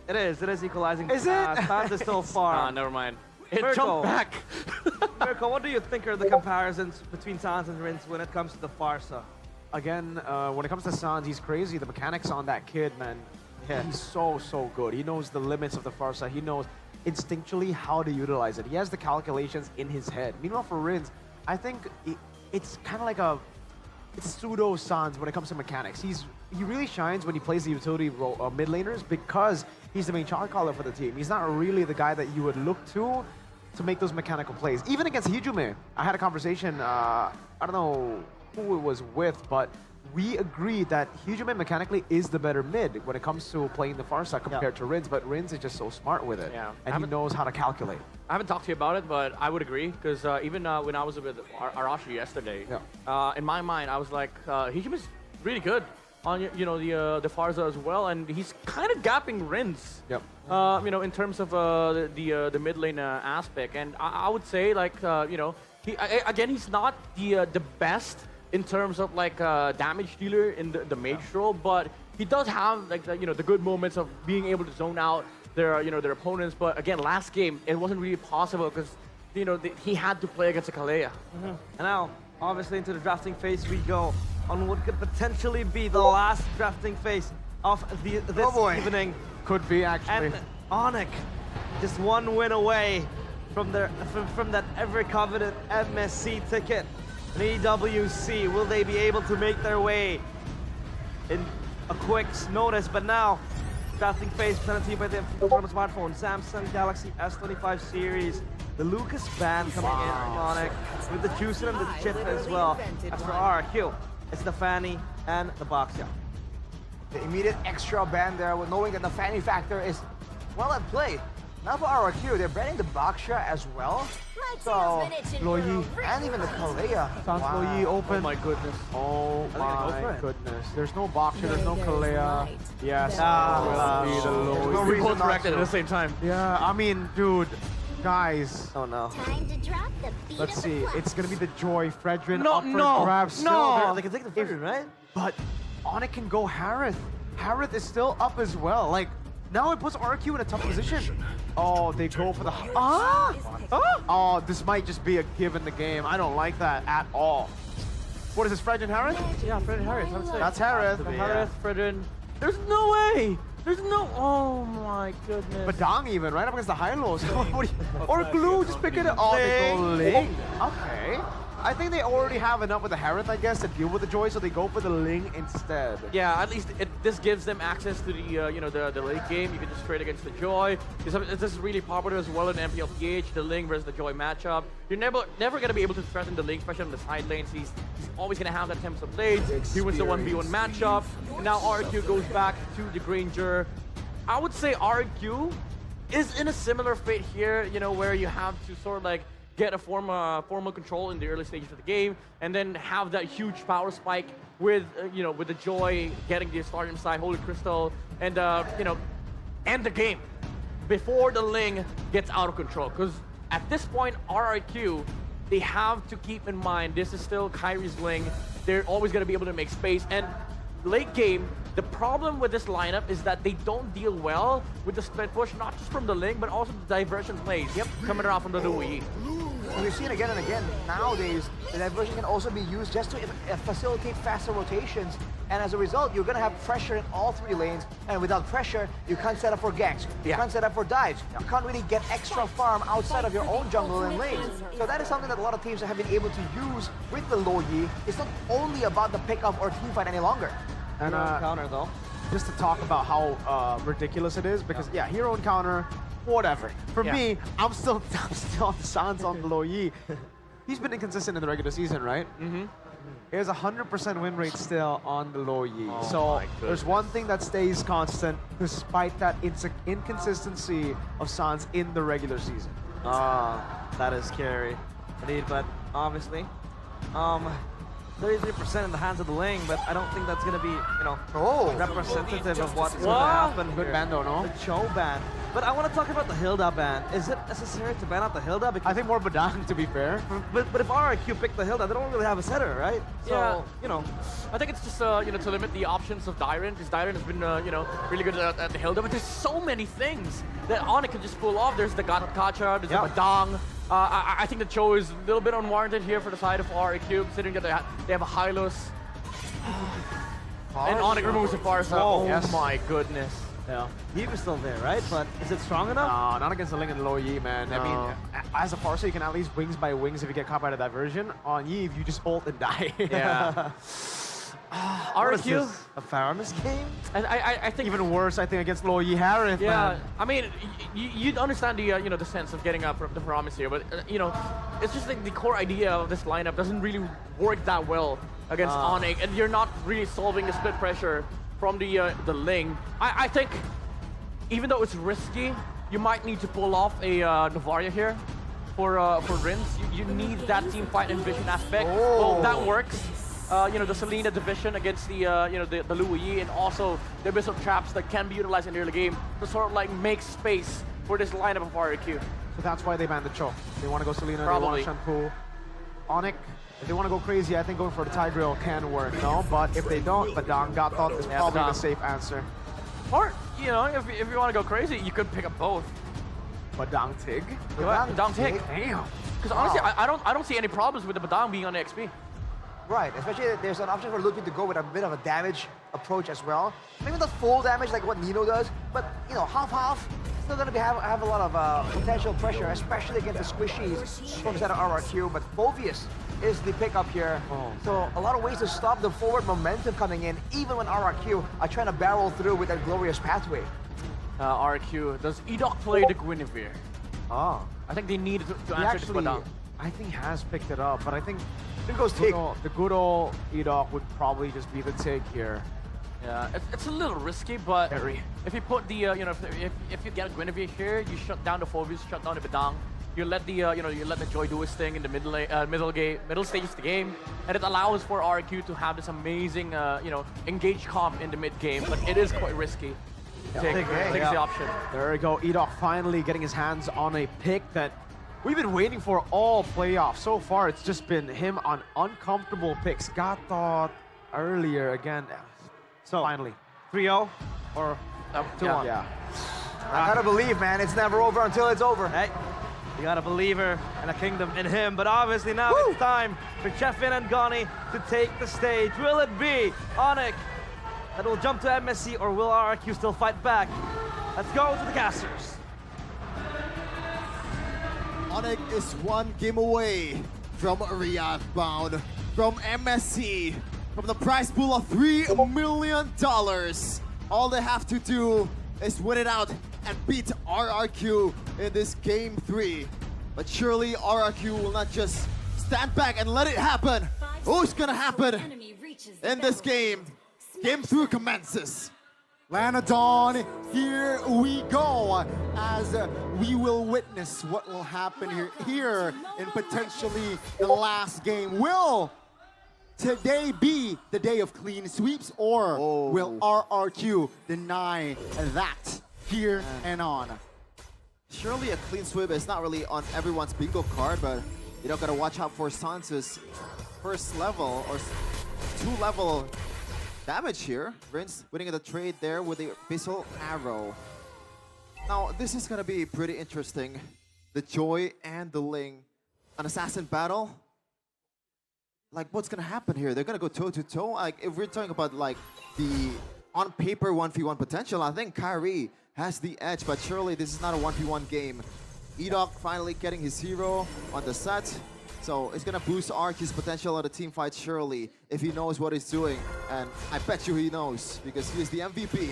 it is equalizing. Is it? Sans is still far. Never mind. It Rrq. jumped back. Mirko, what do you think are the comparisons between Sans and Rinse when it comes to the Farsa? Again, when it comes to Sans, he's crazy. The mechanics on that kid, man, he's so good. He knows the limits of the Farsa. He knows instinctually how to utilize it. He has the calculations in his head. Meanwhile, for Rins, I think it's kind of like it's pseudo Sans when it comes to mechanics. He really shines when he plays the utility role, mid laners because he's the main shot caller for the team. He's not really the guy that you would look to make those mechanical plays. Even against Hijume, I had a conversation, I don't know who it was with, but we agreed that Hijume mechanically is the better mid when it comes to playing the Farsa compared to Rins, but Rins is just so smart with it. Yeah. And he knows how to calculate. I haven't talked to you about it, but I would agree because even when I was with Arashi yesterday, in my mind I was like, Hijume's really good on the Farsa as well, and he's kind of gapping Rins. Yep. You know, in terms of the mid lane aspect, and I would say like again he's not the best in terms of like damage dealer in the mage role, but he does have like the good moments of being able to zone out their their opponents. But again, last game it wasn't really possible because he had to play against a Kalea. And now, obviously, into the drafting phase we go on what could potentially be the last drafting phase of this evening. Could be actually. And Onic, just one win away from that ever-coveted MSC ticket. An EWC, will they be able to make their way in a quick notice? But now, drafting phase presented to you by the smartphone, Samsung Galaxy S25 series. The Lucas band coming in from Onic with the Juicin and the Chip as well. As for RRQ, it's the Fanny and the Boxia. The immediate extra ban there, with knowing that the Fanny factor is well at play. Now for RRQ, they're banning the Boxia as well. So, Loyi. and even the Kalea. Sans Loyi open. Oh my goodness. Oh I go for my it. goodness. There's no Boxer, there's no Kalea. Yes, Ah, will be the no Loyi. We reason both not reacted to. at the same time. Yeah, I mean, dude, guys. Oh no. Time to drop the beat Let's of the see. clock. It's gonna be the Joy. Fredrin No, up for no, grabs. Still no. there. They can take the first, right? But Onic can go Harith. Harith is still up as well. Like, now it puts RQ in a tough position. Oh, they go for the... Oh, this might just be a give in the game. I don't like that at all. What is this, Fredrin Harith? Yeah, Fred and Harris, I would say. That's Harith. Harris, Fredrin. There's no way. There's no... Oh my goodness. Badang even, right up against the high-lows. Or Glue, just pick it up. Oh, they go Ling. Okay. I think they already have enough with the Harith, I guess, to deal with the Joy, so they go for the Ling instead. Yeah, at least this gives them access to the the late game. You can just trade against the Joy. This is really popular as well in MPLPH, the Ling versus the Joy matchup. You're never gonna be able to threaten the Ling, especially on the side lanes. He's always gonna have that attempts of blades. He wins the 1v1 matchup. And now RQ goes back to the Granger. I would say RQ is in a similar fate here, where you have to sort of like get a formal control in the early stages of the game, and then have that huge power spike with with the Joy getting the Stardom side, Holy Crystal, and end the game before the Ling gets out of control. Because at this point, RRQ, they have to keep in mind this is still Kyrie's Ling. They're always going to be able to make space, and late game, the problem with this lineup is that they don't deal well with the split push, not just from the Ling, but also the diversion plays coming around from the Louis. We've seen again and again, nowadays, the diversion can also be used just to facilitate faster rotations. And as a result, you're going to have pressure in all three lanes. And without pressure, you can't set up for ganks. You can't set up for dives. You can't really get extra farm outside of your own jungle and lanes. So that is something that a lot of teams have been able to use with the Loyi. It's not only about the pickup or teamfight any longer. And counter though. just to talk about how ridiculous it is, because yeah, hero encounter, whatever. For me, I'm still on the Sans on the Lo Yi. He's been inconsistent in the regular season, right? Mm-hmm. He has 100% win rate still on the Lo Yi. So there's one thing that stays constant despite that inconsistency of Sans in the regular season. That is scary. Indeed, but obviously, 33% in the hands of the Ling, but I don't think that's going to be, you know, representative of what's going to happen. Good ban though, no? The Cho ban. But I want to talk about the Hilda ban. Is it necessary to ban out the Hilda? Because I think more Badang, to be fair. But if RRQ picked the Hilda, they don't really have a setter, right? So, you know. I think it's just, you know, to limit the options of Dairen, because Dairen has been, you know, really good at the Hilda, but there's so many things that Onic can just pull off. There's the Gacha, there's the Badang. I think the Cho is a little bit unwarranted here for the side of RRQ, considering that they have a Hylos. And Onic removes the Farsa. Oh my goodness. Yeah, Eve is still there, right? But is it strong enough? No, not against the Ling and Lo Yi, man. I mean, as a Farsa, you can at least wings by wings if you get caught by the diversion. On Eve, you just ult and die. Yeah. RRQ? A Faramis game? I think even worse, I think, against Lo Yi Harith, man. I mean, you'd understand the you know, the sense of getting up from the Faramis here, but you know, it's just like the core idea of this lineup doesn't really work that well against Onic, and you're not really solving the split pressure from the Ling. I think, even though it's risky, you might need to pull off a Novaria here for Rins. You need that team fight and vision aspect. Well, that works. You know, the Selena division against the you know, the Lu Yi, and also the Abyss of Traps that can be utilized in the early game to sort of like make space for this lineup of RRQ. So that's why they banned the Cho. They want to go Selena, Probably. they want Shampoo. Onic, if they want to go crazy, I think going for the Tigreal can work, no? But if they don't, Badang Gatot is probably the safe answer. Or, you know, if you want to go crazy, you could pick up both. Badang Tig? Badang Tig. Damn. Because honestly, I don't see any problems with the Badang being on the XP. Right, especially there's an option for Ludwig to go with a bit of a damage approach as well. Maybe not full damage like what Nino does, but you know, half-half. Still gonna have a lot of potential pressure, especially against the squishies from the side of RRQ. But Phoveus is the pickup here. So a lot of ways to stop the forward momentum coming in, even when RRQ are trying to barrel through with that glorious pathway. RRQ, does Edok play the Guinevere? I think they need to answer this Badang. I think he has picked it up, but I think Here goes Tig. the good old Edok would probably just be the Tig here. Yeah, it's a little risky, but if you put the you know, if you get Guinevere here, you shut down the Phoveus, shut down the Badang. You let the you know, you let the Joy do his thing in the middle stages of the game, and it allows for RRQ to have this amazing you know, engaged comp in the mid game. But it is quite risky. Take the option. There we go. Edok finally getting his hands on a pick that we've been waiting for all playoffs. So far, it's just been him on uncomfortable picks. Gatot earlier again. So finally, 3-0 or 2-1. Yeah. I gotta believe, man. It's never over until it's over. Hey, you got a believer and a kingdom in him. But obviously now it's time for Chefin and Goni to take the stage. Will it be Onic that will jump to MSC, or will RRQ still fight back? Let's go to the casters. Onic is one game away from Riyadh bound, from MSC, from the prize pool of $3 million. All they have to do is win it out and beat RRQ in this game 3. But surely RRQ will not just stand back and let it happen. What's gonna happen in this game? Game 3 commences. Lanadon, here we go, as we will witness what will happen here in potentially the last game. Will today be the day of clean sweeps, or will RRQ deny that here and on? Surely a clean sweep is not really on everyone's bingo card, but you don't gotta watch out for Sansa's first level or 2-level damage here. Rins winning the trade there with the Abyssal Arrow. Now, this is gonna be pretty interesting. The Joy and the Ling. An assassin battle. Like, what's gonna happen here? They're gonna go toe-to-toe? Like, if we're talking about, like, the on-paper 1v1 potential, I think Kyrie has the edge, but surely this is not a 1v1 game. Edok finally getting his hero on the set. So it's gonna boost RRQ's potential on the team fight surely if he knows what he's doing. And I bet you he knows because he is the MVP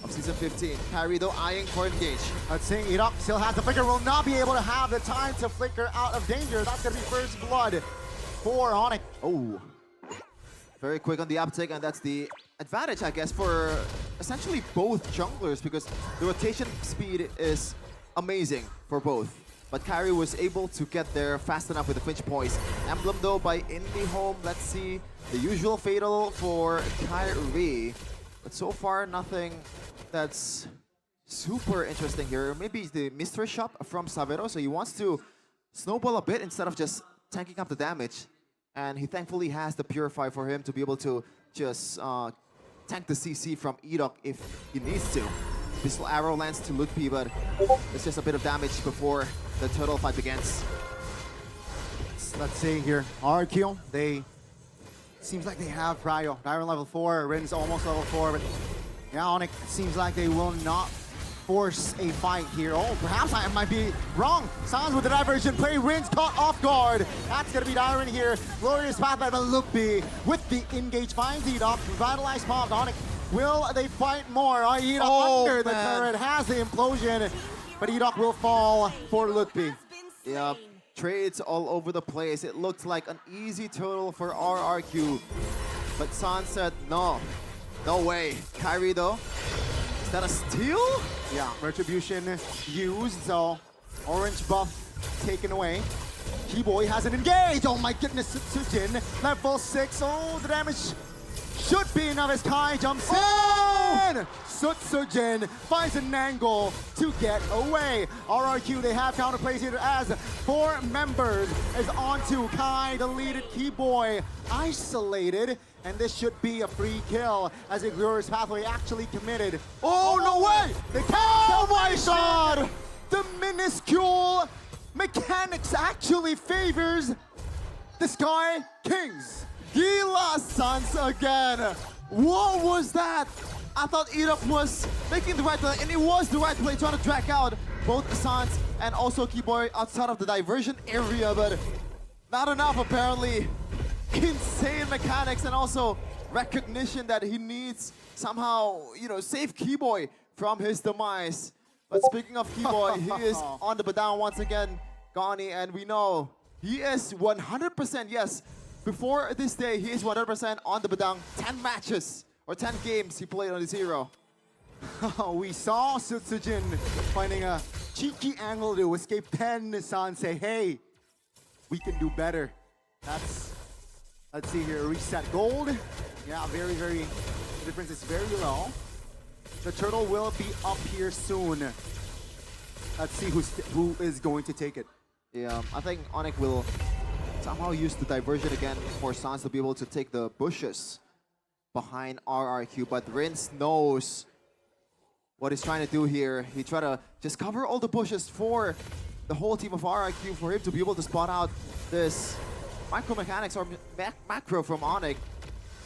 of Season 15. Kyrie though eyeing for engage. Let's see, Rrq still has the flicker, will not be able to have the time to flicker out of danger. That's gonna be first blood for Onic. Oh, very quick on the uptick, and that's the advantage, I guess, for essentially both junglers because the rotation speed is amazing for both. But Kyrie was able to get there fast enough with the Finch Poise. Emblem though by IndyHome. Let's see the usual fatal for Kyrie. But so far, nothing that's super interesting here. Maybe the mystery shop from Savero. So he wants to snowball a bit instead of just tanking up the damage. And he thankfully has the Purify for him to be able to just tank the CC from Rrq if he needs to. Pistol arrow lands to Lutpi, but it's just a bit of damage before the turtle fight begins. Let's see here, RRQ, seems like they have Prio. Dyron level 4, Rin's almost level 4, but yeah, Onic, it seems like they will not force a fight here. Oh, perhaps I might be wrong. Sans with the diversion play, Rin's caught off guard. That's gonna be Dyron here. Glorious path by Lutpi with the engage finds Rrq. Revitalized mob, Onic. Will they fight more? Rrq under the turret has the implosion, but Rrq will fall for Lutpi. Yep, trades all over the place. It looked like an easy total for RRQ, but San said no, no way. Kyrie though, is that a steal? Yeah, retribution used, so orange buff taken away. Keyboy has an engage. Oh my goodness, Sujin level 6. Oh, the damage should be enough as Kai jumps in! Sutsujin finds an angle to get away. RRQ, they have counterplays here as 4 members is onto Kai, the leaded Keyboy, isolated. And this should be a free kill as a glorious pathway actually committed. Oh, no way! The cowboy shot! The minuscule mechanics actually favors the Sky Kings. Gila Sans again. What was that? I thought Rrq was making the right play, and it was the right play, trying to drag out both Sans and also Keyboy outside of the diversion area, but not enough apparently. Insane mechanics and also recognition that he needs somehow, you know, save Keyboy from his demise. But speaking of Keyboy, he is on the down once again, Gani, and we know he is 100%, yes, before this day, he is 100% on the Badang. 10 matches or 10 games he played on this hero. We saw Sutsujin finding a cheeky angle to escape Pen. San say, hey, we can do better. Let's see here, reset gold. Yeah, very, the difference is very low. The turtle will be up here soon. Let's see who is going to take it. Yeah, I think Onic will somehow use the diversion again for Sans to be able to take the bushes behind RRQ, but Rins knows what he's trying to do here. He tried to just cover all the bushes for the whole team of RRQ for him to be able to spot out this micro mechanics or macro from Onic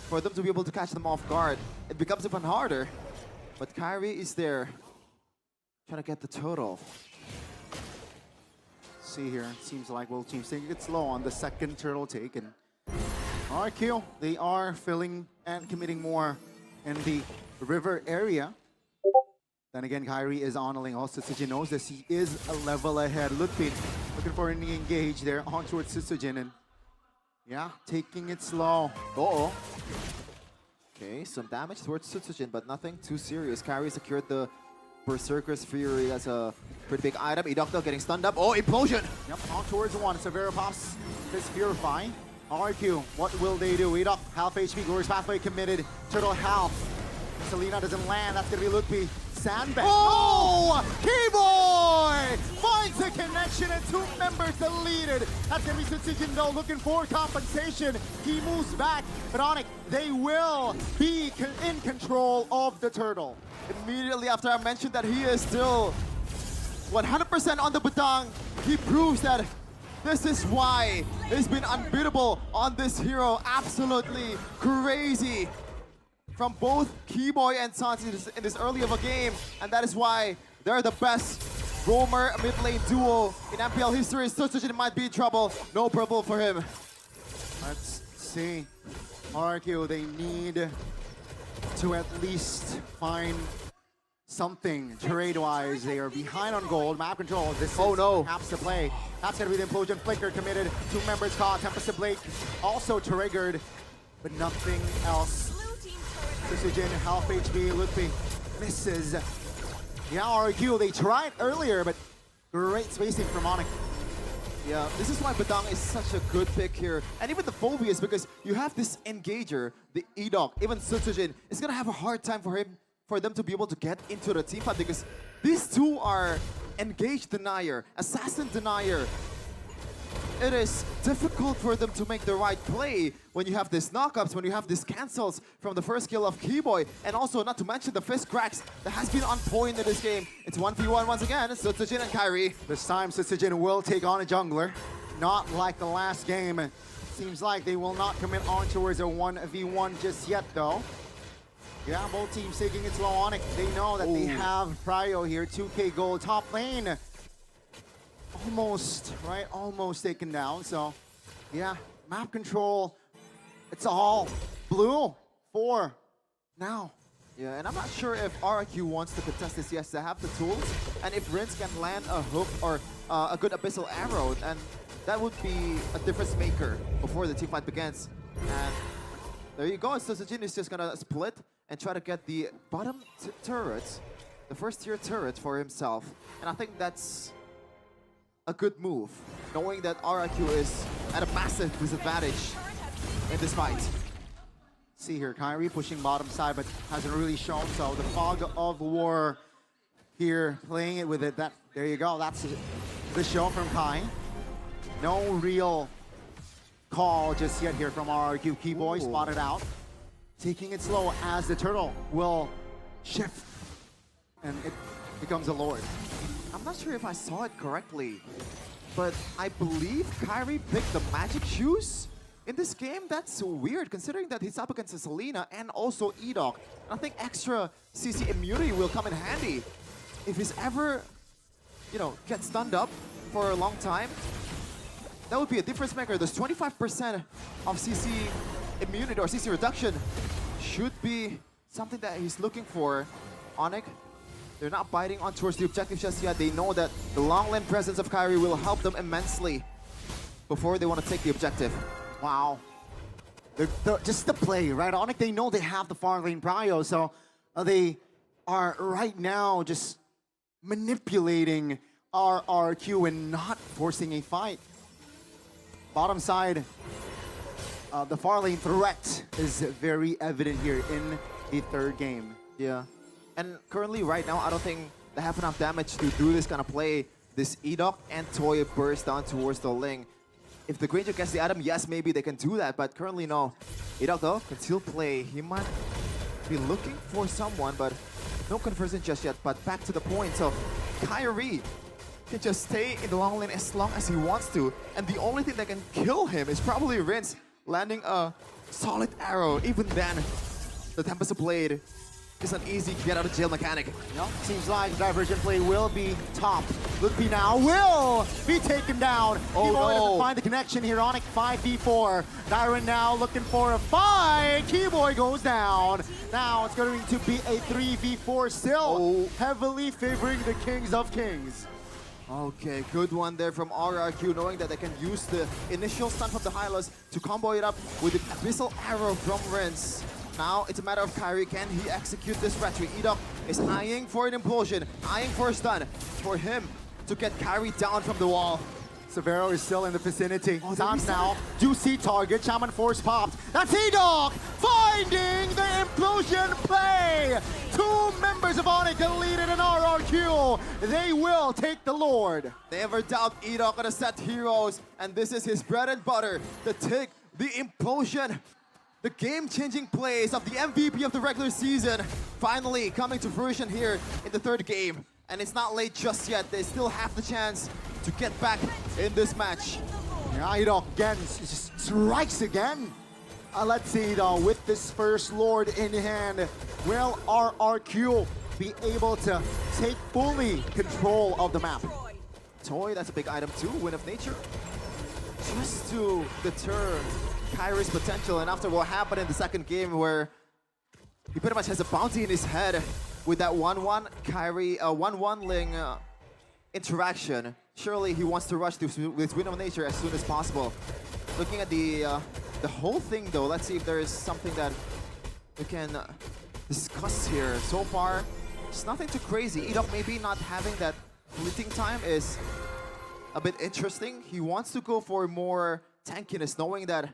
for them to be able to catch them off guard. It becomes even harder, but Kyrie is there trying to get the total. See here, it seems like World Team's taking it slow on the second turtle take, and RRQ, they are filling and committing more in the river area. Then again, Kyrie is honoring also. Sutsujin knows this, he is a level ahead. Lutpi looking for an engage there on towards Sutsujin, and yeah, taking it slow. Uh-oh. Okay, some damage towards Sutsujin, but nothing too serious. Kyrie secured the Berserker's Fury. That's a pretty big item. Rrq getting stunned up. Oh, implosion! Yep, on towards one. Severo pops his Purify. RRQ, what will they do? Rrq, half HP, Glorious Pathway committed. Turtle half. Selena doesn't land. That's gonna be Lutpi. Sandbag. Oh! Keyboy finds a connection and 2 members deleted. That's gonna be Sutsujin though, looking for compensation. He moves back, but Onic, they will be in control of the turtle. Immediately after I mentioned that he is still 100% on the Batang, he proves that this is why he's been unbeatable on this hero. Absolutely crazy from both Keyboy and Sans in this early of a game, and that is why they're the best roamer mid lane duo in MPL history. Sutsujin might be in trouble. No purple for him. Let's see. HARGANYA, they need to at least find something trade-wise. They are behind on gold. Map control. This is perhaps the play. That's going to be the implosion. Flicker committed. 2 members caught. Tempest Blake also triggered, but nothing else. Sutsujin, half HP. Ludwig misses. Yeah, RRQ, they tried earlier, but great spacing from Onic. Yeah, this is why Badang is such a good pick here. And even the Phobias, because you have this engager, the E-Dog, even Sutsujin, is going to have a hard time for them to be able to get into the team fight, because these two are engage denier, assassin denier. It is difficult for them to make the right play when you have these knockups, when you have these cancels from the first kill of Keyboy, and also not to mention the fist cracks that has been on point in this game. It's 1v1 once again, Sutsujin and Kairi. This time Sutsujin will take on a jungler, not like the last game. Seems like they will not commit on towards a 1v1 just yet though. Yeah, both teams taking it slow on it. They know that they have prio here, 2k gold top lane. Almost, right? Almost taken down. So, yeah, map control. It's all blue for now. Yeah, and I'm not sure if RRQ wants to contest this. Yes, they have the tools. And if Rince can land a hook or a good abyssal arrow, and that would be a difference maker before the team fight begins. And there you go. Sutsujin is just gonna split and try to get the bottom turrets, the first tier turret for himself. And I think that's a good move, knowing that RRQ is at a massive disadvantage in this fight. See here, Kairi pushing bottom side, but hasn't really shown. So the fog of war here, playing it with it. There you go. That's the show from Kai. No real call just yet here from RRQ. Keyboy spotted out, taking it slow as the turtle will shift, and it becomes a lord. I'm not sure if I saw it correctly, but I believe Kairi picked the magic shoes in this game. That's so weird, considering that he's up against a Selena and also E-Dog. I think extra CC immunity will come in handy if he's ever, you know, get stunned up for a long time. That would be a difference maker. There's 25% of CC immunity or CC reduction should be something that he's looking for. Onic, they're not biting on towards the objective just yet. They know that the long lane presence of Kairi will help them immensely before they want to take the objective. Wow. Just the play, right? Onic, they know they have the far lane prio, so they are right now just manipulating RRQ and not forcing a fight. Bottom side, the far lane threat is very evident here in the third game. Yeah. And currently, right now, I don't think they have enough damage to do this kind of play. This E-Dog and Toy burst down towards the Ling. If the Granger gets the item, yes, maybe they can do that, but currently, no. E-Dog, though, can still play. He might be looking for someone, but no conversion just yet. But back to the point, so Kairi can just stay in the long lane as long as he wants to, and the only thing that can kill him is probably Rince landing a solid arrow. Even then, the Tempest Blade is an easy get out of jail mechanic. Yep. Seems like diversion play will be top. Ludwig now will be taken down. Oh, Keyboy no. doesn't find the connection here. Onic 5v4. Dyron now looking for a fight. Keyboy goes down. Now it's going to be a 3v4 still, heavily favoring the Kings of Kings. Okay, good one there from RRQ, knowing that they can use the initial stun from the Hylos to combo it up with the Abyssal Arrow from Rince. Now it's a matter of Kairi, can he execute this strategy? E-Dog is eyeing for an implosion, eyeing for a stun, for him to get Kairi down from the wall. Severo is still in the vicinity. Time now. Juicy target. Shaman Force popped. That's E-Dog finding the implosion play. 2 members of Onic deleted an RRQ. They will take the Lord. Never doubt E-Dog gonna set heroes, and this is his bread and butter to take the implosion. The game-changing plays of the MVP of the regular season finally coming to fruition here in the third game. And it's not late just yet. They still have the chance to get back in this match. Yeah, E-Dog again strikes again. Let's see though, with this first Lord in hand, will RRQ be able to take fully control of the map. Toy, that's a big item too, Wind of Nature. Just to deter Kyrie's potential, and after what happened in the second game where he pretty much has a bounty in his head with that 1-1 Kyrie, 1-1 Ling interaction, surely he wants to rush this Wind of Nature as soon as possible. Looking at the whole thing though, let's see if there is something that we can discuss here. So far, it's nothing too crazy. Edok maybe not having that fleeting time is a bit interesting. He wants to go for more tankiness, knowing that,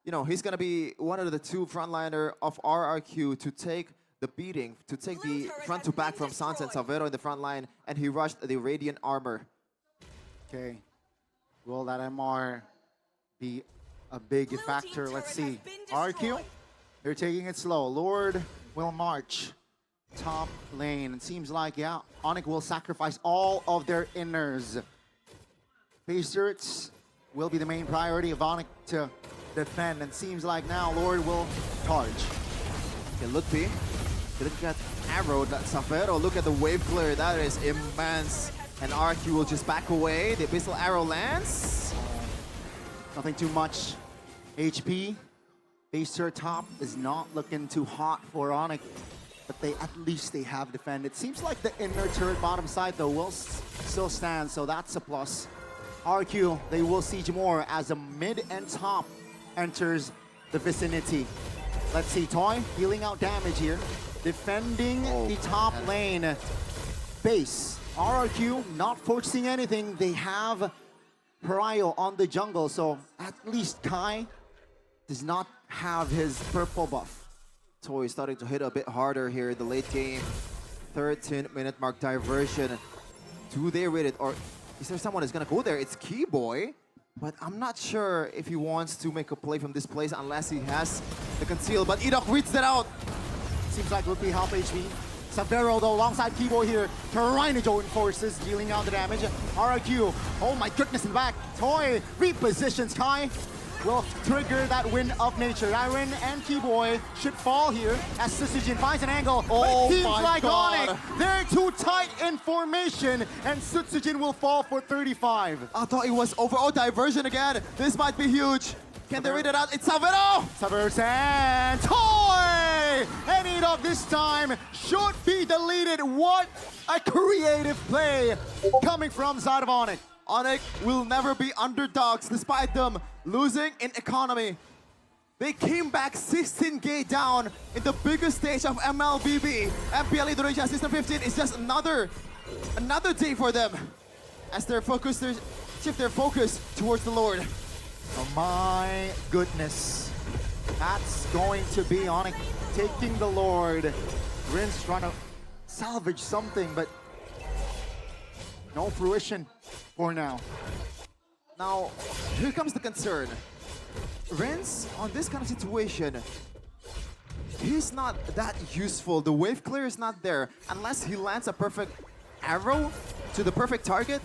you know, he's gonna be one of the two frontliner of RRQ to take the beating, to take the front to back from Sans and Savero in the front line, and he rushed the Radiant Armor. Okay, will that MR be a big factor? Let's see. RRQ, they're taking it slow. Lord will march top lane. It seems like, yeah, Onic will sacrifice all of their inners. Base turrets will be the main priority of Onic to defend, and seems like now Lord will charge. Okay, look B. Didn't get arrowed. That Savero, look at the wave clear. That is immense. And RQ will just back away. The Abyssal Arrow lands. Nothing too much HP. Base turret top is not looking too hot for Onic, but at least they have defended. Seems like the inner turret bottom side though will still stand, so that's a plus. RQ, they will siege more as a mid and top enters the vicinity. Let's see, Toy dealing out damage here, defending the top lane. Base, RRQ not forcing anything. They have Pariah on the jungle, so at least Kai does not have his purple buff. Toy starting to hit a bit harder here in the late game. 13-minute mark diversion. Do they read it, or is there someone that's gonna go there? It's Keyboy, but I'm not sure if he wants to make a play from this place unless he has the conceal. But Edok reads that out. Seems like would be half HP. Savero though alongside Keyboy here. Tyrannical enforces dealing out the damage. RRQ, oh my goodness, in the back. Toy repositions Kai. Will trigger that Wind of Nature. Iron and Keyboy should fall here as Sutsujin finds an angle. But it seems like Onic, they're too tight in formation, and Sutsujin will fall for 35. I thought it was over. Oh, diversion again. This might be huge. Can they read it out? It's Savero! Savero and Toy! And Edok this time should be deleted. What a creative play coming from side of Onic. Onic will never be underdogs despite them losing in economy. They came back 16k down in the biggest stage of MLBB. MPL Indonesia Season 15 is just another day for them as they shift their focus towards the Lord. Oh my goodness. That's going to be Onic taking the Lord. Rin's trying to salvage something, but no fruition for now. Now, here comes the concern. Renz, on this kind of situation, he's not that useful. The wave clear is not there. Unless he lands a perfect arrow to the perfect target,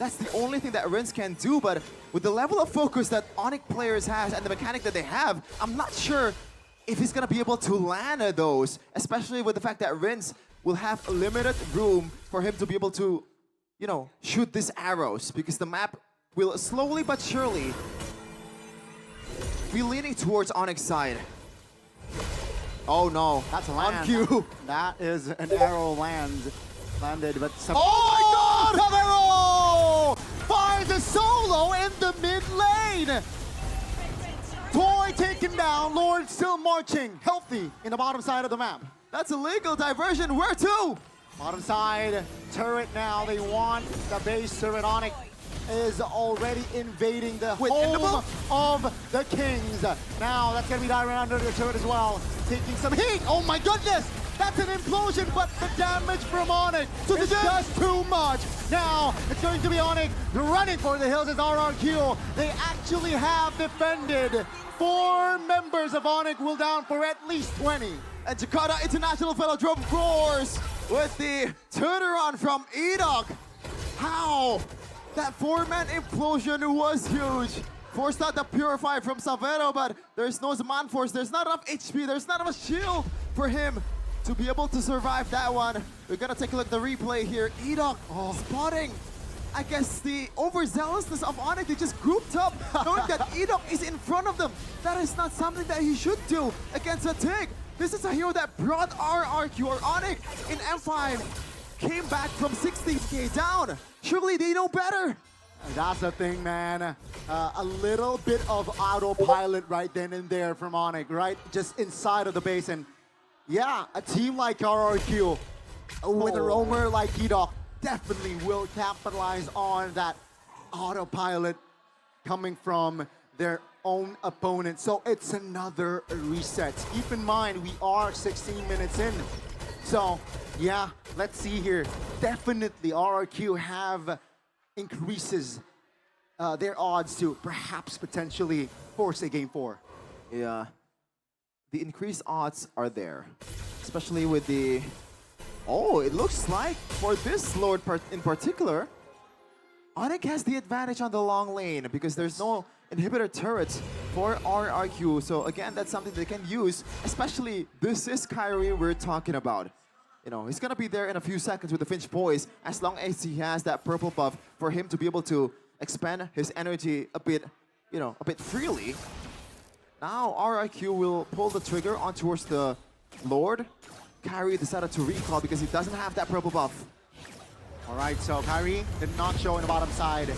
that's the only thing that Renz can do. But with the level of focus that Onic players has and the mechanic that they have, I'm not sure if he's gonna be able to land those, especially with the fact that Renz will have limited room for him to be able to, you know, shoot these arrows, because the map will slowly but surely be leaning towards Onic's side. Oh no, that's a land. On cue. That is an arrow landed, but oh my God! Savero finds a solo in the mid lane. Toy taken down, Lord still marching, healthy in the bottom side of the map. That's a legal diversion. Where to? Bottom side turret now. They want the base turret. Onic is already invading the home of the Kings. Now that's gonna be Dyron under the turret as well, taking some heat. Oh my goodness! That's an implosion, but the damage from Onic is just too much. Now it's going to be Onic running for the hills as RRQ. They actually have defended. 4 members of Onic will down for at least 20. And Jakarta International Velodrome roars with the turnaround from Edok. How? That 4-man implosion was huge. Forced out the Purify from Savero, but there's no Man Force. There's not enough HP. There's not enough shield for him to be able to survive that one. We're gonna take a look at the replay here. Edok spotting, I guess, the overzealousness of Onic. They just grouped up, knowing that Edok is in front of them. That is not something that he should do against a Tig. This is a hero that brought RRQ or Onic in M5, came back from 16k down. Surely they know better. That's the thing, man. A little bit of autopilot right then and there from Onic, right? Just inside of the base. And yeah, a team like RRQ with a roamer like Edok definitely will capitalize on that autopilot coming from their own opponent. So it's another reset. Keep in mind, we are 16 minutes in. So yeah, let's see here. Definitely RRQ have increases their odds to perhaps potentially force a game 4. Yeah, the increased odds are there, especially with the... Oh, it looks like for this Lord in particular, Onic has the advantage on the long lane because there's no inhibitor turrets for RRQ. So again, that's something they can use, especially this is Kyrie we're talking about. You know, he's gonna be there in a few seconds with the Finch Poise as long as he has that purple buff for him to be able to expand his energy a bit, you know, a bit freely. Now RRQ will pull the trigger on towards the Lord. Kyrie decided to recall because he doesn't have that purple buff. All right, so Kyrie did not show in the bottom side.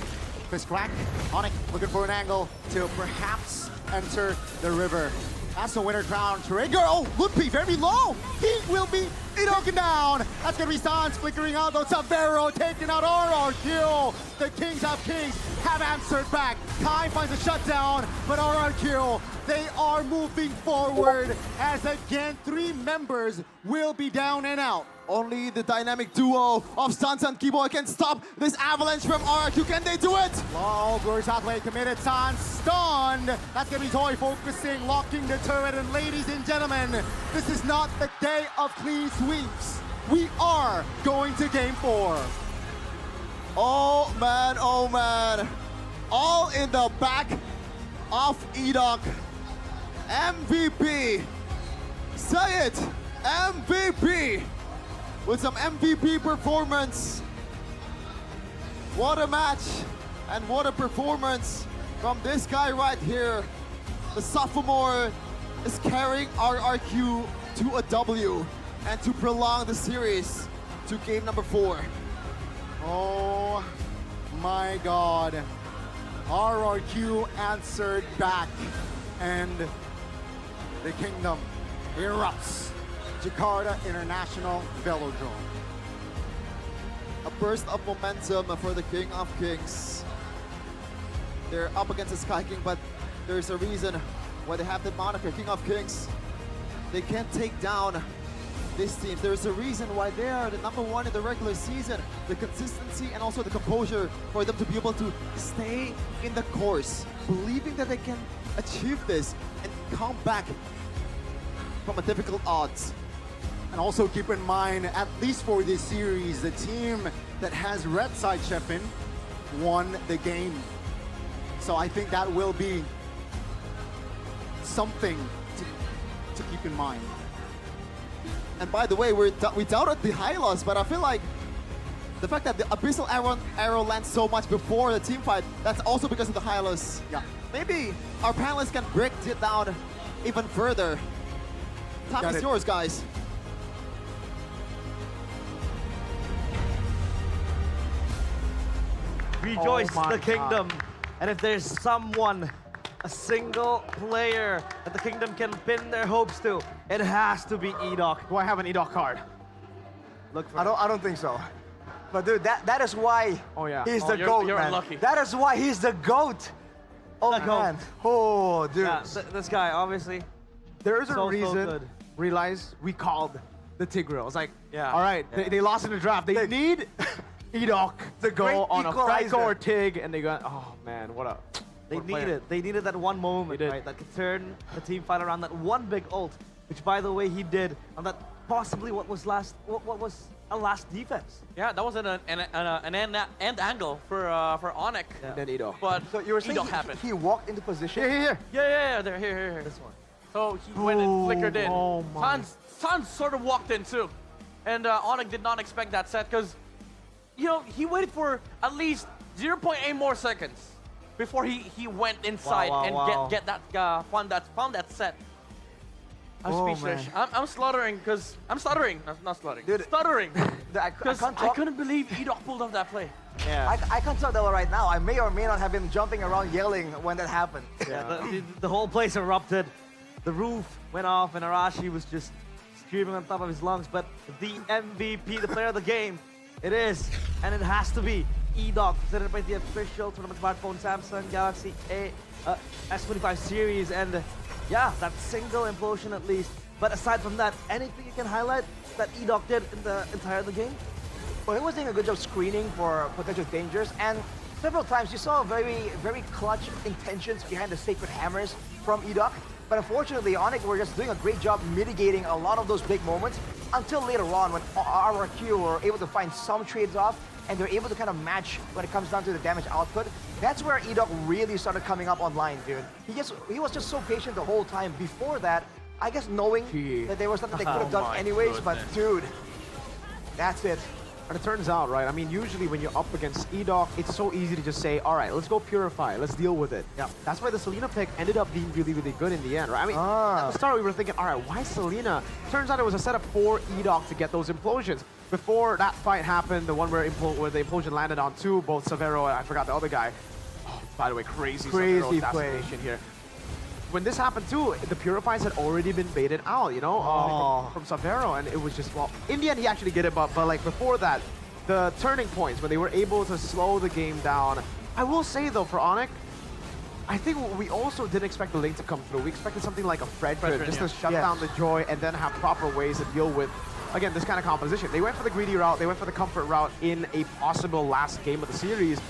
Fist crack. Onic looking for an angle to perhaps enter the river. That's the winner crown trigger. Oh, Lupi very low. He will be broken down. That's gonna be Sans flickering out. Though Savero taking out RRQ. The Kings of Kings have answered back. Kai finds a shutdown, but RRQ, they are moving forward as again 3 members will be down and out. Only the dynamic duo of Sans and Kibo can stop this avalanche from RRQ. Can they do it? Long Glorious Outplay committed. Sans stunned. That's gonna be Toy focusing, locking the turret. And ladies and gentlemen, this is not the day of clean sweeps. We are going to game 4. Oh man, oh man. All in the back of Edok. MVP. Say it. MVP. With some MVP performance. What a match and what a performance from this guy right here. The sophomore is carrying RRQ to a W and to prolong the series to game number 4. Oh my God. RRQ answered back and the kingdom erupts. Jakarta International Velodrome. A burst of momentum for the King of Kings. They're up against the Sky King, but there's a reason why they have the moniker King of Kings. They can't take down these teams. There's a reason why they are the #1 in the regular season. The consistency and also the composure for them to be able to stay in the course, believing that they can achieve this and come back from a difficult odds. And also keep in mind, at least for this series, the team that has red side Shepin won the game. So I think that will be something to keep in mind. And by the way, we doubted the Hylos, but I feel like the fact that the Abyssal arrow lands so much before the team fight, that's also because of the Hylos. Yeah. Maybe our panelists can break it down even further. Time is yours, guys. Rejoice Oh my the kingdom. God. And if there's someone, a single player that the kingdom can pin their hopes to, it has to be Edok. Do I have an Edok card? Look for I don't think so. But dude, that is why Oh, yeah. he's Oh, the GOAT, you're man. unlucky. That is why he's the GOAT. Oh The GOAT. man. Oh dude. Yeah, this guy, obviously. There's a So reason, good. realize we called the Tigreal. It's like, Yeah. all right, they lost in the draft. They need Edok to go Great on a equalizer. Franco or Tig, and they got, oh man, what a... They what a player. needed. They needed that one moment, They did. right? That could turn the team fight around. That one big ult, which by the way he did on that possibly what was a last defense. Yeah, that was an end angle for Onic. And then Edok. But So you were saying Edok happened. he walked into position. Here. Yeah, there, here. This one. So he went and flickered in. Oh my. Sans sort of walked in too. And Onic did not expect that set because, you know, he waited for at least 0.8 more seconds before he went inside and get that found that set. I'm speechless. I'm stuttering because I'm stuttering. Not stuttering. Dude, stuttering. Because I couldn't believe Edok pulled off that play. Yeah. I can't talk that well right now. I may or may not have been jumping around yelling when that happened. Yeah, the whole place erupted. The roof went off and Arashi was just screaming on top of his lungs. But the MVP, the player of the game, it is, and it has to be Edok, presented by the official tournament smartphone Samsung Galaxy S25 series. And yeah, that single implosion at least. But aside from that, anything you can highlight that Edok did in the entire game? Well, he was doing a good job screening for potential dangers, and several times you saw very, very clutch intentions behind the sacred hammers from Edok. But unfortunately, Onic were just doing a great job mitigating a lot of those big moments until later on when RRQ were able to find some trades off and they're able to kind of match when it comes down to the damage output. That's where Edok really started coming up online, dude. He was just so patient the whole time. Before that, I guess knowing that there was something they could have done anyways, but dude, that's it. And it turns out, right, I mean, usually when you're up against Edok, it's so easy to just say, all right, let's go Purify, let's deal with it. Yeah. That's why the Selena pick ended up being really, really good in the end, right? I mean, at the start we were thinking, all right, why Selena? Turns out it was a setup for Edok to get those implosions. Before that fight happened, the one where the implosion landed on two, both Severo and I forgot the other guy. Oh, by the way, crazy Severo assassination here. When this happened too, the Purifies had already been baited out, you know, from Severo, and it was just, well, in the end he actually did it, but like before that, the turning points when they were able to slow the game down. I will say though, for Onic, I think we also didn't expect the link to come through. We expected something like a Fredrin just to shut down the Joy and then have proper ways to deal with, again, this kind of composition. They went for the greedy route, they went for the comfort route in a possible last game of the series,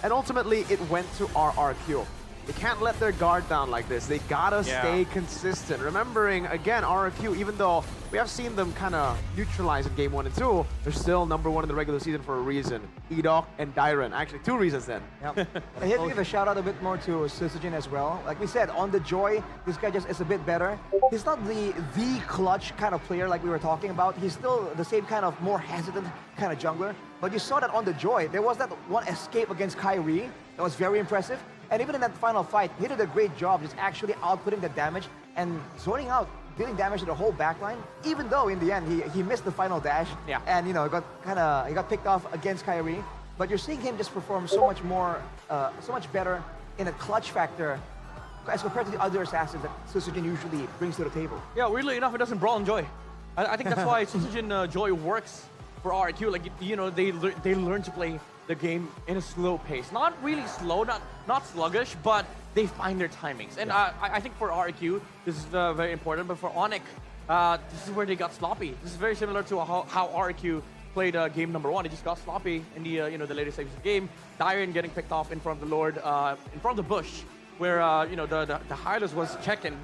and ultimately it went to RRQ. They can't let their guard down like this. They gotta stay consistent. Remembering, again, RRQ, even though we have seen them kind of neutralize in game 1 and 2, they're still #1 in the regular season for a reason. Edok and Dairon. Actually, 2 reasons then. Yep. I have to give a shout out a bit more to xixixi as well. Like we said, on the Joy, this guy just is a bit better. He's not the clutch kind of player like we were talking about. He's still the same kind of more hesitant kind of jungler. But you saw that on the Joy. There was that one escape against Kyrie that was very impressive. And even in that final fight, he did a great job just actually outputting the damage and zoning out, dealing damage to the whole backline. Even though in the end he missed the final dash, and you know he got picked off against Kyrie. But you're seeing him just perform so much more, so much better in a clutch factor as compared to the other assassins that xixixi usually brings to the table. Yeah, weirdly enough, it doesn't brawl in Joy. I think that's why xixixi Joy works for RRQ. Like, you know, they learn to play the game in a slow pace. Not really slow, not sluggish, but they find their timings. And I think for RRQ, this is very important. But for Onic, this is where they got sloppy. This is very similar to how RRQ played game #1. They just got sloppy in the you know, the later stages of the game. Dairon getting picked off in front of the Lord, in front of the bush, where you know the Hylos was checking,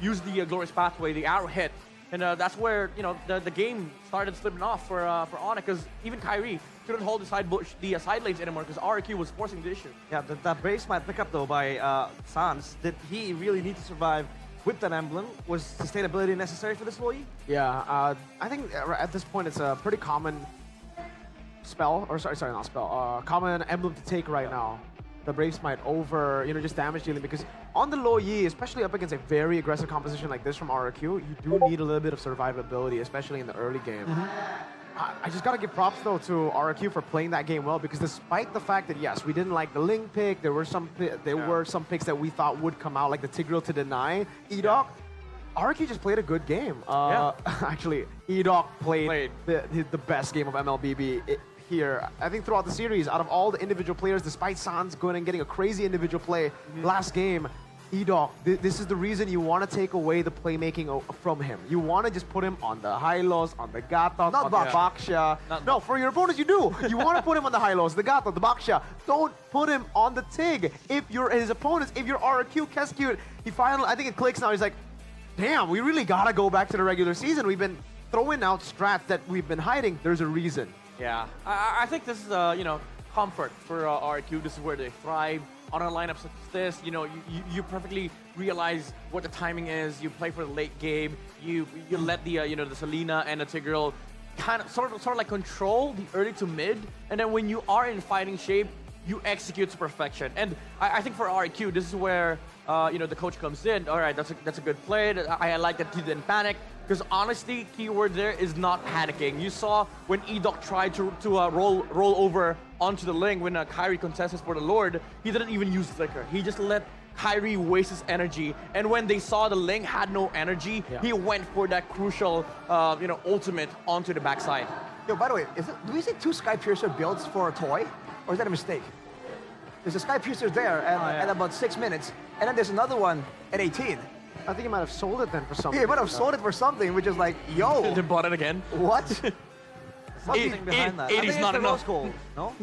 used the glorious pathway, the arrow hit. And that's where, you know, the game started slipping off for Onic, because even Kyrie couldn't hold the side lanes anymore because RRQ was forcing the issue. Yeah, that base might pick up though by Sans. Did he really need to survive with that emblem? Was sustainability necessary for this Loyi? Yeah, I think at this point it's a pretty common spell, or sorry, not spell, common emblem to take right now. The Brave Smite over, you know, just damage dealing, because on the low Yi, especially up against a very aggressive composition like this from RRQ, you do need a little bit of survivability, especially in the early game. I just gotta give props though to RRQ for playing that game well, because despite the fact that yes, we didn't like the Ling pick, there were some picks that we thought would come out, like the Tigreal to deny Edok. RRQ just played a good game. Actually, Edok played the best game of MLBB. Here, I think throughout the series, out of all the individual players, despite Sans going and getting a crazy individual play last game, Edok, this is the reason you want to take away the playmaking from him. You want to just put him on the Hylos, on the Gatok, on the Baksha. No, for your opponents you do. You want to put him on the Hylos, the Gatok, the Baksha. Don't put him on the Tig. If you're his opponents, if you're RRQ, Keskewed, he finally, I think it clicks now, he's like, damn, we really got to go back to the regular season. We've been throwing out strats that we've been hiding. There's a reason. Yeah, I think this is you know, comfort for RRQ. This is where they thrive. on a lineup such as this, you know, you perfectly realize what the timing is. You play for the late game. You let the you know, the Selena and the Tigreal kind of sort of like control the early to mid, and then when you are in fighting shape, you execute to perfection. And I think for RRQ, this is where you know, the coach comes in. All right, that's a good play. I like that he didn't panic. Because honestly, keyword there is not panicking. You saw when Edok tried to roll over onto the link when Kyrie contested for the Lord, he didn't even use Flicker. He just let Kyrie waste his energy. And when they saw the link had no energy, he went for that crucial, you know, ultimate onto the backside. Yo, by the way, do we see 2 Sky Piercer builds for a toy? Or is that a mistake? There's a Sky Piercer there at about 6 minutes, and then there's another one at 18. I think he might have sold it then for something. Yeah, he might have sold it for something, which is like, yo. They bought it again. What? Something behind that. 80's not enough. Rose gold, no?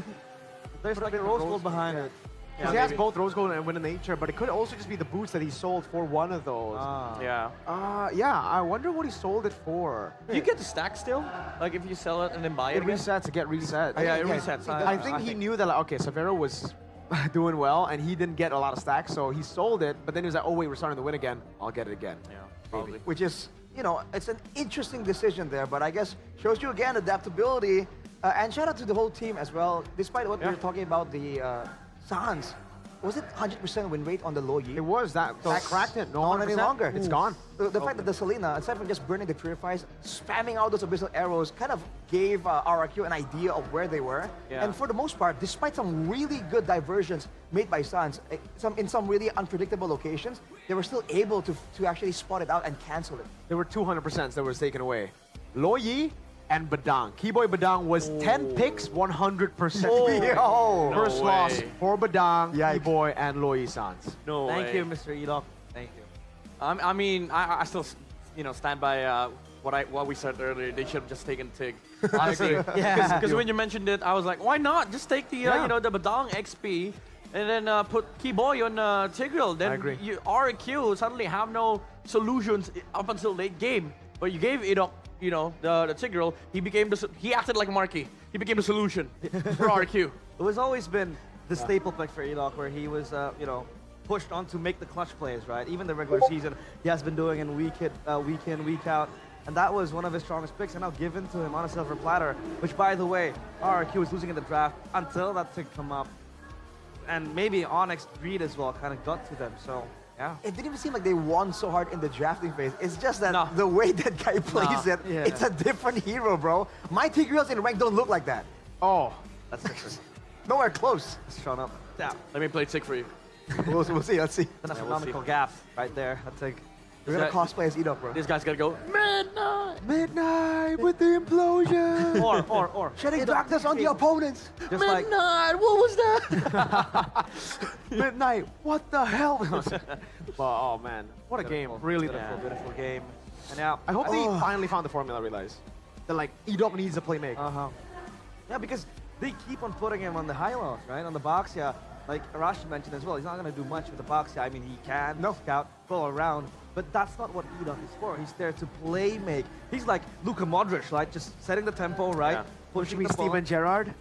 There's like a rose gold behind it. Because he has both rose gold and Wind of Nature, but it could also just be the boots that he sold for one of those. Yeah. Yeah, I wonder what he sold it for. You get the stack still? Like if you sell it and then buy it It again? resets to get reset. Yeah, it resets. I think he knew that, like, okay, Severo was doing well, and he didn't get a lot of stacks, so he sold it, but then he was like, oh wait, we're starting to win again. I'll get it again. Yeah, probably. Which is, you know, it's an interesting decision there, but I guess shows you again adaptability. And shout out to the whole team as well. Despite what we were talking about, the Sans, was it 100% win rate on the low Yi? It was that cracked it. Not any longer. It's gone. The fact that the Selena, aside from just burning the Purifies, spamming out those Abyssal Arrows kind of gave RRQ an idea of where they were. Yeah. And for the most part, despite some really good diversions made by Sans, in some really unpredictable locations, they were still able to actually spot it out and cancel it. There were 200% that was taken away. Lo Yi and Badang. Keyboy Badang was 10 picks, 100%. Yo! First No loss way. for Badang, Yikes. Keyboy, and Lo Yi Sans. No Thank way. you, Mr. Edok. Thank you. I mean, I still, you know, stand by what we said earlier. They should have just taken Tig. Honestly, because when you mentioned it, I was like, why not? Just take the you know, the Badang XP and then put Keyboy on Tigreal. Then I agree. You RQ suddenly have no solutions up until late game. But you gave Edok, you know, the Tigreal. He acted like a marquee. He became the solution for RQ. It was always been the staple pick for Edok, where he was, you know, pushed on to make the clutch plays, right? Even the regular season, he has been doing in week in, week out. And that was one of his strongest picks, and now given to him on a silver platter, which, by the way, RRQ was losing in the draft until that Tig come up. And maybe Onyx Reed as well kind of got to them, so, yeah. It didn't even seem like they won so hard in the drafting phase. It's just that the way that guy plays it, it's a different hero, bro. My Tigreals in rank don't look like that. Oh, That's different. Nowhere close. It's shown up. Yeah. Let me play Tig for you. We'll see, let's see. An astronomical gap right there. I think. We're gonna cosplay as Edok, bro. This guy's gotta go. Midnight with the implosion. Or. Shedding darkness on the opponents. Just like, What was that? Midnight, what the hell? Oh man, what a game. Really beautiful game. And now, I hope they finally found the formula, realize. That like, Edok needs a playmaker. yeah, because they keep on putting him on the high lows, right? On the box, yeah. Like Arashi mentioned as well, he's not going to do much with the box. Yeah, I mean, he can scout, go around, but that's not what Edok is for. He's there to play make. He's like Luka Modric, right? Just setting the tempo, right? Yeah. Pushing Me, the ball. Steven Gerrard.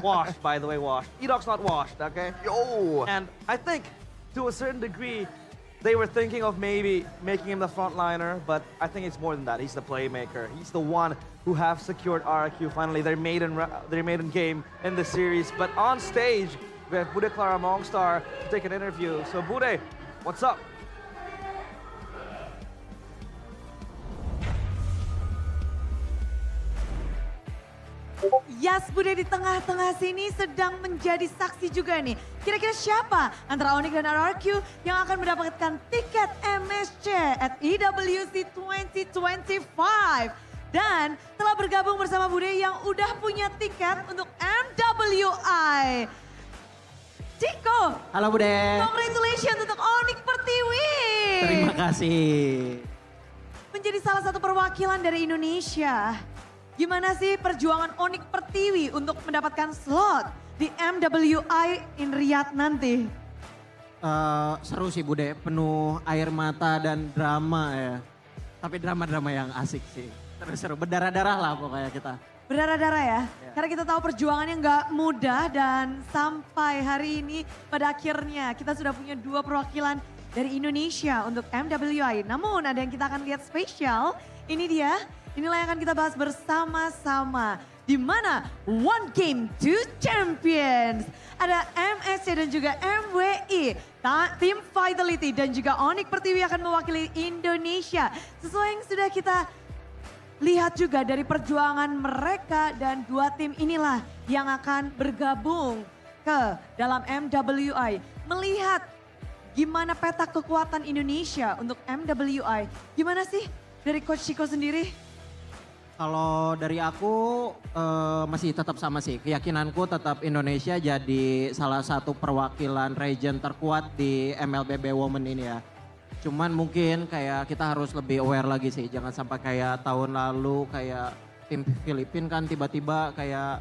Washed, by the way, washed. Edok's not washed, okay? Yo! And I think, to a certain degree, they were thinking of maybe making him the frontliner, but I think it's more than that. He's the playmaker. He's the one who have secured RRQ finally their maiden game in the series. But on stage, we have Bude Clara Mongstar to take an interview. So Bude, what's up? Yes, Bude di tengah-tengah sini sedang menjadi saksi juga nih. Kira-kira siapa antara Onic dan RRQ yang akan mendapatkan tiket MSC at EWC 2025. Dan telah bergabung bersama Bude yang udah punya tiket untuk MWI. Ciko. Halo Bude. Congratulations untuk Onic Pertiwi. Terima kasih. Menjadi salah satu perwakilan dari Indonesia. Gimana sih perjuangan Onic Pertiwi untuk mendapatkan slot di MWI in Riyadh nanti? Seru sih Bude, penuh air mata dan drama ya. Tapi drama-drama yang asik sih. Seru-seru, berdarah-darah lah pokoknya kita. Berdarah-darah ya. Karena kita tahu perjuangannya nggak mudah dan sampai hari ini pada akhirnya kita sudah punya 2 perwakilan dari Indonesia untuk MWI. Namun ada yang kita akan lihat spesial. Ini dia, inilah yang akan kita bahas bersama-sama. Di mana One Game Two Champions. Ada MSC dan juga MWI. Tim Vitality dan juga Onic Pertiwi akan mewakili Indonesia. Sesuai yang sudah kita lihat juga dari perjuangan mereka dan 2 tim inilah yang akan bergabung ke dalam MWI. Melihat gimana peta kekuatan Indonesia untuk MWI. Gimana sih dari Coach Chico sendiri? Kalau dari aku masih tetap sama sih. Keyakinanku tetap Indonesia jadi salah satu perwakilan region terkuat di MLBB Women ini ya. Cuman mungkin kayak kita harus lebih aware lagi sih. Jangan sampai kayak tahun lalu kayak tim Filipina kan tiba-tiba kayak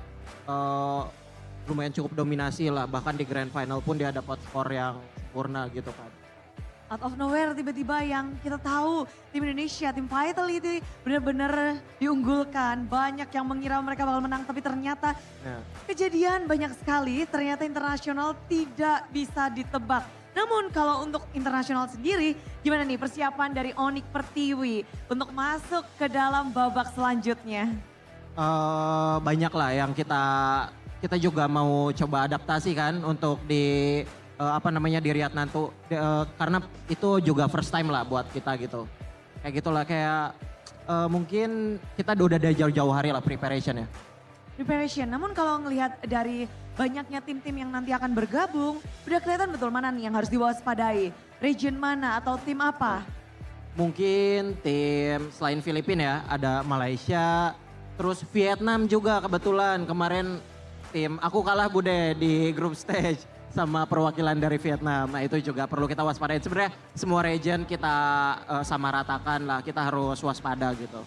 lumayan cukup dominasi lah. Bahkan di grand final pun dia dapat skor yang sempurna gitu kan. Out of nowhere tiba-tiba yang kita tahu tim Indonesia, tim Vitality benar-benar diunggulkan. Banyak yang mengira mereka bakal menang tapi ternyata kejadian banyak sekali. Ternyata internasional tidak bisa ditebak. Namun kalau untuk internasional sendiri gimana nih persiapan dari Onic Pertiwi untuk masuk ke dalam babak selanjutnya? Banyak lah yang kita juga mau coba adaptasi kan untuk di di Riyadh nanti karena itu juga first time lah buat kita gitu. Kayak gitulah kayak mungkin kita udah dari jauh-jauh hari lah preparation ya. Preparation, namun kalau ngelihat dari banyaknya tim-tim yang nanti akan bergabung, udah kelihatan betul mana nih yang harus diwaspadai. Region mana atau tim apa? Mungkin tim selain Filipina ya, ada Malaysia, terus Vietnam juga kebetulan kemarin tim aku kalah Bude di group stage sama perwakilan dari Vietnam. Nah itu juga perlu kita waspadain. Sebenarnya semua region kita sama ratakan lah, kita harus waspada gitu.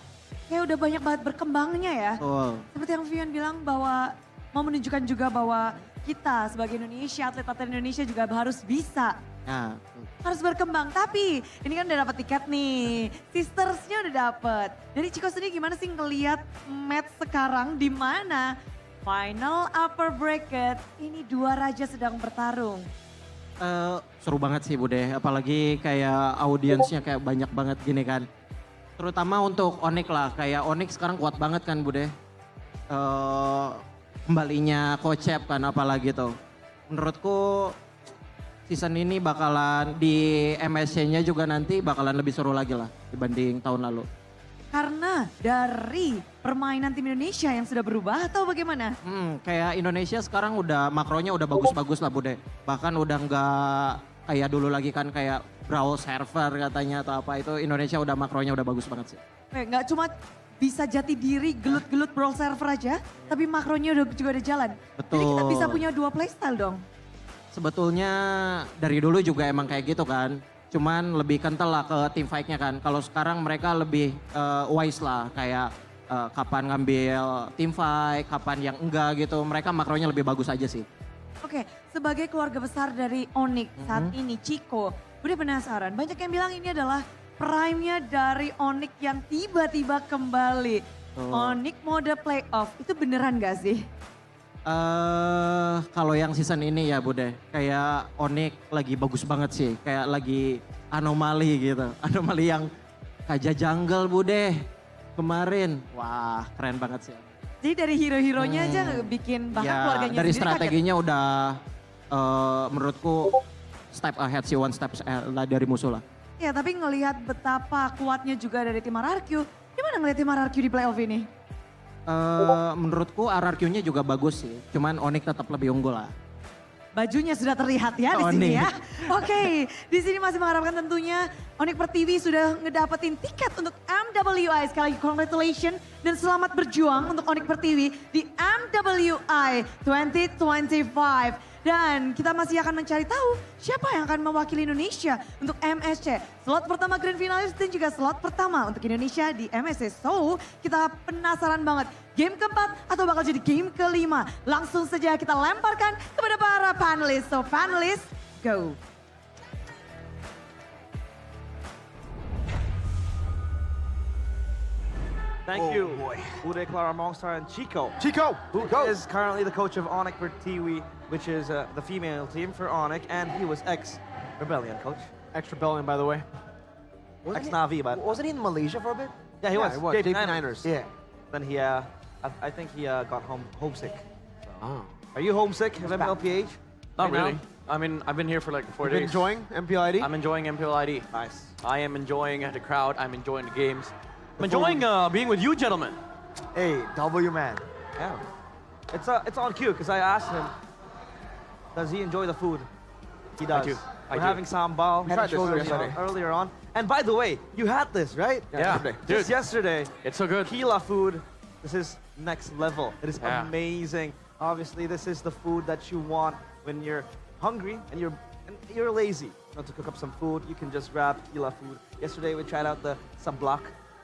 Kayak udah banyak banget berkembangnya ya. Betul. Seperti yang Vian bilang bahwa mau menunjukkan juga bahwa kita sebagai Indonesia, atlet-atlet Indonesia juga harus bisa. Nah, harus berkembang. Tapi ini kan udah dapat tiket nih. Sistersnya udah dapet. Dari Chico sendiri gimana sih ngelihat match sekarang di mana final upper bracket, ini 2 raja sedang bertarung. Seru banget sih Bude, apalagi kayak audiensnya kayak banyak banget gini kan. Terutama untuk Onic lah, kayak Onic sekarang kuat banget kan Bude. Kembalinya Kocep kan apalagi tuh. Menurutku season ini bakalan di MSC-nya juga nanti bakalan lebih seru lagi lah dibanding tahun lalu. Karena dari permainan tim Indonesia yang sudah berubah atau bagaimana? Kayak Indonesia sekarang udah makronya udah bagus-bagus lah Bude. Bahkan udah nggak kayak dulu lagi kan kayak brawl server katanya atau apa. Itu Indonesia udah makronya udah bagus banget sih. Nggak cuma bisa jati diri gelut-gelut brawl server aja, tapi makronya juga udah jalan. Betul. Jadi kita bisa punya 2 playstyle dong. Sebetulnya dari dulu juga emang kayak gitu kan. Cuman lebih kental lah ke team fight-nya kan. Kalau sekarang mereka lebih wise lah kayak kapan ngambil team fight, kapan yang enggak gitu. Mereka makronya lebih bagus aja sih. Oke, sebagai keluarga besar dari Onic saat ini, Chico, udah penasaran. Banyak yang bilang ini adalah prime-nya dari Onic yang tiba-tiba kembali. Onic mode playoff, itu beneran gak sih? Kalau yang season ini ya Bude, kayak Onic lagi bagus banget sih. Kayak lagi anomali gitu. Anomali yang kaja jungle Bude kemarin. Wah keren banget sih. Jadi dari hero-heronya aja bikin bahkan ya, keluarganya dari sendiri strateginya kaget. Udah menurutku step ahead sih, one step dari musuh lah. Ya tapi ngelihat betapa kuatnya juga dari tim Rrq, gimana ngelihat tim Rrq di playoff ini? Menurutku Rrq-nya juga bagus sih, cuman Onic tetap lebih unggul lah. Bajunya sudah terlihat ya di sini ya. Oke, di sini masih mengharapkan tentunya Onic Pertiwi sudah ngedapetin tiket untuk MWI. Sekali lagi congratulations dan selamat berjuang untuk Onic Pertiwi di MWI 2025. Dan kita masih akan mencari tahu siapa yang akan mewakili Indonesia untuk MSC. Slot pertama Grand Finalis dan juga slot pertama untuk Indonesia di MSC. So kita penasaran banget game keempat atau bakal jadi game kelima. Langsung saja kita lemparkan kepada para panelis. So panelis, go. Thank you, Uday, Clara, Mongstar, and Chico. Chico! Who is currently the coach of Onic for Tiwi, which is the female team for Onic, and he was ex-Rebellion coach. Ex-Rebellion, by the way. Ex-Navi, but... Wasn't he in Malaysia for a bit? Yeah, he was. JP9ers. Yeah. Then he, I think he got homesick. So. Oh. Are you homesick of MLPH? Not right really. now? I mean, I've been here for like 4 Been days. enjoying MPLID? I'm enjoying MPLID. Nice. I am enjoying the crowd. I'm enjoying the games. I'm enjoying being with you, gentlemen. Hey, W man. Yeah. It's on cue, because I asked him, does he enjoy the food? He does. do. We're having sambal, Head and shoulders earlier on. And by the way, you had this, right? Yeah. Just yesterday. It's so good. Tequila food, this is next level. It is Yeah. amazing. Obviously, this is the food that you want when you're hungry and you're lazy. Not to cook up some food, you can just grab tequila food. Yesterday, we tried out the sablak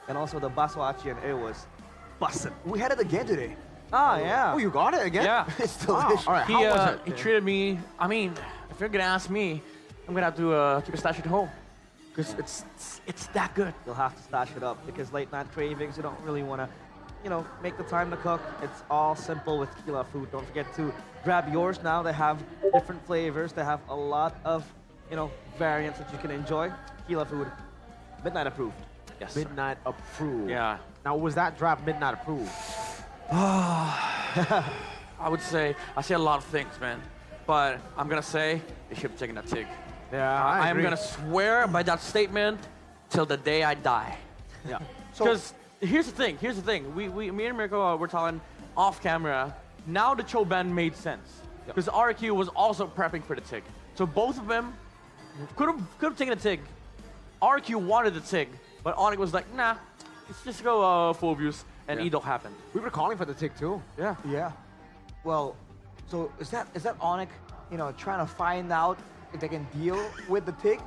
and also the baso achi, and it was bussin'. We had it again today. Ah, yeah. Oh, you got it again? Yeah. It's delicious. All right, how was it? He treated me. I mean, if you're gonna ask me, I'm gonna have to take a stash at home, because it's that good. You'll have to stash it up because late night cravings, you don't really want to, make the time to cook. It's all simple with tequila food. Don't forget to grab yours now. They have different flavors. They have a lot of, variants that you can enjoy. Tequila food, midnight approved. Yes. Midnight approved. Yeah. Now, was that draft midnight approved? I would say I say a lot of things, man, but I'm gonna say they should have taken that TIG. Yeah, I am gonna swear by that statement till the day I die. Yeah. Because here's the thing. Me and Mirko were talking off camera. Now the Cho ban made sense because Rrq was also prepping for the TIG. So both of them could have taken a TIG. Rrq wanted the TIG, but Onic was like, nah, let's just go full views, and Edo happened. We were calling for the tick too. Yeah. Yeah. Well, so is that Onic, trying to find out if they can deal with the TIG?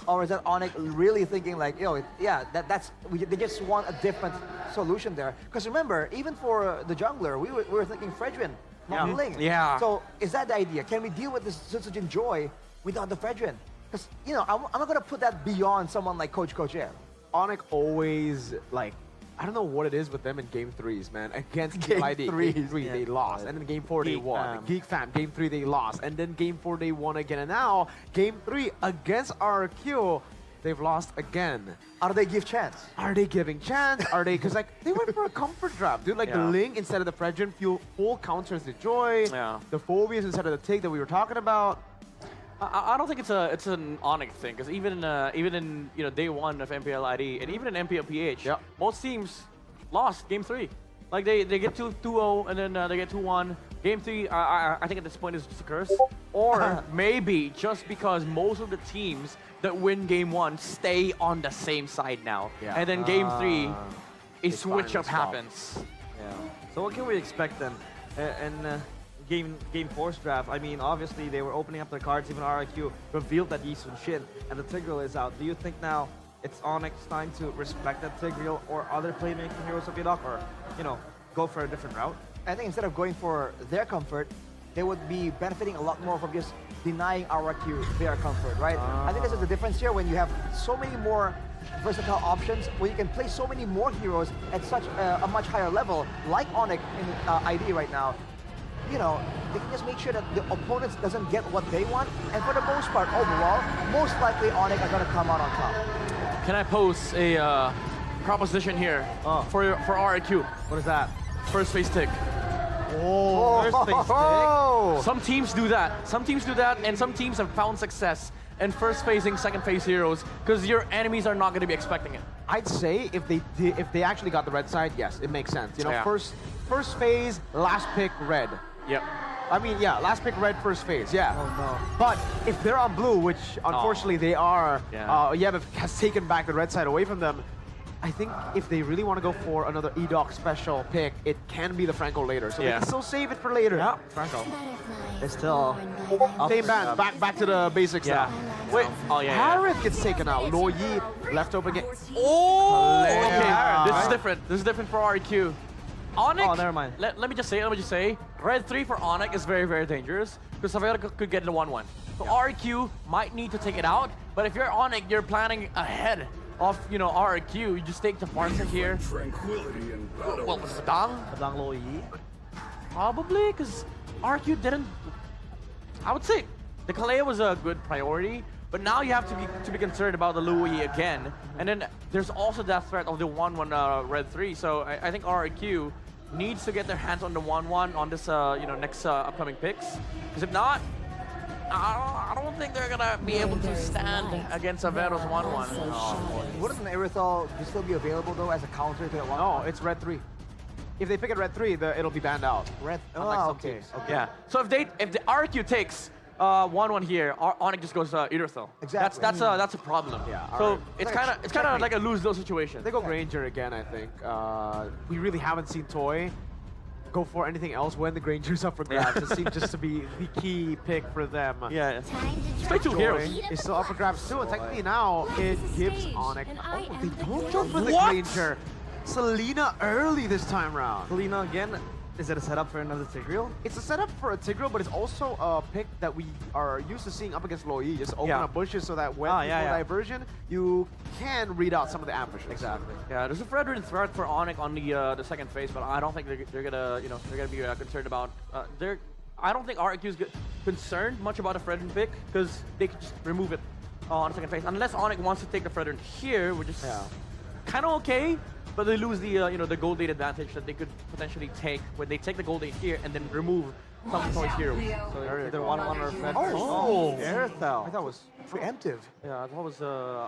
Or is that Onic really thinking like, they just want a different solution there? Because remember, even for the jungler, we were thinking Fredrin, not Ling. Yeah. So is that the idea? Can we deal with this Sutsujin Joy without the Fredrin? Because, I'm not going to put that beyond someone like Coach Air. Onic always, I don't know what it is with them in game 3s, man. Against Game KID. threes. Game 3, they lost. And then game 4, they won. Geek Fam, game 3, they lost. And then game 4, they won again. And now, game 3 against Rrq, they've lost again. Are they give chance? Are they giving chance? Are they, because they went for a comfort draft, dude. The Ling instead of the Fredrin, full counters the Joy. Yeah. The Phobias instead of the Tig that we were talking about. I don't think it's an Onic thing, because even in day 1 of MPLID and even in MPLPH, most teams lost game 3. Like they get 2-0 and then they get 2-1. Game 3, I think at this point is just a curse, or maybe just because most of the teams that win game 1 stay on the same side now, and then game 3, a switch up happens. Yeah. So what can we expect then? And Game 4's draft, I mean, obviously they were opening up their cards. Even Rrq revealed that Yisun Shin and the Tigreal is out. Do you think now it's Onyx time to respect that Tigreal or other playmaking heroes of Yidok, or go for a different route? I think instead of going for their comfort, they would be benefiting a lot more from just denying Rrq their comfort, right? I think this is the difference here when you have so many more versatile options, where you can play so many more heroes at such a much higher level, like Onic in ID right now. They can just make sure that the opponents doesn't get what they want, and for the most part, overall, most likely Onic are going to come out on top. Can I pose a proposition here for Rrq? What is that? First phase tick. First phase tick. Some teams do that. Some teams do that, and some teams have found success in first phasing second phase heroes because your enemies are not going to be expecting it. I'd say if they actually got the red side, yes, it makes sense. Yeah. First phase, last pick red. Yep. I mean, yeah, last pick red, first phase, yeah. Oh no. But if they're on blue, which unfortunately they are, Yeah. Yevov has taken back the red side away from them. I think if they really want to go for another EDOC special pick, it can be the Franco later. So they can still save it for later. Yeah, Franco. It's still same band, back to the basics now. Wait. Oh yeah. Harith gets taken out. Lo Yi left open again. Oh. Okay. Yeah. This is different. This is different for Rrq. Onic. Oh, never mind. Let me just say. Red 3 for Onic is very, very dangerous because Savera could get the 1-1. So Rrq might need to take it out, but if you're Onic, you're planning ahead. of, you know, RRQ. You just take the Parsa here. Well, Sedang? Sedang Loi. Probably, because RRQ didn't... I would say the Kalea was a good priority, but now you have to be concerned about the Louis again. And then there's also that threat of the 1-1 Red 3. So I think RRQ needs to get their hands on the 1-1 on this you know, next upcoming picks. Because if not, I don't think they're gonna be able to stand against Avero's 1-1. Wouldn't Irithel still be available though as a counter to that 1-1? No, it's Red 3. If they pick at Red 3, it'll be banned out. Red. Unlike Oh, some okay. teams. Okay. Yeah. So if the RRQ takes 1-1 here, Onic just goes Irithel. Exactly. That's a problem. Yeah, So alright. it's kind of like a lose-lose situation. They go Granger again, I think. We really haven't seen Toy go for anything else when the Granger's up for grabs. It seems just to be the key pick for them. Yeah. Play two heroes. Is still up for grabs too, and technically now it gives Onic. Oh, they don't jump for the What? Granger. Selena early this time round. Selena again. Is it a setup for another Tigreal? It's a setup for a Tigreal, but it's also a pick that we are used to seeing up against Loi. Just open up bushes so that when there's no diversion, you can read out some of the ambushes. Exactly. Yeah, there's a Fredrin threat for Onic on the second phase, but I don't think they're gonna be concerned about. I don't think RRQ is concerned much about a Fredrin pick because they could just remove it on the second phase unless Onic wants to take the Fredrin here, which is kind of okay. But they lose the you know, the gold 8 advantage that they could potentially take when they take the gold 8 here and then remove some of Toy's heroes. So either 1-1 or Fred. Oh, Irithel. I thought it was preemptive. Yeah, I thought it was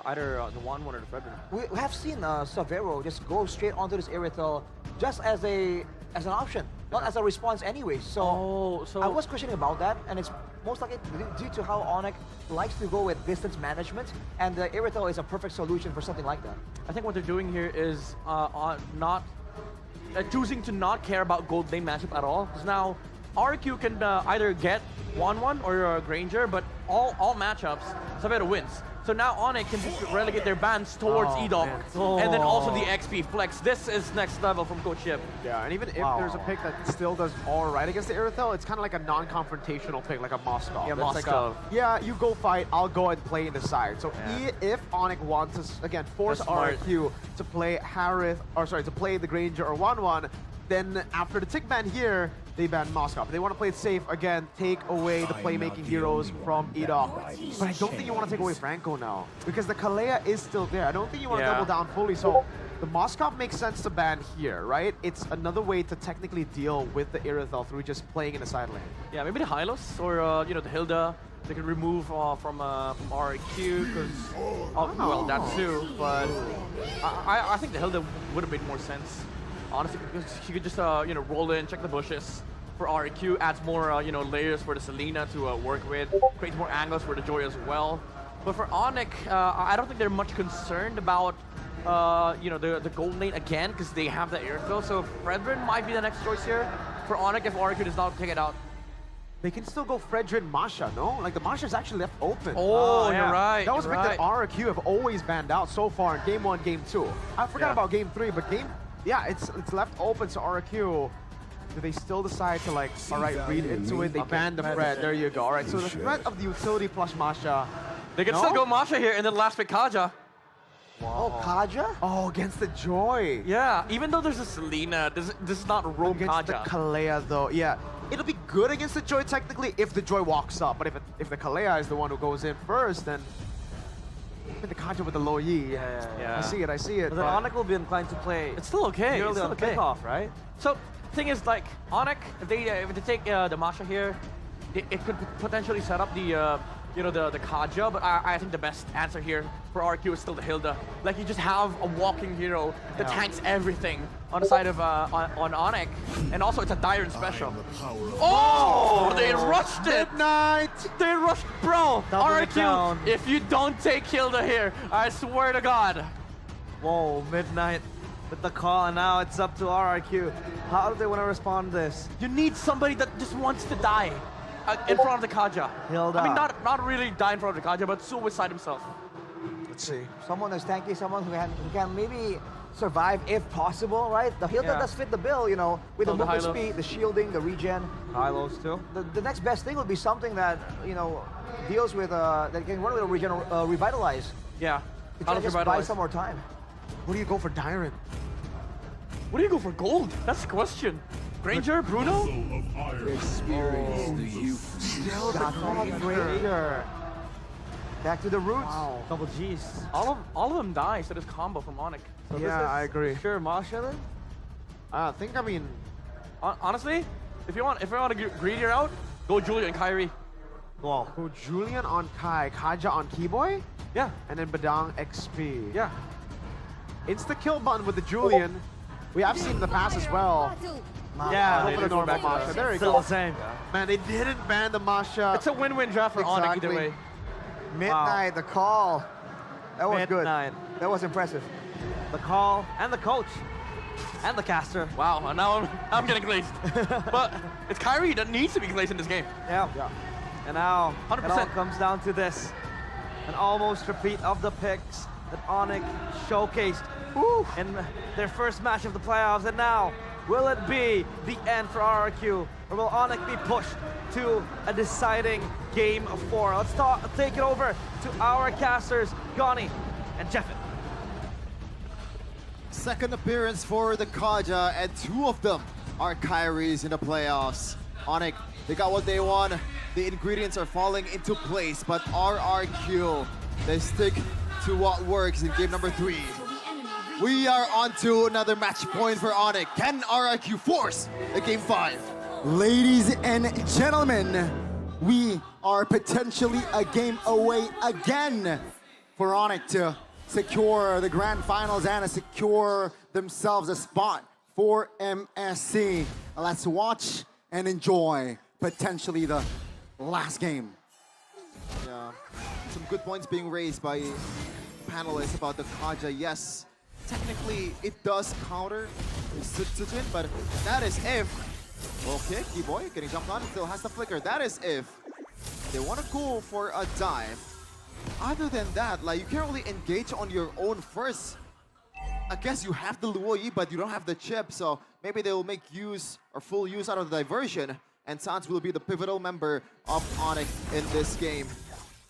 either the 1-1 or the Fredrin. We have seen Savero just go straight onto this Irithel just as an option, not as a response anyway. So, I was questioning about that, and it's most likely due to how Onic likes to go with distance management, and the Irithel is a perfect solution for something like that. I think what they're doing here is choosing to not care about gold lane matchup at all. Because now RRQ can either get 1-1 or Granger, but all matchups, Savero wins. So now Onic can just relegate their bans towards Edoc, and then also the XP flex. This is next level from Coach Yip. Yeah, and even if there's a pick that still does all right against the Irithel, it's kind of like a non-confrontational pick, like a Moskov. Yeah, That's Moskov. Like you go fight, I'll go and play in the side. So if Onic wants to, again, force RRQ to play to play the Granger or 1-1, then after the tick ban here, they ban Moskov. If they want to play it safe, again, take away the playmaking heroes from Edoc. But I don't think you want to take away Franco now, because the Kalea is still there. I don't think you want to double down fully, so the Moskov makes sense to ban here, right? It's another way to technically deal with the Irithel through just playing in the side lane. Yeah, maybe the Hylos or you know, the Hilda. They could remove from RRQ because well, that too. But I think the Hilda would have made more sense. Honestly, because she could just you know, roll in, check the bushes for RRQ, adds more you know, layers for the Selena to work with, creates more angles for the Joy as well. But for Onic, I don't think they're much concerned about you know, the gold lane again because they have the airfill. So Fredrin might be the next choice here for Onic if RRQ does not take it out. They can still go Fredrin Masha, no? Like the Masha is actually left open. Oh, you're right. That was a pick that RRQ have always banned out so far in Game 1, Game 2. I forgot about Game 3, but it's left open to RRQ. Do they still decide to, like, alright, read into it? They ban the Fred. There you go. Alright, so the threat of the utility plus Masha. They can still go Masha here and then last pick Kaja. Wow. Oh, Kaja? Oh, against the Joy. Yeah, even though there's a Selena, this is not roam against Kaja. the Kalea, though. Yeah, it'll be good against the Joy technically if the Joy walks up, but if the Kalea is the one who goes in first, then the Kaja with the low Yi. Yeah. I see it. But then Onic will be inclined to play. It's still okay. Early on the kickoff, right? So thing is, like Onic, if they take the Masha here, it could potentially set up the you know, the Kaja, but I think the best answer here for RRQ is still the Hilda. Like, you just have a walking hero that tanks everything on the side of on Onic, and also it's a Dyron special. Oh, they rushed it! Midnight! They rushed, bro. Doubling it RRQ, down. if you don't take Hilda here, I swear to God. Whoa, Midnight with the call, and now it's up to RRQ. How do they want to respond to this? You need somebody that just wants to die in front of the Kaja. Hilda. I mean, not really die in front of the Kaja, but suicide himself. Let's see. Someone who's tanky, someone who can maybe survive if possible, right? The Hilda does fit the bill, you know, with the movement speed, the shielding, the regen. Hylos too. The next best thing would be something that, you know, deals with, that can run with a regen, revitalize. Yeah. To try to just buy some more time. What do you go for Dyron? What do you go for gold? That's the question. Granger, Bruno? Experience the youth. Still the Got Granger. Back to the roots. Wow. Double G's. All of them die to this combo from Onic. So Yeah, I agree. Sure, Masha then? I mean, Honestly, if you want to get greedier out, go Julia and Kyrie. Wow. go Julian on Kai, Kaja on Keyboy, Yeah, and then Badang XP. yeah. Insta kill button with the Julian. We have seen in the past as well. Yeah, Go they for the go normal back to Masha. that. There you Still go. the same. Man, they didn't ban the Masha. It's a win-win draft for Onic either Exactly. way. Midnight, the call. That was Midnight. good. That was impressive. The call and the coach and the caster. Wow, and now I'm getting glazed. But it's Kyrie that needs to be glazed in this game. Yeah. And now 100%. it all comes down to this. An almost repeat of the picks that Onic showcased in their first match of the playoffs. And now, will it be the end for RRQ? Or will Onic be pushed to a deciding game of 4? Let's take it over to our casters, Goni and Jeffin. Second appearance for the Kaja, and two of them are Kyrie's in the playoffs. Onic, they got what they want. The ingredients are falling into place, but RRQ, they stick to what works in game number 3. We are on to another match point for Onic. Can RRQ force a game 5? Ladies and gentlemen, we are potentially a game away again for Onic to secure the grand finals and to secure themselves a spot for MSC. Let's watch and enjoy potentially the last game. Yeah, some good points being raised by panelists about the Kaja. Yes, technically it does counter Sutsujin, but that is if... Okay, Keyboy getting jumped on, still has the flicker. That is if they want to go for a dive. Other than that, like, you can't really engage on your own first. I guess you have the Luoyi, but you don't have the chip, so maybe they will make use or full use out of the diversion, and Sans will be the pivotal member of Onic in this game.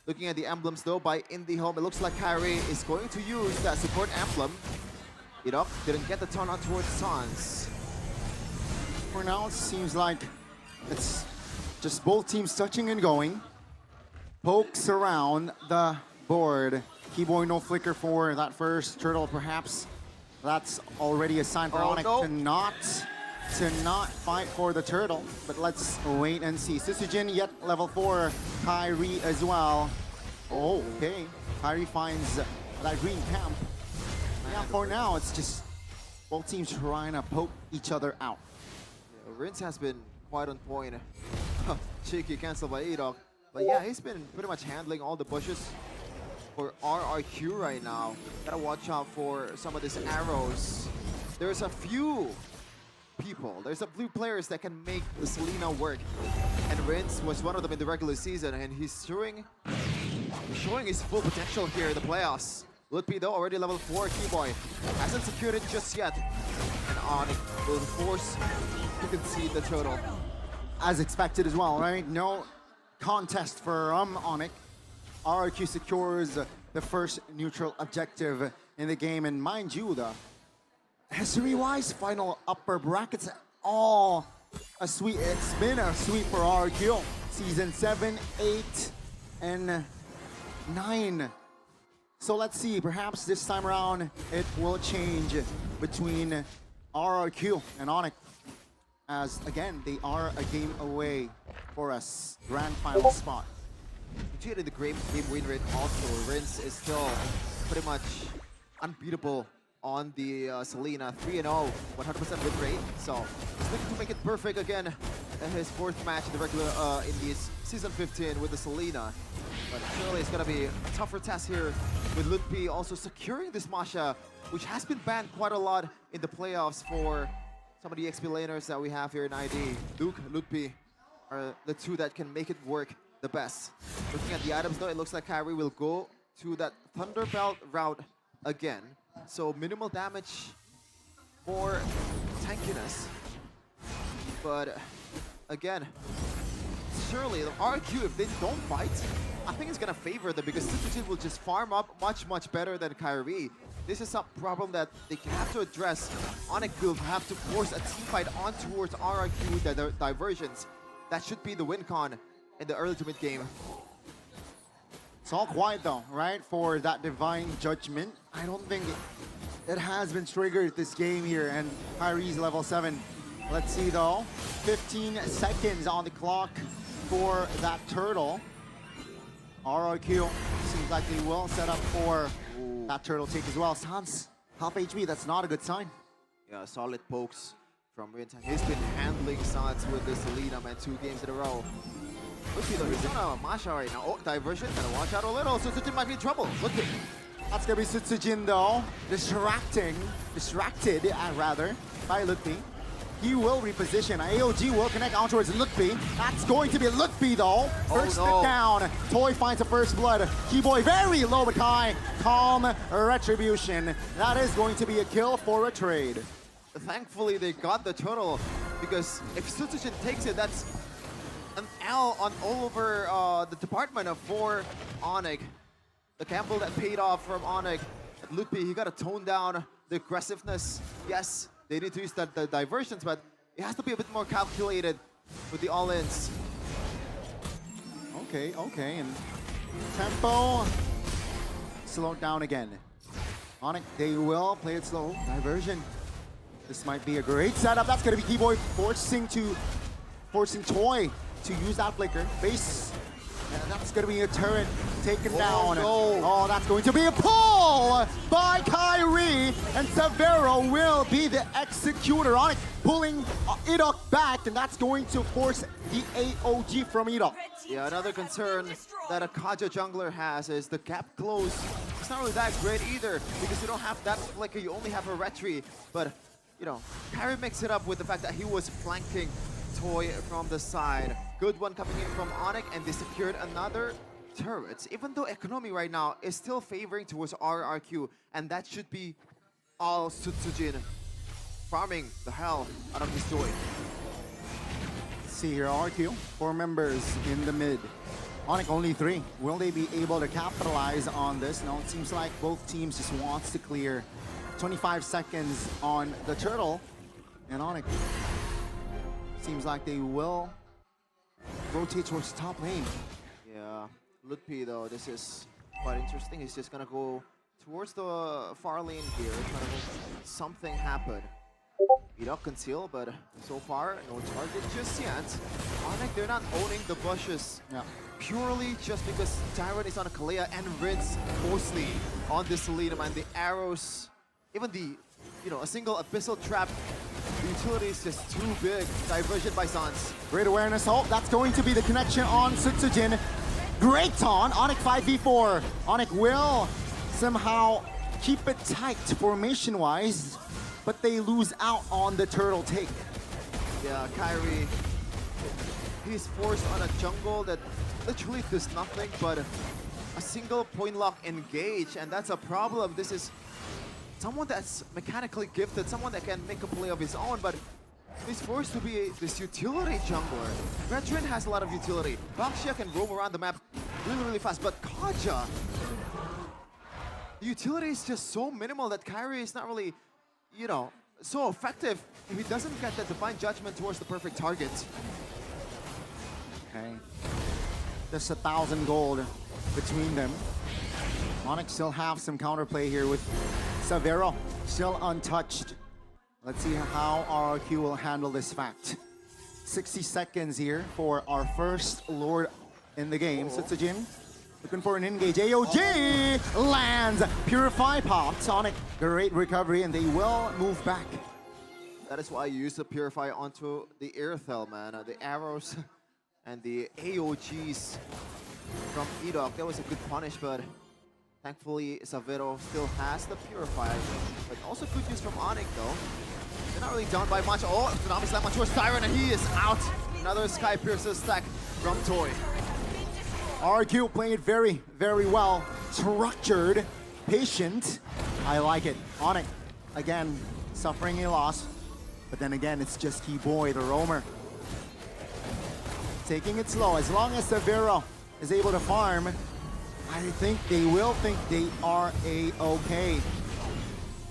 Looking at the emblems though by IndieHome, it looks like Kyrie is going to use that support emblem. Irok didn't get the turn on towards Sans. For now, it seems like it's just both teams touching and going. Pokes around the board. Keyboy no flicker for that first turtle, perhaps. That's already a sign for Onic to not fight for the turtle. But let's wait and see. Sisujin yet level 4. Kyrie as well. Oh, okay. Kyrie finds that green camp. Yeah, for now, it's just both teams trying to poke each other out. Yeah, Rince has been quite on point. Cheeky cancel by Irok. But yeah, he's been pretty much handling all the bushes for RRQ right now. Gotta watch out for some of these arrows. There's a few people, there's a few players that can make the Selena work. And Rince was one of them in the regular season, and he's showing his full potential here in the playoffs. Lutpi though, already level 4, Keyboy. Hasn't secured it just yet. And Onic will force to concede the turtle. As expected as well, right? No contest for Onic. RRQ secures the first neutral objective in the game. And mind you, the history-wise final upper brackets all a sweep. It's been a sweep for RRQ. Season 7, 8, and 9. So let's see, perhaps this time around it will change between RRQ and Onic. As again, they are a game away for us. Grand final spot. Considering the great game win rate also, Rince is still pretty much unbeatable on the Selena. 3-0, 100% win rate. So he's looking to make it perfect again in his 4th match in the regular in this season 15 with the Selena. But surely it's gonna be a tougher test here with Lutpi also securing this Masha, which has been banned quite a lot in the playoffs for some of the XP laners that we have here in ID. Luke, Lutpi are the two that can make it work the best. Looking at the items though, it looks like Kyrie will go to that Thunderbelt route again. So minimal damage for tankiness. But again, necessarily. RRQ, if they don't fight, I think it's gonna favor them because suxixi will just farm up much better than Kyrie. This is a problem that they have to address. Onic will have to force a team fight on towards RRQ with their diversions. That should be the win con in the early to mid game. It's all quiet though, right? For that divine judgment. I don't think it has been triggered this game here, and Kyrie's level 7. Let's see though. 15 seconds on the clock for that turtle. RRQ seems like they will set up for that turtle take as well. Sans, half HP, that's not a good sign. Yeah, solid pokes from Rintan. He's been handling Sans with this lead, man, 2 games in a row. Look at he's on a Masha right now. Oh, diversion, gotta watch out a little. Suxixi might be in trouble. Look at That's gonna be suxixi though. Distracted, rather, by Lutpi. He will reposition. AOG will connect out towards Lutpi. That's going to be Lutpi though. First stick down. Toy finds the first blood. Keyboy very low but high. Calm retribution. That is going to be a kill for a trade. Thankfully, they got the turtle because if suxixi takes it, that's an L on all over the department for Onic. The gamble that paid off from Onic. Lutpi, he got to tone down the aggressiveness. Yes, they need to use the diversions, but it has to be a bit more calculated with the all-ins. Okay, and tempo slowed down again. Onic, they will play it slow. Diversion. This might be a great setup. That's gonna be Keyboy forcing Toy to use that flicker. Base. And that's gonna be a turret taken down. No. Oh, that's going to be a pull by Kyrie, and Severo will be the executor on it, pulling Idok back, and that's going to force the AOG from Idok. Yeah, another concern that a Kaja jungler has is the gap close. It's not really that great either because you don't have that flicker, you only have a retry. But, you know, Kyrie makes it up with the fact that he was flanking Toy from the side. Good one coming in from Onic, and they secured another turret. Even though economy right now is still favoring towards RRQ, and that should be all suxixi farming the hell out of this Toy. See here, RQ, 4 members in the mid. Onic only 3. Will they be able to capitalize on this? No, it seems like both teams just wants to clear. 25 seconds on the turtle, and Onic seems like they will rotate towards the top lane. Yeah, Lutpi though, this is quite interesting. He's just gonna go towards the far lane here, trying to make something happen. Idok conceal, but so far, no target just yet. Onic, they're not owning the bushes. Yeah. Purely just because Tyrant is on a Kalea and Rinse mostly on this lead, man. The arrows, even the, you know, a single Abyssal Trap, the utility is just too big. Diversion by Sans. Great awareness. Oh, that's going to be the connection on suxixi. Great taunt. Onic 5v4. Onic will somehow keep it tight formation-wise, but they lose out on the turtle take. Yeah, Kyrie, he's forced on a jungle that literally does nothing but a single point lock engage, and that's a problem. This is someone that's mechanically gifted, someone that can make a play of his own, but he's forced to be this utility jungler. Veteran has a lot of utility. Baxia can roam around the map really fast, but Kaja, the utility is just so minimal that Kyrie is not really, you know, so effective if he doesn't get that divine judgment towards the perfect target. Okay. Just 1,000 gold between them. Onic still have some counterplay here with Severo still untouched. Let's see how RRQ will handle this fact. 60 seconds here for our first Lord in the game. suxixi looking for an engage. AOG lands. Purify pops. Onic, great recovery, and they will move back. That is why you use the Purify onto the Airthel, man. The arrows and the AOGs from Idok. That was a good punish, but thankfully Severo still has the Purify. But also good use from Onic, though. They're not really down by much. Oh, Tsunami Slam on towards Tyrant, and he is out. Another Sky Piercer stack from Toy. RRQ playing it very well. Structured, patient. I like it. Onic, again, suffering a loss. But then again, it's just Keyboy, the roamer. taking it slow. As long as Severo is able to farm, I think they will think they are A-okay.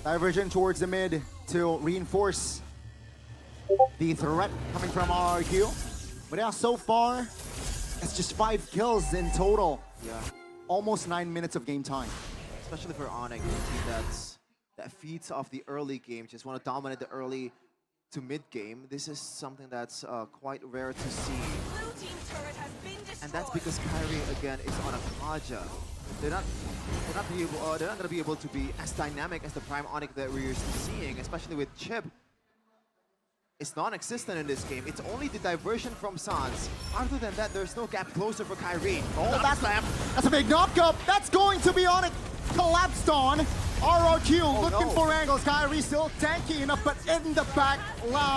Diversion towards the mid to reinforce the threat coming from RRQ. But yeah, so far, it's just 5 kills in total. Yeah. Almost 9 minutes of game time. Especially for Onic, a team that feeds off the early game, just want to dominate the early to mid game. This is something that's quite rare to see. And that's because Kyrie again is on a Kaja. They're not gonna be able to be as dynamic as the prime Onic that we're seeing, especially with Chip. It's non-existent in this game. It's only the diversion from Sans. Other than that, there's no gap closer for Kyrie. Oh, that's a big knock-up. That's going to be on it. Collapsed on. RRQ looking for angles. Kyrie still tanky enough, but in the back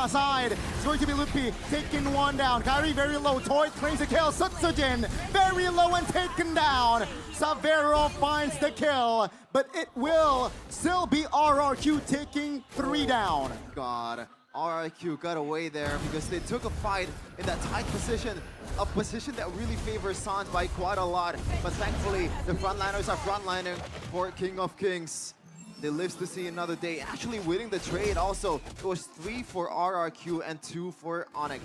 side. It's going to be Lupi taking one down. Kyrie very low. Toy claims the kill. Sutsujin very low and taken down. Severo finds the kill, but it will still be RRQ taking 3 down. God. RRQ got away there because they took a fight in that tight position, a position that really favors Sans by quite a lot. But thankfully, the frontliners are frontlining for King of Kings. They live to see another day, actually winning the trade also. It was 3 for RRQ and 2 for Onic.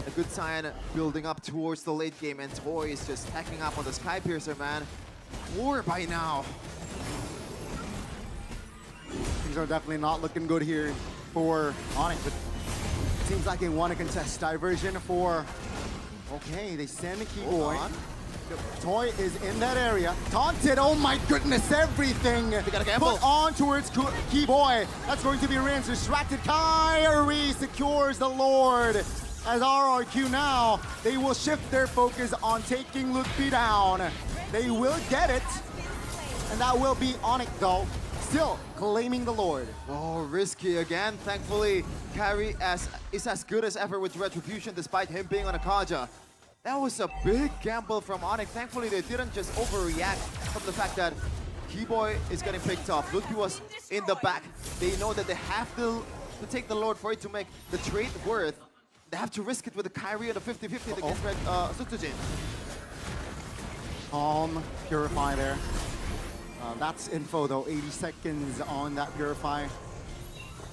A good sign building up towards the late game, and Toy is just tacking up on the Skypiercer, man. 4 by now. Things are definitely not looking good here for Onic, but it seems like they want to contest. Diversion for, okay, they send Keyboy. Toy is in that area. Taunted, oh my goodness, everything put on towards Keyboy. That's going to be Rins. Distracted, Kyrie secures the Lord. As RRQ now, they will shift their focus on taking Lupi down. They will get it, and that will be Onic though. Still claiming the Lord. Oh, risky again. Thankfully, Kyrie is as good as ever with Retribution despite him being on a Kaja. That was a big gamble from Onic. Thankfully, they didn't just overreact from the fact that Keyboy is getting picked off. Lupi was in the back. They know that they have to take the Lord for it to make the trade worth. They have to risk it with the Kyrie and the 50-50 against Sutsujin. Calm, Purify there. That's info though, 80 seconds on that Purify.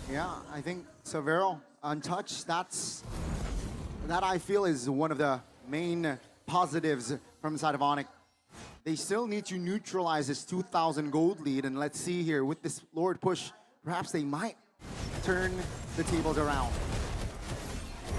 Yeah, I think Severo untouched. That I feel is one of the main positives from the side of Onic. They still need to neutralize this 2,000 gold lead, and let's see here with this Lord push, perhaps they might turn the tables around.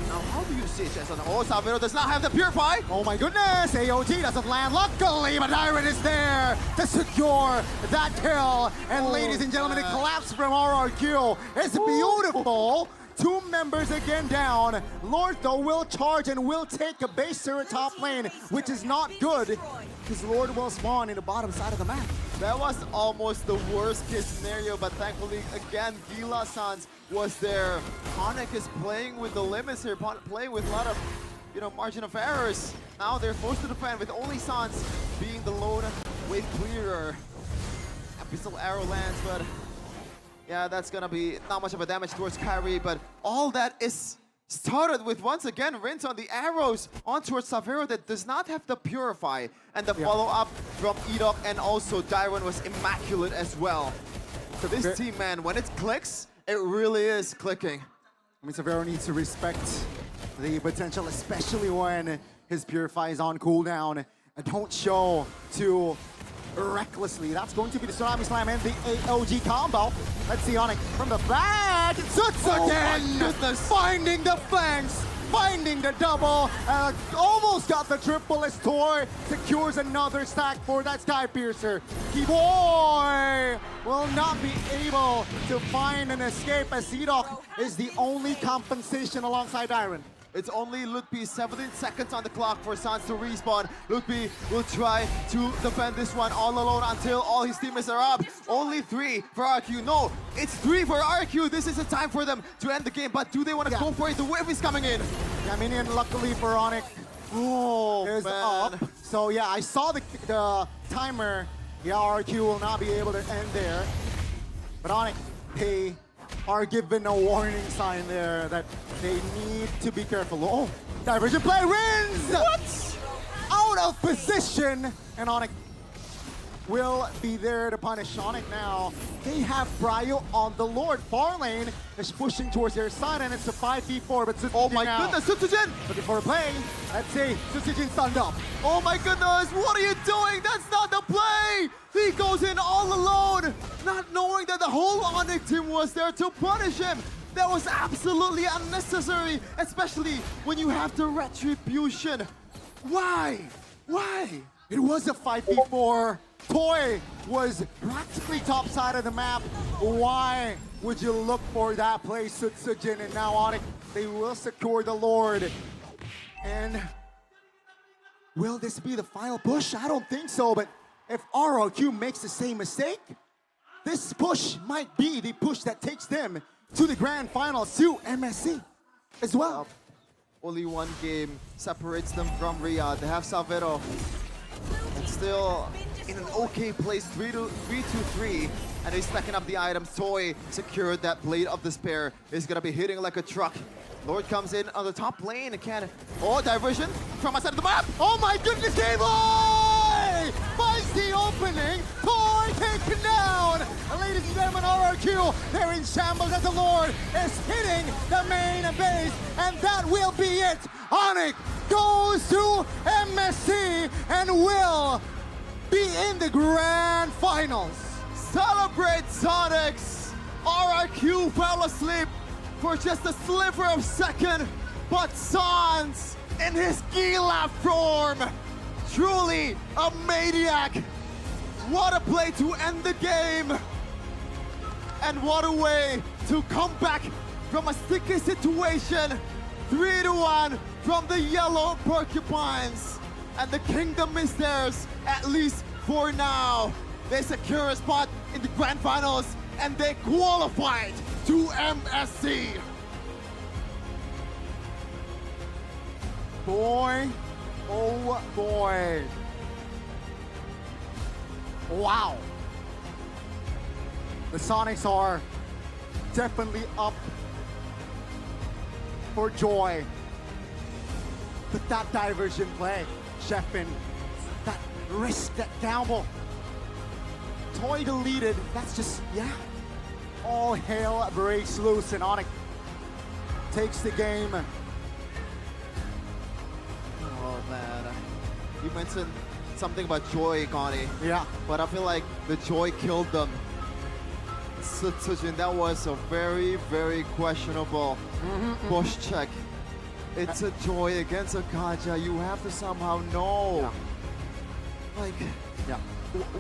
Now, how do you see it, Jason? Oh, Severo does not have the Purify! Oh my goodness! AOT doesn't land. Luckily, but Iron is there to secure that kill. And ladies and gentlemen, it collapsed from RRQ. It's beautiful. 2 members again down. Lord, though, will charge and will take a base turret top lane, which is not good, because Lord will spawn in the bottom side of the map. That was almost the worst case scenario, but thankfully, again, Gila Sans was there. Onic is playing with the limits here, playing with a lot of, margin of errors. Now they're forced to defend with only Sans being the lone wave clearer. Abyssal arrow lands, but yeah, that's gonna be not much of a damage towards Kyrie, but all that is started with, once again, Rinse on the arrows on towards Severo that does not have the Purify. And the follow-up from Edok and also Dyron was immaculate as well. So this team, man, when it clicks, it really is clicking. I mean, Severo needs to respect the potential, especially when his Purify is on cooldown, and don't show too recklessly. That's going to be the Tsunami Slam and the AOG combo. Let's see Onic from the back. Suts again! Finding the flanks, finding the double. Almost got the triple as Toy secures another stack for that Skypiercer. Keyboy will not be able to find an escape as Edok is the only compensation alongside Iron. It's only Lupi, 17 seconds on the clock for Sans to respawn. Lupi will try to defend this one all alone until all his teammates are up. Only 3 for RRQ. No, it's 3 for RRQ. This is the time for them to end the game, but do they want to go for it? The wave is coming in. Yeah, minion, luckily for Onic, is up. So yeah, I saw the timer. Yeah, RRQ will not be able to end there. But Onic, they are given a warning sign there that they need to be careful. Oh, Diversion play wins! What? Out of position, and Onic will be there to punish Onic now. They have Bryo on the Lord. Far lane is pushing towards their side, and it's a 5v4, but Oh my goodness, Sutsujin! looking for a play. Let's see, Sutsujin stunned up. Oh my goodness, what are you doing? That's not the play! He goes in all alone, not knowing that the whole Onic team was there to punish him. That was absolutely unnecessary, especially when you have the retribution. Why? Why? It was a 5v4. Toy was practically top side of the map. Why would you look for that play, Sutsujin? And now Onic, they will secure the Lord. And will this be the final push? I don't think so, but if RRQ makes the same mistake, this push might be the push that takes them to the grand finals, to MSC as well. Only one game separates them from Riyadh. They have Savero. And still in an okay place, 3-2-3. And he's stacking up the items. Toy secured that Blade of Despair. He's gonna be hitting like a truck. Lord comes in on the top lane. Oh, diversion from outside of the map. Oh my goodness, Game Boy! Finds the opening. Toy taken down. And ladies and gentlemen, RRQ, they're in shambles as the Lord is hitting the main base. And that will be it. Onic goes to MSC and will be in the grand finals. Celebrate Sonics! RRQ fell asleep for just a sliver of second, but Sans in his Gila form, truly a maniac. What a play to end the game, and what a way to come back from a sticky situation. 3-1 from the yellow porcupines, and the kingdom is theirs, at least for now. They secure a spot in the grand finals, and they qualified to MSC. Boy, oh boy. Wow. The Sonics are definitely up for joy. But that diversion play, Sheffin, that risk, that gamble, Toy deleted, that's just, yeah. All hell breaks loose and Onic takes the game. Oh man, you mentioned something about joy, Connie. Yeah. But I feel like the joy killed them. Sutsujin, that was a very, very questionable push check. It's a joy against a gacha. You have to somehow know. Yeah. Like, Yeah.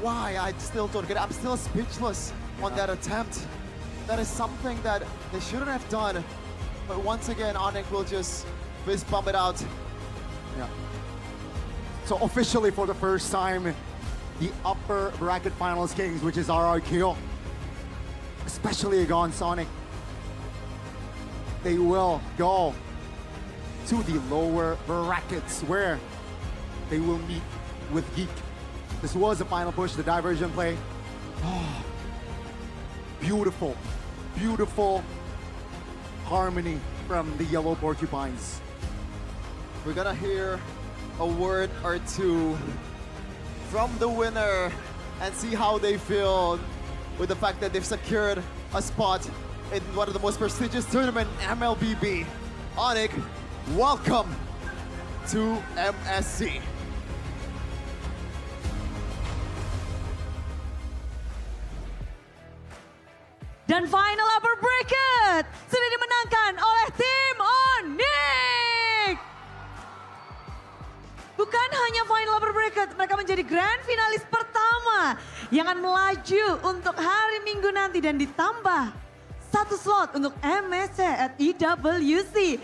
why? I still don't get it. I'm still speechless on that attempt. That is something that they shouldn't have done. But once again, Onic will just fist bump it out. Yeah. So officially for the first time, the upper bracket finals kings, which is RRQ, especially against Sonic, they will go to the lower brackets where they will meet with Geek. This was the final push, the diversion play. Oh, beautiful, beautiful harmony from the yellow porcupines. We're gonna hear a word or two from the winner and see how they feel with the fact that they've secured a spot in one of the most prestigious tournaments in MLBB. Onic, welcome to MSC. Dan final upper bracket sudah dimenangkan oleh tim Onic. Bukan hanya final upper bracket, mereka menjadi grand finalis pertama yang akan melaju untuk hari Minggu nanti dan ditambah satu slot untuk MSC at EWC.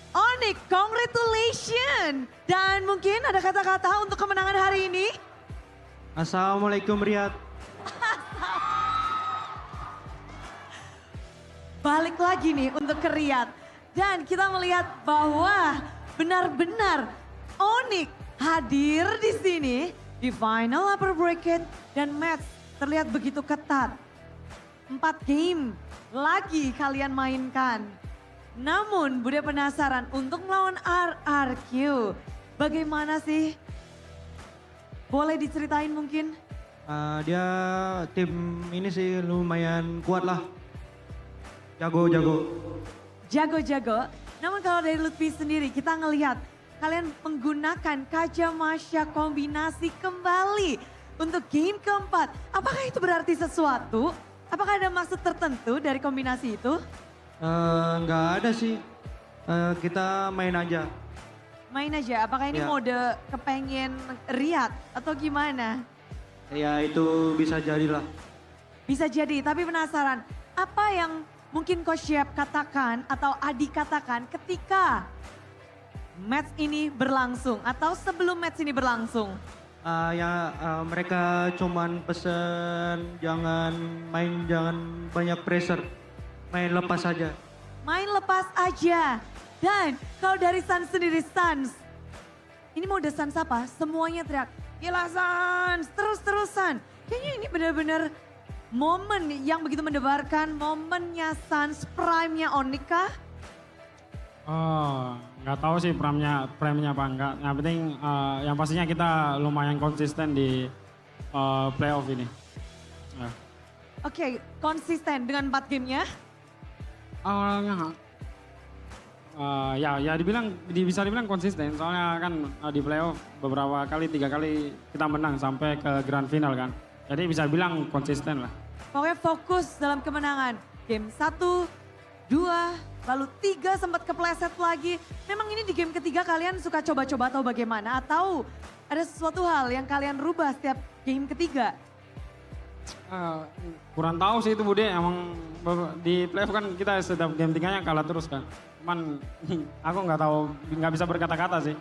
Onic, congratulations. Dan mungkin ada kata-kata untuk kemenangan hari ini? Assalamualaikum Riyadh. Balik lagi nih untuk ke Riyadh. Dan kita melihat bahwa benar-benar Onic hadir di sini di final upper bracket dan match terlihat begitu ketat. 4 game lagi kalian mainkan. Namun Bude penasaran untuk melawan RRQ. Bagaimana sih? Boleh diceritain mungkin? Dia tim ini sih lumayan kuat lah. Jago-jago. Jago-jago. Namun kalau dari Lutfi sendiri kita ngelihat kalian menggunakan Kaja Masya kombinasi kembali untuk game keempat. Apakah itu berarti sesuatu? Apakah ada maksud tertentu dari kombinasi itu? Nggak ada sih. Kita main aja. Main aja, apakah ini Ya. mode kepengen riat atau gimana? Ya itu bisa jadilah. Bisa jadi, tapi penasaran. Apa yang mungkin Coach Yap katakan atau Adi katakan ketika match ini berlangsung atau sebelum match ini berlangsung? Mereka cuman pesen jangan banyak pressure. Main lepas saja. Main lepas aja. Dan kalau dari Sans sendiri, Sans. Ini mode Sans apa? Semuanya teriak, gila Sans, terus-terusan. Kayaknya ini benar-benar momen yang begitu mendebarkan momennya Sans, prime-nya Onic kah? Nggak tahu sih prime-nya apa enggak. Yang penting yang pastinya kita lumayan konsisten di playoff ini. Ya. Oke, konsisten dengan 4 gamenya. Awalnya ya bisa dibilang konsisten. Soalnya kan di playoff beberapa kali, 3 kali kita menang sampai ke grand final kan. Jadi bisa bilang konsisten lah. Pokoknya fokus dalam kemenangan. Game 1, 2, lalu 3 sempat kepleset lagi. Memang ini di game ketiga kalian suka coba-coba atau bagaimana? Atau ada sesuatu hal yang kalian rubah setiap game ketiga? Kurang tahu sih itu Bude, emang di playoff kan kita setiap game 3-nya kalah terus kan. Cuman aku nggak tahu, nggak bisa berkata-kata sih.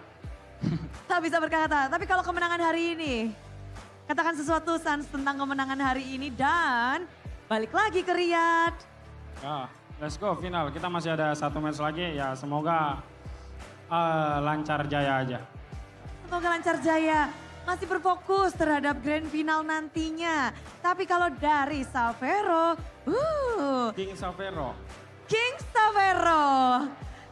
Tak bisa berkata, tapi kalau kemenangan hari ini, katakan sesuatu Sans tentang kemenangan hari ini dan balik lagi ke Riyadh. Ya, let's go final. Kita masih ada 1 match lagi, ya semoga lancar jaya aja. Semoga lancar jaya. Masih berfokus terhadap grand final nantinya. Tapi kalau dari Savero, King Savero.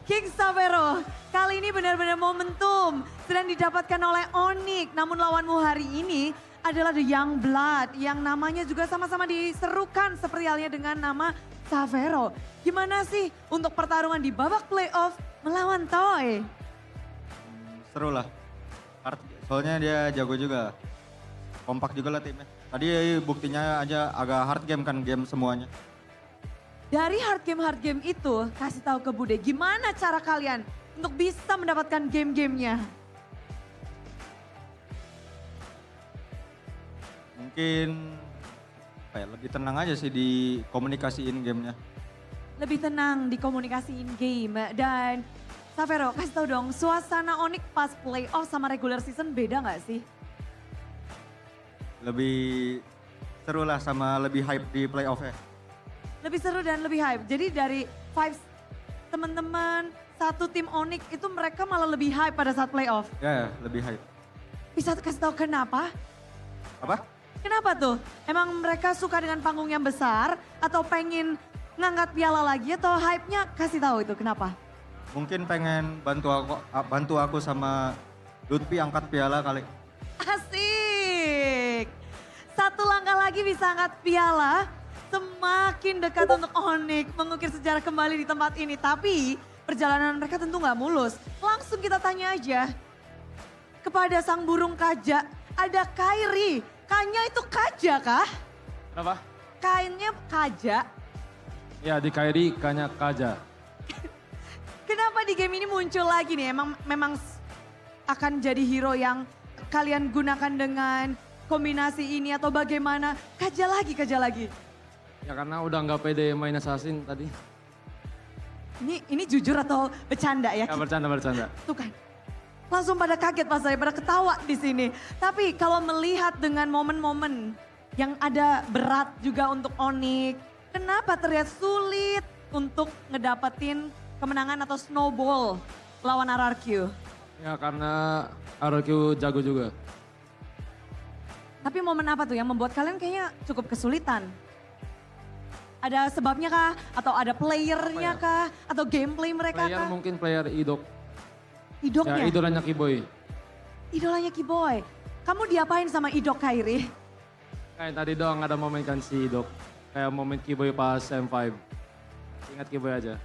King Savero, kali ini benar-benar momentum sedang didapatkan oleh Onic. Namun lawanmu hari ini adalah The Young Blood yang namanya juga sama-sama diserukan seperti halnya dengan nama Savero. Gimana sih untuk pertarungan di babak playoff melawan Toy? Seru lah. Soalnya dia jago juga. Kompak juga lah timnya. Tadi buktinya aja agak hard game kan game semuanya. Dari hard game itu kasih tahu ke Bude gimana cara kalian untuk bisa mendapatkan game-gamenya. Mungkin lebih tenang aja sih di komunikasiin gamenya. Lebih tenang di komunikasiin game dan Savero kasih tahu dong suasana Onic pas playoff sama regular season beda nggak sih? Lebih seru lah sama lebih hype di playoff ya. Lebih seru dan lebih hype. Jadi dari vibes teman-teman satu tim Onic itu mereka malah lebih hype pada saat playoff. Ya, lebih hype. Bisa kasih tahu kenapa? Apa? Kenapa tuh? Emang mereka suka dengan panggung yang besar atau pengen ngangkat piala lagi atau hype-nya kasih tahu itu kenapa? Mungkin pengen bantu aku sama Lutfi angkat piala kali. Asik. Satu langkah lagi bisa angkat piala. Semakin dekat untuk Onic mengukir sejarah kembali di tempat ini. Tapi perjalanan mereka tentu nggak mulus. Langsung kita tanya aja kepada sang burung kaja. Ada Kairi. Kanya itu kaja kah? Kenapa? Kainnya kaja. Ya di Kairi kanya kaja. Kenapa di game ini muncul lagi nih? Memang akan jadi hero yang kalian gunakan dengan kombinasi ini atau bagaimana? Kaja lagi. Ya karena udah nggak pede main assassin tadi. Ini jujur atau bercanda ya? Ya bercanda. Tuh kan. Langsung pada kaget pas saya, pada ketawa di sini. Tapi kalau melihat dengan momen-momen yang ada berat juga untuk Onic, kenapa terlihat sulit untuk ngedapetin kemenangan atau snowball lawan RRQ? Ya karena RrQ jago juga. Tapi momen apa tuh yang membuat kalian kayaknya cukup kesulitan? Ada sebabnya kah? Atau ada playernya kah? Atau gameplay mereka Player kah? mungkin player idok. Idoknya? Ya idolanya Kiboy. Idolanya Kiboy. Kamu diapain sama idok Kairi? Kayak tadi doang ada momen kan si idok. Kayak momen Kiboy pas M5. Ingat Kiboy aja.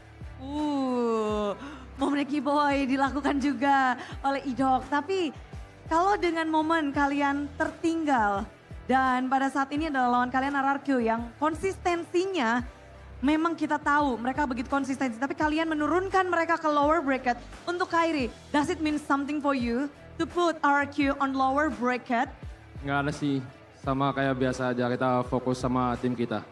Momen Kiboy dilakukan juga oleh idok. Tapi kalau dengan momen kalian tertinggal dan pada saat ini adalah lawan kalian Rrq yang konsistensinya memang kita tahu mereka begitu konsistensi. Tapi kalian menurunkan mereka ke lower bracket. Untuk Kairi, does it mean something for you to put Rrq on lower bracket? Nggak ada sih, sama kayak biasa aja kita fokus sama tim kita.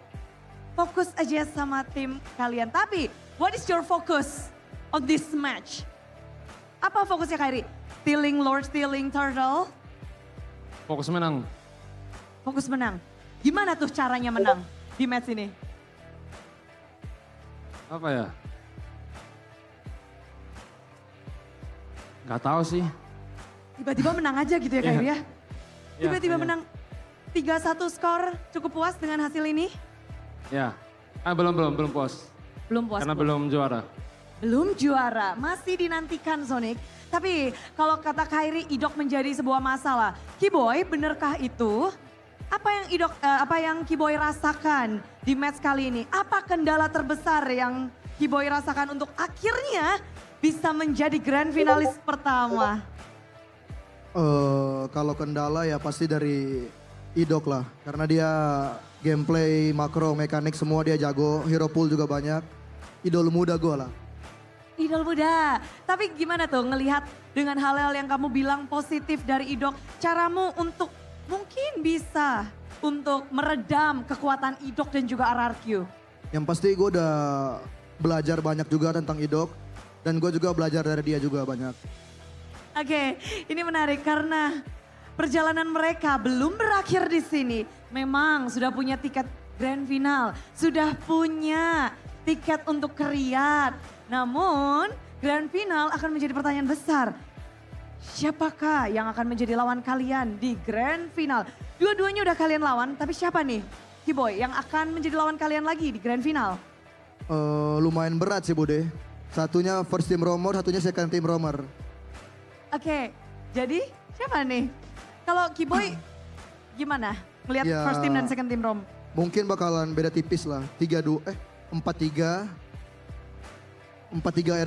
Fokus aja sama tim kalian. Tapi what is your focus on this match? Apa fokusnya Kairi? Stealing Lord, stealing Turtle? Fokus menang. Fokus menang. Gimana tuh caranya menang di match ini? Apa ya? Gak tahu sih. Tiba-tiba menang aja gitu ya Kairi ya? Tiba-tiba iya. menang 3-1 skor, cukup puas dengan hasil ini? Ya, belum puas. Belum puas. Karena belum juara. Belum juara, masih dinantikan Sonic. Tapi kalau kata Kairi, idok menjadi sebuah masalah. Kiboy, benerkah itu? Apa yang Kiboy rasakan di match kali ini? Apa kendala terbesar yang Kiboy rasakan untuk akhirnya bisa menjadi grand finalis pertama? Kalau kendala ya pasti dari idok lah. Karena dia gameplay, makro, mekanik semua dia jago. Hero pool juga banyak. Idol muda gue lah. Idol muda. Tapi gimana tuh ngelihat dengan hal-hal yang kamu bilang positif dari idok. Caramu untuk mungkin bisa untuk meredam kekuatan idok dan juga Rrq. Yang pasti gue udah belajar banyak juga tentang idok. Dan gue juga belajar dari dia juga banyak. Oke, ini menarik karena perjalanan mereka belum berakhir di sini. Memang sudah punya tiket grand final, sudah punya tiket untuk ke Riyadh. Namun grand final akan menjadi pertanyaan besar. Siapakah yang akan menjadi lawan kalian di grand final? Dua-duanya udah kalian lawan, tapi siapa nih Kiboy yang akan menjadi lawan kalian lagi di grand final? Lumayan berat sih Bude. Satunya first team roamer, satunya second team roamer. Oke, jadi siapa nih? Kalau Kiboy gimana? Melihat Ya, first team dan second team rom? Mungkin bakalan beda tipis lah. 4-3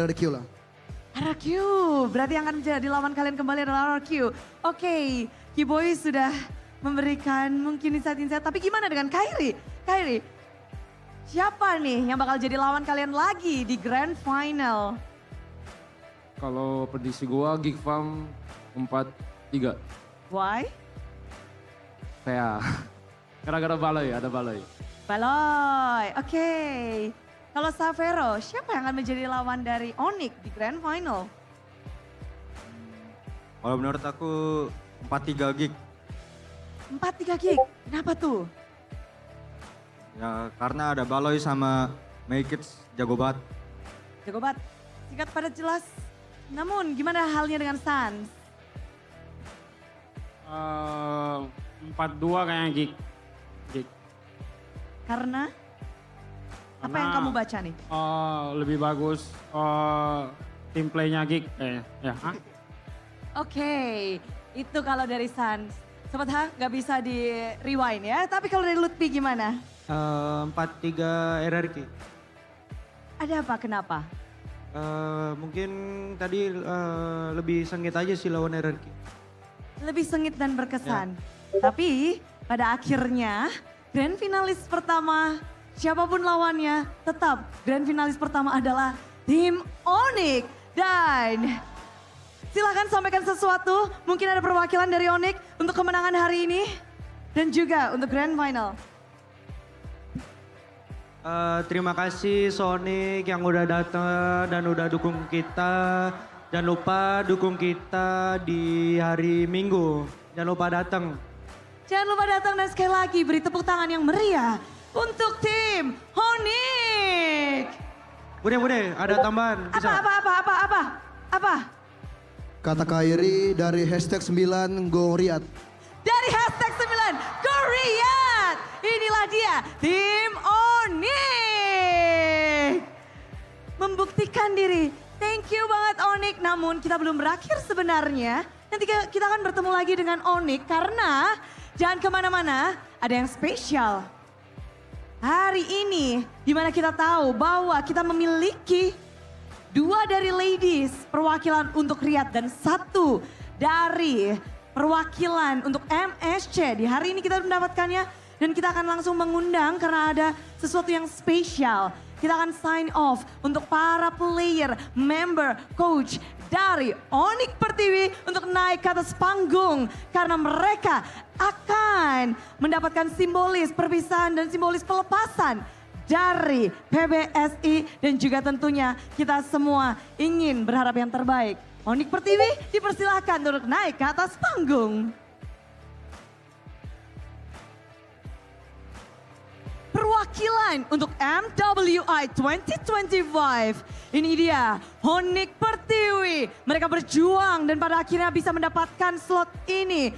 Rrq lah. Rrq, berarti yang akan menjadi lawan kalian kembali adalah Rrq. Oke, Kiboy sudah memberikan mungkin insight-insight, tapi gimana dengan Kairi? Kairi, siapa nih yang bakal jadi lawan kalian lagi di grand final? Kalau prediksi gua Geek Farm 4-3. Why? PA. Gara-gara balai, ada balai. Baloy, oke. Kalau Savero, siapa yang akan menjadi lawan dari Onic di grand final? Kalau menurut aku 4-3 gig. 4-3 gig, kenapa tuh? Ya karena ada Baloy sama Make It jago banget. Jago banget, singkat pada jelas. Namun gimana halnya dengan Sans? 4-2 kayaknya gig. Karena? Apa yang kamu baca nih? Lebih bagus tim playnya gig kayaknya. Ya. Oke, itu kalau dari Sans. Sobat H, gak bisa di rewind ya. Tapi kalau dari Lutfi gimana? 4-3 Rrq. Ada apa, kenapa? Mungkin tadi lebih sengit aja sih lawan Rrq. Lebih sengit dan berkesan. Tapi pada akhirnya grand finalis pertama, siapapun lawannya, tetap grand finalis pertama adalah tim Onic. Dan silahkan sampaikan sesuatu, mungkin ada perwakilan dari Onic untuk kemenangan hari ini. Dan juga untuk grand final. Terima kasih Sonic yang udah datang dan udah dukung kita. Jangan lupa dukung kita di hari Minggu. Jangan lupa datang. Jangan lupa datang dan sekali lagi beri tepuk tangan yang meriah untuk tim Onic. Bude, ada tambahan. Bisa? Apa? Kata Kairi dari #9 Go Riyadh. Dari #9 Go Riyadh. inilah dia tim Onic. Membuktikan diri. Thank you banget Onic. Namun kita belum berakhir sebenarnya. Nanti kita akan bertemu lagi dengan Onic karena jangan kemana-mana, ada yang spesial. Hari ini dimana kita tahu bahwa kita memiliki 2 dari ladies perwakilan untuk Rrq dan 1 dari perwakilan untuk MSC. Di hari ini kita mendapatkannya dan kita akan langsung mengundang karena ada sesuatu yang spesial. Kita akan sign off untuk para player, member, coach dari Onic Pertiwi untuk naik ke atas panggung. Karena mereka akan mendapatkan simbolis perpisahan dan simbolis pelepasan dari PBSI. Dan juga tentunya kita semua ingin berharap yang terbaik. Onic Pertiwi dipersilahkan untuk naik ke atas panggung. Perwakilan untuk MWI 2025. Ini dia Onic Pertiwi. Mereka berjuang dan pada akhirnya bisa mendapatkan slot ini.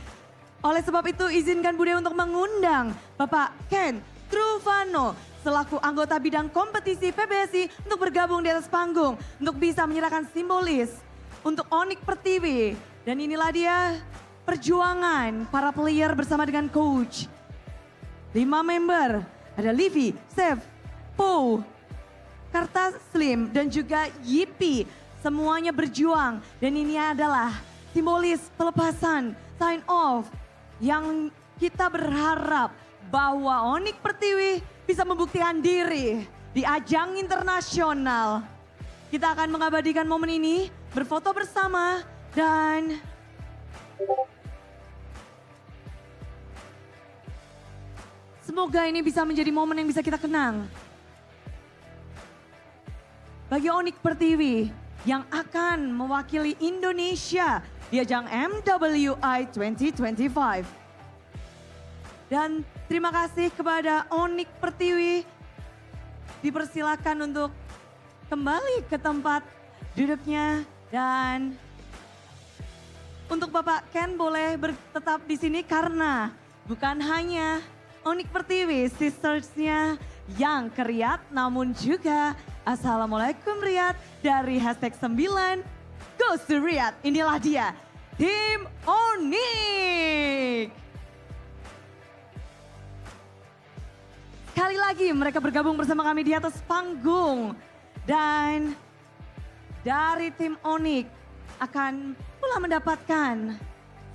Oleh sebab itu izinkan Bude untuk mengundang Bapak Ken Truvano selaku anggota bidang kompetisi PBSI untuk bergabung di atas panggung. Untuk bisa menyerahkan simbolis untuk Onic Pertiwi. Dan inilah dia perjuangan para player bersama dengan coach. 5 member. Ada Livi, Sef, Po, Karta Slim, dan juga Yipi. Semuanya berjuang. Dan ini adalah simbolis pelepasan, sign off. Yang kita berharap bahwa Onic Pertiwi bisa membuktikan diri di ajang internasional. Kita akan mengabadikan momen ini, berfoto bersama, dan semoga ini bisa menjadi momen yang bisa kita kenang. Bagi Onic Pertiwi yang akan mewakili Indonesia di ajang MWI 2025. Dan terima kasih kepada Onic Pertiwi. Dipersilakan untuk kembali ke tempat duduknya. Dan untuk Bapak Ken boleh tetap di sini karena bukan hanya Onic Pertiwi, sistersnya yang ke Rrq, namun juga Assalamualaikum Rrq dari #9 Goes to Rrq. Inilah dia, tim Onic. Sekali lagi mereka bergabung bersama kami di atas panggung. Dan dari tim Onic akan pula mendapatkan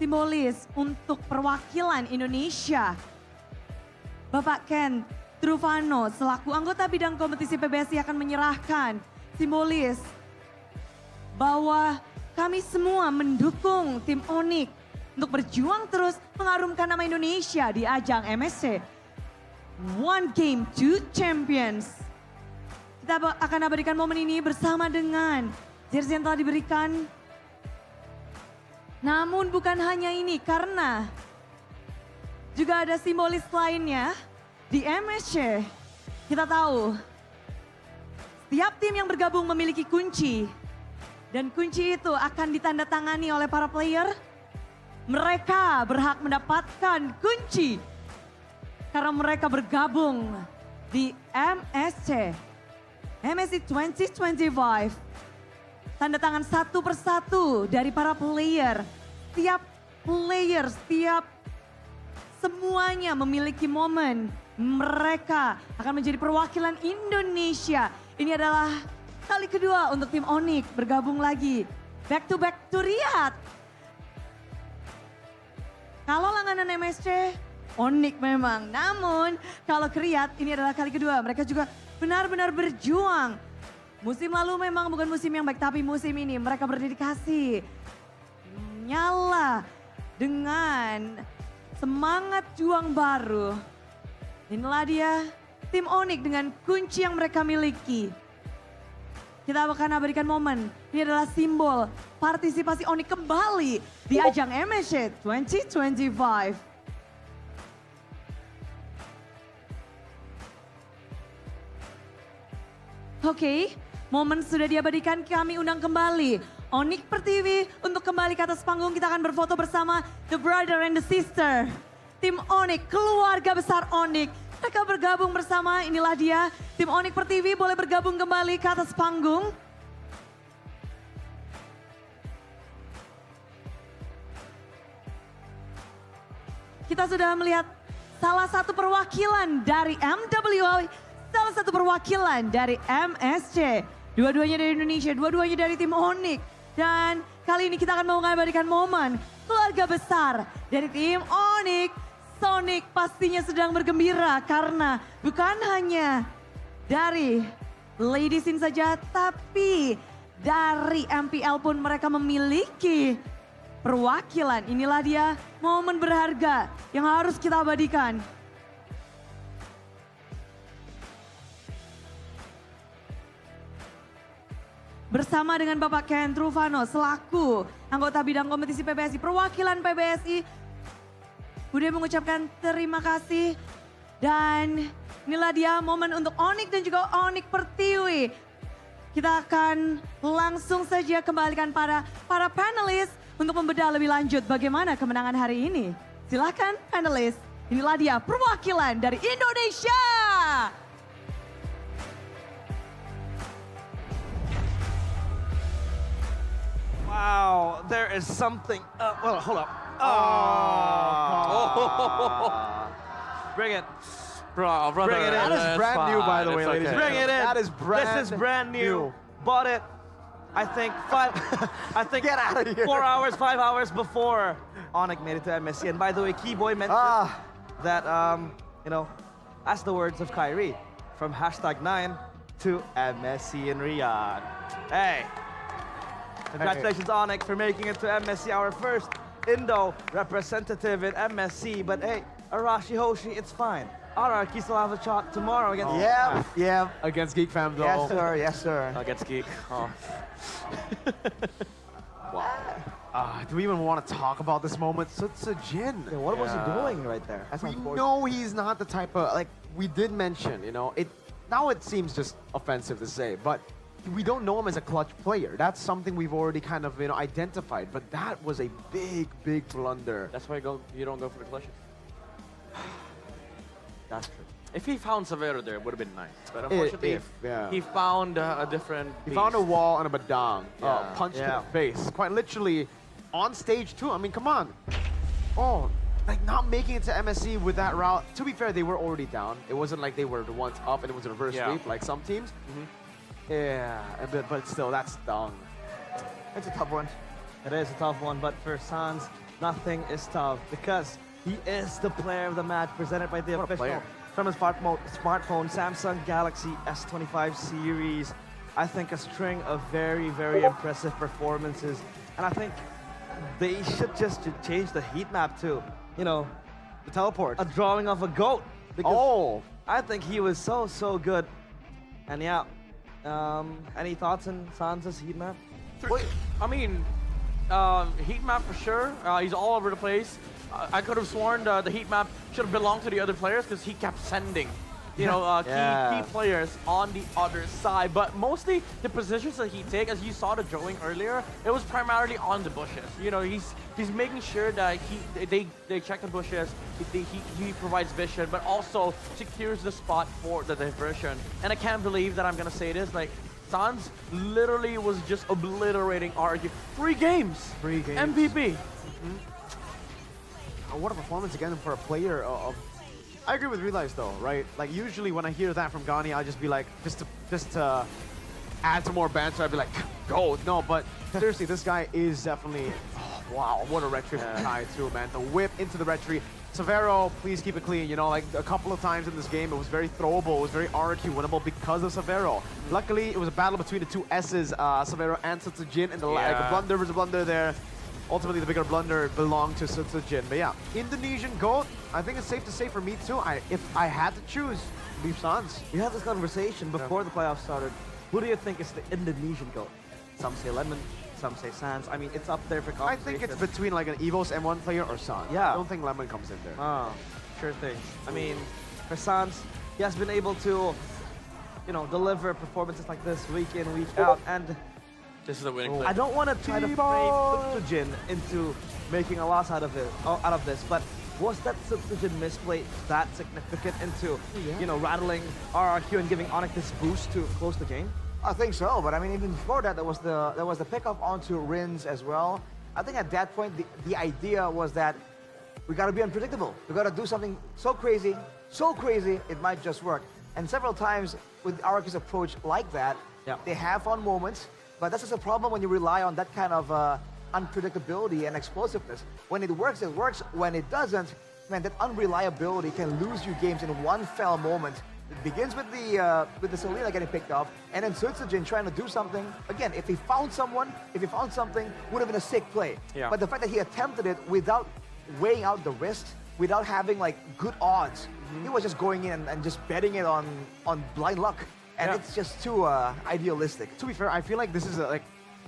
simbolis untuk perwakilan Indonesia. Bapak Ken Truvano selaku anggota bidang kompetisi PBSI akan menyerahkan simbolis bahwa kami semua mendukung tim Onic untuk berjuang terus mengharumkan nama Indonesia di ajang MSC. One Game, Two Champions. Kita akan abadikan momen ini bersama dengan jersey yang telah diberikan. Namun bukan hanya ini karena juga ada simbolis lainnya di MSC. Kita tahu setiap tim yang bergabung memiliki kunci. Dan kunci itu akan ditandatangani oleh para player. Mereka berhak mendapatkan kunci. Karena mereka bergabung di MSC. MSC 2025. Tanda tangan satu persatu dari para player. Setiap player, semuanya memiliki momen. Mereka akan menjadi perwakilan Indonesia. Ini adalah kali kedua untuk tim Onic bergabung lagi. Back to Rrq. Kalau langganan MSC, Onic memang. Namun kalau ke Rrq ini adalah kali kedua. Mereka juga benar-benar berjuang. Musim lalu memang bukan musim yang baik, tapi musim ini mereka berdedikasi. Nyala dengan semangat juang baru. Inilah dia tim Onic dengan kunci yang mereka miliki. Kita akan abadikan momen. Ini adalah simbol partisipasi Onic kembali di ajang MSC 2025. Oke, momen sudah diabadikan, kami undang kembali Onic Pertiwi untuk kembali ke atas panggung. Kita akan berfoto bersama the brother and the sister. Tim Onic, keluarga besar Onic. Mereka bergabung bersama, inilah dia. Tim Onic Pertiwi boleh bergabung kembali ke atas panggung. Kita sudah melihat salah satu perwakilan dari MWO, salah satu perwakilan dari MSC. Dua-duanya dari Indonesia, dua-duanya dari tim Onic. Dan kali ini kita akan mengabadikan momen keluarga besar dari tim Onic. Sonic pastinya sedang bergembira karena bukan hanya dari Ladies In saja, tapi dari MPL pun mereka memiliki perwakilan. Inilah dia momen berharga yang harus kita abadikan. Bersama dengan Bapak Ken Truvano selaku anggota bidang kompetisi PBSI, perwakilan PBSI, Bude mengucapkan terima kasih. Dan inilah dia momen untuk Onic dan juga Onic Pertiwi. Kita akan langsung saja kembalikan para panelis untuk membedah lebih lanjut bagaimana kemenangan hari ini. Silakan panelis, inilah dia perwakilan dari Indonesia. Wow, there is something. Well, hold up. Bring it. Bro, brother. Bring it in. That is brand new, by the way, ladies. Bring it in. That is This is brand new. Bought it, I think, get out of here. 4 hours, 5 hours before Onic made it to MSC. And by the way, Keyboy mentioned that, you know, as the words of Kyrie, from #9 to MSC in Riyadh. Hey. Congratulations, Onic, for making it to MSC, our first Indo representative in MSC. But hey, Arashi Hoshi, it's fine. Rrq still have a shot tomorrow against against Geek Fam though. Yes, sir. Yes, sir. Against Geek. Oh. Wow. Do we even want to talk about this moment? Such a Jin. Yeah, what was he doing right there? That's we know he's not the type of, like we did mention, you know, now it seems just offensive to say, but we don't know him as a clutch player. That's something we've already kind of, you know, identified. But that was a big, big blunder. That's why you don't go for the clutches. That's true. If he found Severo there, it would have been nice. But unfortunately, he found a different He found a wall and a badang. Yeah. Punch to the face. Quite literally on stage too. I mean, come on. Oh, like not making it to MSC with that route. To be fair, they were already down. It wasn't like they were the ones up and it was a reverse sweep like some teams. Yeah, but still, that's dumb. It's a tough one. It is a tough one, but for Sans, nothing is tough because he is the player of the match presented by the official from his smartphone Samsung Galaxy S25 series. I think a string of very, very impressive performances, and I think they should just change the heat map too. You know, the teleport. A drawing of a goat. Because I think he was so good. And yeah, any thoughts on Sans' heat map? Wait, I mean, heat map for sure. He's all over the place. I could have sworn the heat map should have belonged to the other players because he kept sending, you know, key players on the other side. But mostly the positions that he takes, as you saw the drawing earlier, it was primarily on the bushes. You know, he's making sure that they check the bushes, he provides vision, but also secures the spot for the diversion. And I can't believe that I'm gonna say this, like, Sans literally was just obliterating Rrq. 3 games. 3 games. MVP. What a performance again for a player of... I agree with Relice though, right? Like usually when I hear that from Ghani, I'll just be like, just to add some more banter, I'd be like, go. No, but seriously, this guy is definitely, wow, what a retry tie too, man. The whip into the retry. Severo, please keep it clean. You know, like a couple of times in this game, it was very throwable, it was very Rrq winnable because of Severo. Luckily, it was a battle between the 2 S's, Severo and Sutsujin, and the like, a blunder was a blunder there. Ultimately, the bigger blunder belonged to Sutsujin. But yeah, Indonesian GOAT, I think it's safe to say for me too, if I had to choose, leave Sans. We had this conversation before the playoffs started. Who do you think is the Indonesian GOAT? Some say Lemon, some say Sans. I mean, it's up there for conversation. I think it's between like an EVOS M1 player or Sans. Yeah. I don't think Lemon comes in there. Oh, sure thing. I mean, for Sans, he has been able to, you know, deliver performances like this week in, week out. And this is a winning play. I don't want to try to frame Sutsujin into making a loss out of this, but Was that substitution misplay that significant into, you know, rattling RRQ and giving Onic this boost to close the game? I think so, but I mean, even before that, there was the pickup onto Rins as well. I think at that point, the idea was that we gotta be unpredictable. We gotta do something so crazy, it might just work. And several times with RRQ's approach like that, they have fun moments, but that's just a problem when you rely on that kind of unpredictability and explosiveness. When it works, it works. When it doesn't, man, that unreliability can lose you games in one fell moment. It begins with the Selena getting picked off, and then suitsujin trying to do something. Again, if he found something, would have been a sick play. Yeah. But the fact that he attempted it without weighing out the risk, without having like good odds, he was just going in and just betting it on blind luck. And it's just too idealistic. To be fair, I feel like this is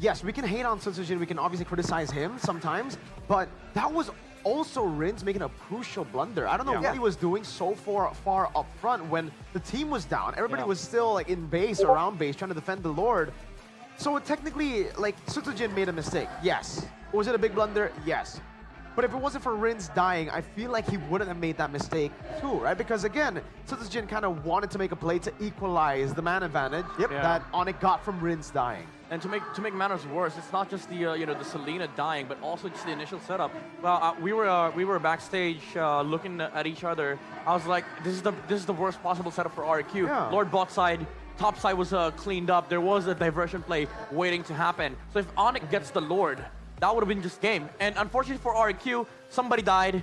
yes, we can hate on suitsujin, we can obviously criticize him sometimes, but that was also Rins making a crucial blunder. I don't know what he was doing so far up front when the team was down. Everybody was still like in base, around base, trying to defend the Lord. So technically, like, suitsujin made a mistake, yes. Was it a big blunder? Yes. But if it wasn't for Rins dying, I feel like he wouldn't have made that mistake too, right? Because again, suitsujin kind of wanted to make a play to equalize the man advantage that Onic got from Rins dying. And to make matters worse, it's not just the you know, the Selena dying, but also just the initial setup. Well, we were backstage looking at each other. I was like, this is the worst possible setup for RRQ. Yeah. Lord bot side, top side was cleaned up. There was a diversion play waiting to happen. So if Onic gets the Lord, that would have been just game. And unfortunately for RRQ, somebody died.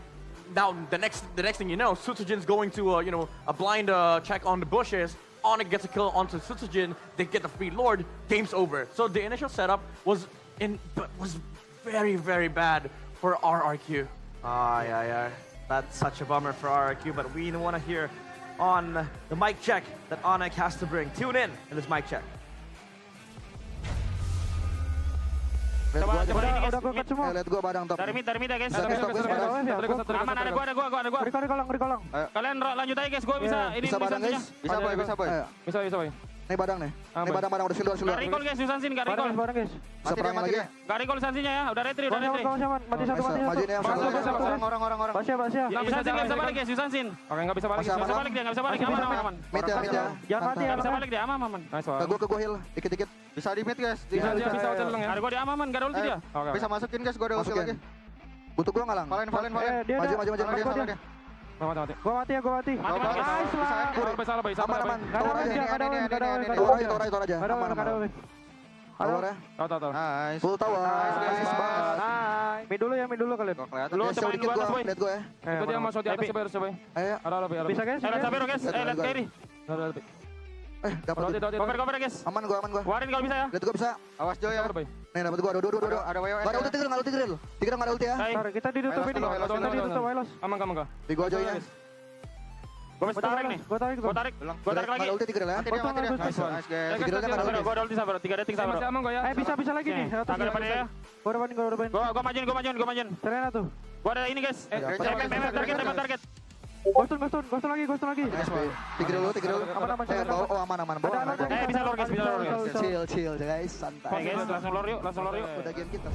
Now the next thing you know, suitsujin's going to you know, a blind check on the bushes. Onic gets a kill onto suitsujin, they get the free Lord, game's over. So the initial setup was very, very bad for RRQ. Yeah. That's such a bummer for RRQ, but we want to hear on the mic check that Onic has to bring. Tune in this mic check. Coba udah gua semua. Lihat gua badang top. Dari mid ya guys. Aman, ada gua. Di kolong. Kalian lanjut aja guys, gua bisa ini bisa badang guys. Bisa boy. Bisa boy. Nih badang nih. Nih badang udah siluar. Gak recall guys, Susansin gak recall. Bisa perang lagi. Gak recall Susansinnya ya, udah retri. Mati satu. Majuin yang Orang. Gak bisa balik guys, Susansin. Oke, gak bisa balik. Gak bisa balik, aman. Mid ya. Jangan mati ya, bisa balik deh, aman. Ke gua heal, dikit-dikit. Bisa di mid guys. Bisa ulti ya. Ada gua di aman, gak ada ulti dia. Bisa masukin guys, gua ada ulti lagi. Butuh gua ngalang. Valen. Maju. Mati. Gua mati ya. Mati. Salah, Bay. Aman. Tower aja. Aman. Tower ya. Tahu. Nice. Full tower. Nice banget. Mid dulu kalian. Lu coba dikit gua, lihat gua ya. Itu dia masuk di atas coba. Ayo. Ada. Bisa guys. Sabar guys. Lihat carry. Dapat. Cover guys. Aman gua. Warin kalau bisa ya. Lihat gua bisa. Awas Jo ya. Nih dapat gua. Dua. Ada WW. Enggak ada ulti Tigreal. Tigreal enggak ada ulti ya. Kita ditutup ini. Aman. Di gua aja ya. Gua bisa tarik nih. Gua tarik lagi. Ada ulti Tigreal ya. Mati dia. Nice guys. Tigreal kan ada ulti. Gua ada ulti sabar. 3 detik sabar. Masih aman gua ya. Bisa lagi nih. Agak depan ya. Gua majuin. Serena tuh. Gua ada ini guys. Target. Ghost lagi. Tigreal. Aman. Bisa lor guys. Chill guys, santai. Guys, langsung lor yuk. Udah game kita.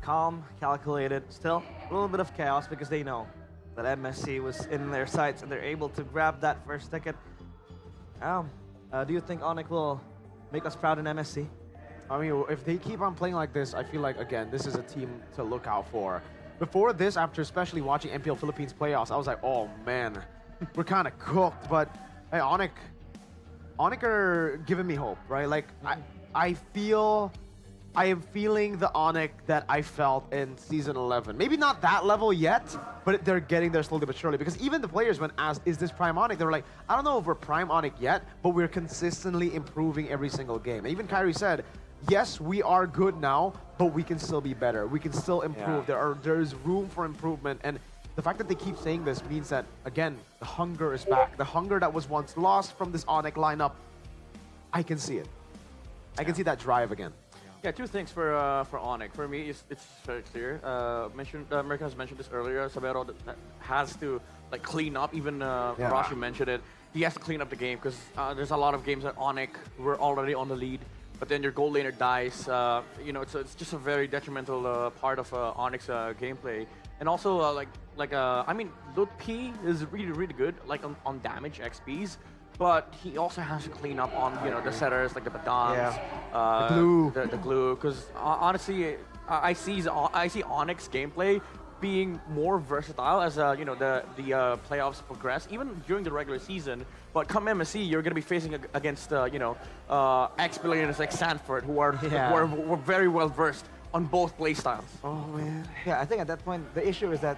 Calm, calculated, still a little bit of chaos because they know that MSC was in their sights and they're able to grab that first ticket. Do you think Onic will make us proud in MSC? I mean, if they keep on playing like this, I feel like, again, this is a team to look out for. Before this, after especially watching MPL Philippines playoffs, I was like, oh man, we're kind of cooked. But hey, Onic are giving me hope, right? Like, I am feeling the Onic that I felt in Season 11. Maybe not that level yet, but they're getting there slowly but surely. Because even the players, when asked, is this Prime Onic? They were like, I don't know if we're Prime Onic yet, but we're consistently improving every single game. And even Kyrie said, yes, we are good now, but we can still be better. We can still improve. Yeah. There is room for improvement. And the fact that they keep saying this means that, again, the hunger is back. The hunger that was once lost from this Onic lineup, I can see it. I can see that drive again. Yeah, two things for Onic. For me, it's very clear. America has mentioned this earlier. Sabero that has to like clean up. Even Rashi mentioned it. He has to clean up the game because there's a lot of games that Onic were already on the lead. but then your gold laner dies. You know, it's just a very detrimental part of Onyx gameplay. And also, I mean, lupa is really good, like on damage XPs. But he also has to clean up on, you know, the setters like the badams, the glue. Because honestly, I see Onyx gameplay being more versatile as you know the playoffs progress, even during the regular season. But come MSC, you're going to be facing against you know ex-billionaires like Sanford, who are very well versed on both playstyles. Oh man. Yeah, I think at that point the issue is that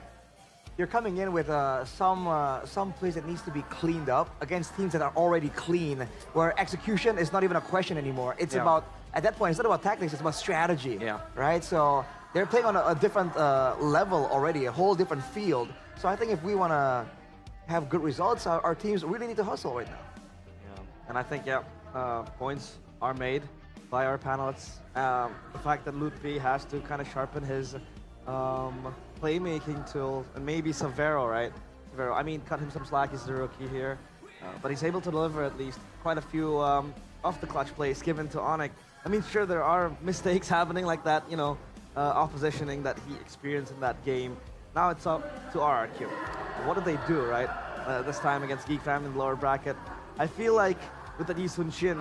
you're coming in with some plays that needs to be cleaned up against teams that are already clean, where execution is not even a question anymore. It's about, at that point, it's not about tactics, it's about strategy. Yeah. Right? So they're playing on a different level already, a whole different field. So I think if we want to have good results, our teams really need to hustle right now. Yeah. And I think, points are made by our panelists. The fact that lupa has to kind of sharpen his playmaking tool, and maybe Severo, right? Severo, I mean, cut him some slack, he's the rookie here. But he's able to deliver at least quite a few off-the-clutch plays given to Onic. I mean, sure, there are mistakes happening like that, you know, oppositioning that he experienced in that game. Now it's up to RRQ. What do they do, right? This time against Geek Fam in the lower bracket. I feel like with the Yi Sun Shin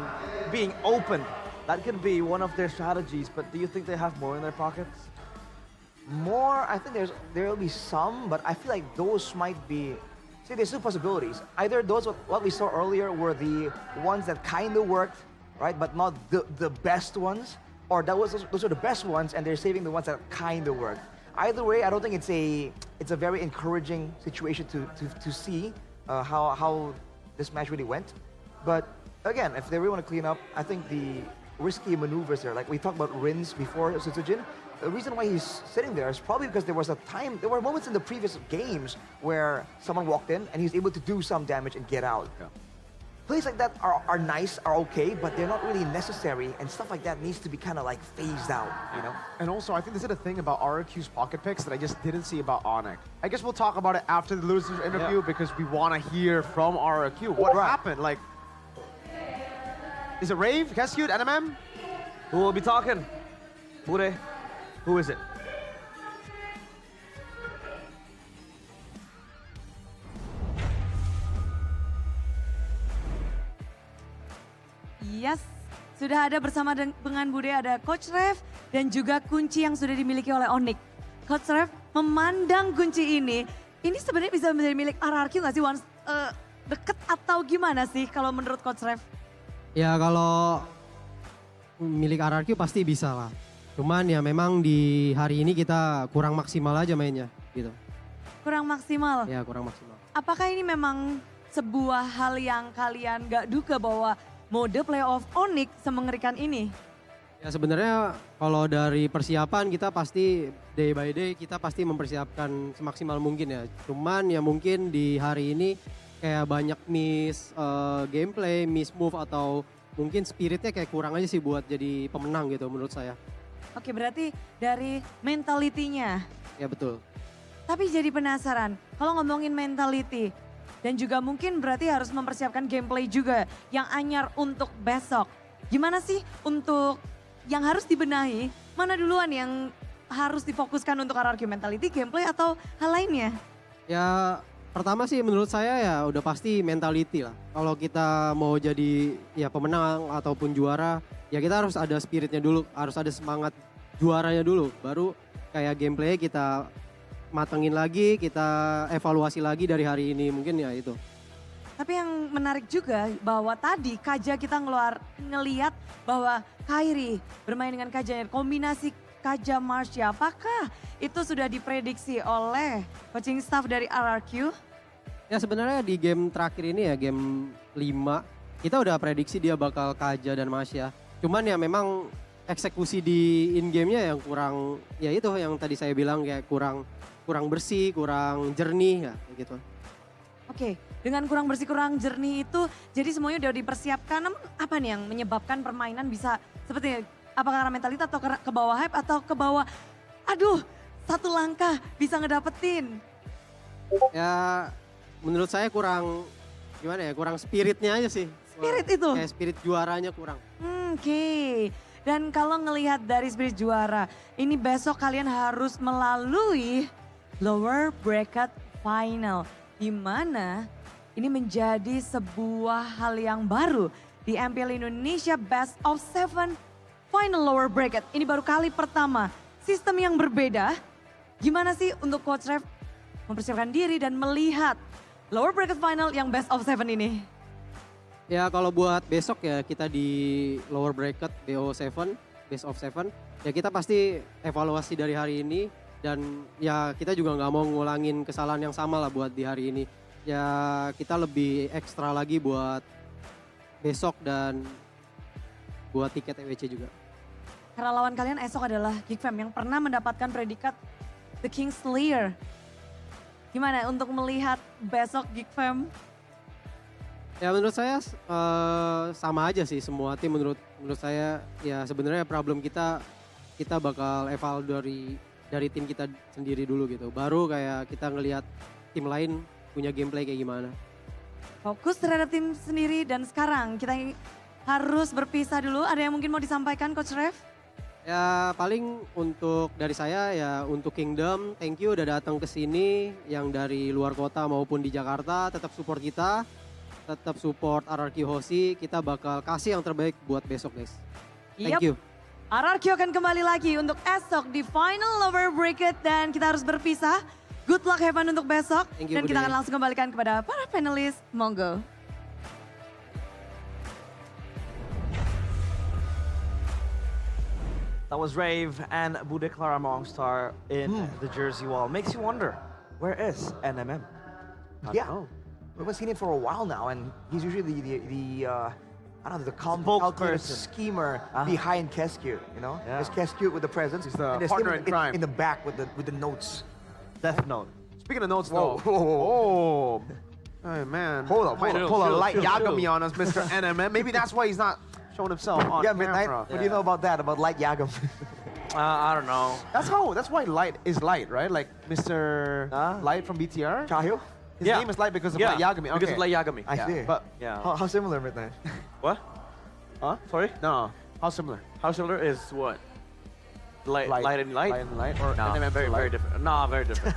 being open, that could be one of their strategies, but do you think they have more in their pockets? More, I think there will be some, but I feel like those might be, see, there's two possibilities. Either those, what we saw earlier, were the ones that kind of worked, right, but not the best ones, or those are the best ones and they're saving the ones that kind of worked. Either way, I don't think it's a very encouraging situation to see how this match really went. But again, if they really want to clean up, I think the risky maneuvers there, like we talked about Rins before Sutsujin, the reason why he's sitting there is probably because there were moments in the previous games where someone walked in and he's able to do some damage and get out. Yeah. Plays like that are nice, are okay, but they're not really necessary, and stuff like that needs to be kind of like phased out, you know? And also, I think this is the thing about RRQ's pocket picks that I just didn't see about Onic. I guess we'll talk about it after the loser's interview because we want to hear from RRQ. What happened? Like, is it Rave, Kescute, NMM? Who will be talking? Bude? Who is it? Yes, sudah ada bersama dengan Bude, ada Coach Rev dan juga kunci yang sudah dimiliki oleh Onic. Coach Rev memandang kunci ini sebenarnya bisa menjadi milik RRQ nggak sih, once deket atau gimana sih kalau menurut Coach Rev? Ya kalau milik RRQ pasti bisa lah. Cuman ya memang di hari ini kita kurang maksimal aja mainnya gitu. Kurang maksimal? Ya kurang maksimal. Apakah ini memang sebuah hal yang kalian gak duga bahwa mode playoff Onic semengerikan ini? Ya sebenarnya kalau dari persiapan kita pasti day by day kita pasti mempersiapkan semaksimal mungkin ya. Cuman ya mungkin di hari ini kayak banyak miss gameplay, miss move atau mungkin spiritnya kayak kurang aja sih buat jadi pemenang gitu menurut saya. Oke, berarti dari mentalitinya. Ya betul. Tapi jadi penasaran, kalau ngomongin mentality dan juga mungkin berarti harus mempersiapkan gameplay juga yang anyar untuk besok. Gimana sih untuk yang harus dibenahi, mana duluan yang harus difokuskan untuk RRQ, mentality, gameplay atau hal lainnya? Ya pertama sih menurut saya ya udah pasti mentality lah. Kalau kita mau jadi ya pemenang ataupun juara, ya kita harus ada spiritnya dulu, harus ada semangat juaranya dulu. Baru kayak gameplay kita matengin lagi, kita evaluasi lagi dari hari ini, mungkin ya itu. Tapi yang menarik juga bahwa tadi Kaja kita ngeliat bahwa Kairi bermain dengan Kaja, kombinasi Kaja Marsha, apakah itu sudah diprediksi oleh coaching staff dari RRQ? Ya sebenarnya di game terakhir ini ya, game 5, kita udah prediksi dia bakal Kaja dan Marsha. Cuman ya memang eksekusi di in-game-nya yang kurang, ya itu yang tadi saya bilang kayak kurang bersih, kurang jernih ya gitu. Oke, dengan kurang bersih, kurang jernih itu jadi semuanya udah dipersiapkan. Namun apa nih yang menyebabkan permainan bisa seperti ini? Apa karena mentalitas atau ke bawah hype atau ke bawah aduh satu langkah bisa ngedapetin? Ya menurut saya kurang gimana ya, kurang spiritnya aja sih. Spirit itu? Kayak spirit juaranya kurang. 9K. Dan kalau ngelihat dari spirit juara, ini besok kalian harus melalui lower bracket final. Di mana ini menjadi sebuah hal yang baru di MPL Indonesia Best of 7 Final Lower Bracket. Ini baru kali pertama, sistem yang berbeda. Gimana sih untuk Coach Rev mempersiapkan diri dan melihat Lower Bracket Final yang Best of 7 ini? Ya kalau buat besok ya kita di lower bracket BO7, best of 7. Ya kita pasti evaluasi dari hari ini dan ya kita juga nggak mau ngulangin kesalahan yang sama lah buat di hari ini. Ya kita lebih ekstra lagi buat besok dan buat tiket EWC juga. Karena lawan kalian esok adalah Geekfam yang pernah mendapatkan predikat The King Slayer. Gimana untuk melihat besok Geekfam? Ya menurut saya sama aja sih semua tim menurut saya ya sebenarnya problem kita bakal eval dari tim kita sendiri dulu gitu. Baru kayak kita ngelihat tim lain punya gameplay kayak gimana. Fokus terhadap tim sendiri dan sekarang kita harus berpisah dulu. Ada yang mungkin mau disampaikan Coach Rev? Ya paling untuk dari saya ya untuk Kingdom thank you udah datang ke sini yang dari luar kota maupun di Jakarta tetap support kita. Tetap support Rrq Hosi, kita bakal kasih yang terbaik buat besok guys. Thank you. Rrq akan kembali lagi untuk esok di final lower bracket dan kita harus berpisah. Good luck, have fun untuk besok. Dan kita akan langsung kembalikan kepada para panelis. Monggo. That was Rave and Bude Clara Mongstar in the jersey wall. Makes you wonder, where is NMM? Yeah. We haven't seen him for a while now, and he's usually the I don't know, the calculated schemer behind Kescute, you know? Yeah. There's Kescute with the presence. He's the and there's partner him in crime. in the back with the notes. Death Note. Speaking of notes though. Whoa. Oh man. Hold up. Pull a light Yagami on us, Mr. NMM. Maybe that's why he's not showing himself on Midnight. camera. What do you know about that, about light Yagami? I don't know. That's why Light is Light, right? Like Mr. Light from BTR? Chahyo? His name is Light because of Light Yagami. Okay. Because of Light Yagami. I see. But how similar, Midnight? What? Huh? Sorry? No. How similar? How similar is what? Light and light? Light and Light? Or No, NMM very different. No, very different.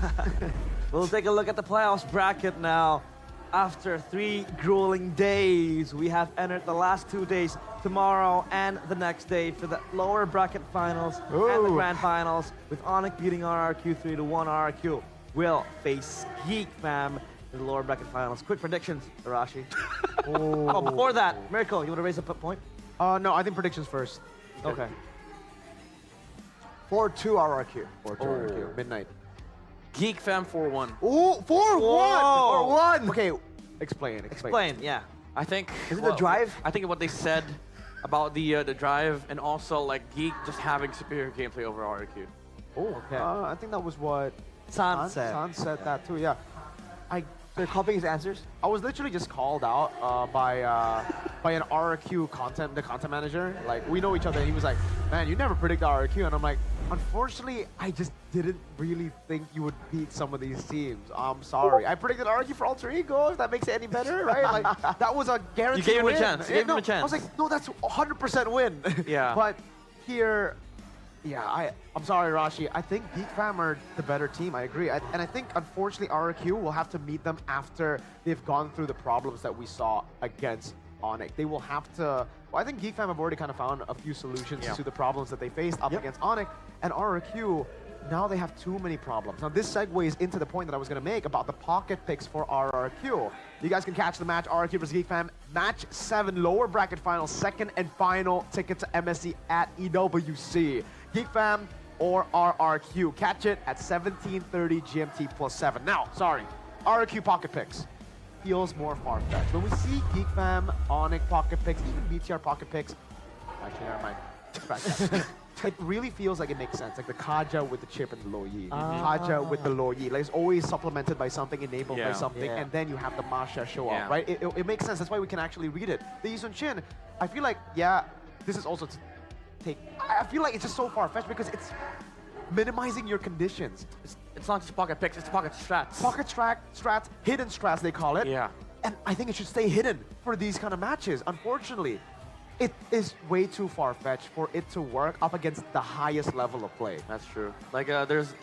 We'll take a look at the playoffs bracket now. After 3 grueling days, we have entered the last 2 days, tomorrow and the next day for the lower bracket finals and the grand finals, with Onic beating Rrq 3-1. Rrq will face Geekfam in the lower bracket finals. Quick predictions, Arashi. Oh, before that, Miracle, you want to raise up a point? No, I think predictions first. Okay. 4-2 Rrq. 4-2 Rrq. Midnight. Geekfam 4-1. Ooh, 4-1! 4-1! Okay, explain. Yeah. I think... Is it the drive? I think what they said about the drive and also like Geek just having superior gameplay over Rrq. Oh, okay. I think that was what San said. San said that too, yeah. They're copying his answers? I was literally just called out by an Rrq content manager. Like, we know each other, and he was like, man, you never predict Rrq. And I'm like, unfortunately, I just didn't really think you would beat some of these teams. I'm sorry. I predicted Rrq for Alter Ego, if that makes it any better, right? Like, that was a guaranteed You gave win. him a chance. You gave him a chance. I was like, no, that's 100% win. Yeah. But here, yeah, I'm sorry, Rashi. I think Geekfam are the better team. I agree. And I think, unfortunately, Rrq will have to meet them after they've gone through the problems that we saw against Onic. They will have to... Well, I think Geekfam have already kind of found a few solutions to the problems that they faced up against Onic. And Rrq, now they have too many problems. Now, this segues into the point that I was going to make about the pocket picks for Rrq. You guys can catch the match, Rrq vs Geekfam. Match 7, lower bracket final, second and final ticket to MSC at EWC. Geekfam or Rrq. Catch it at 17:30 GMT +7. Now, sorry, Rrq pocket picks feels more far-fetched. When we see Geekfam, Onic pocket picks, even BTR pocket picks, actually, never mind. Scratch that. It really feels like it makes sense, like the Kaja with the chip and the low yi. Kaja with the low yi. Like, it's always supplemented by something, enabled by something, and then you have the Masha show up, right? It makes sense. That's why we can actually read it. The Yisun Chin, I feel like, yeah, this is also to take. I feel like it's just so far-fetched because it's minimizing your conditions. It's not just pocket picks, it's pocket strats. Pocket strats, hidden strats they call it. Yeah. And I think it should stay hidden for these kind of matches, unfortunately. it is way too far-fetched for it to work up against the highest level of play. That's true. Like there's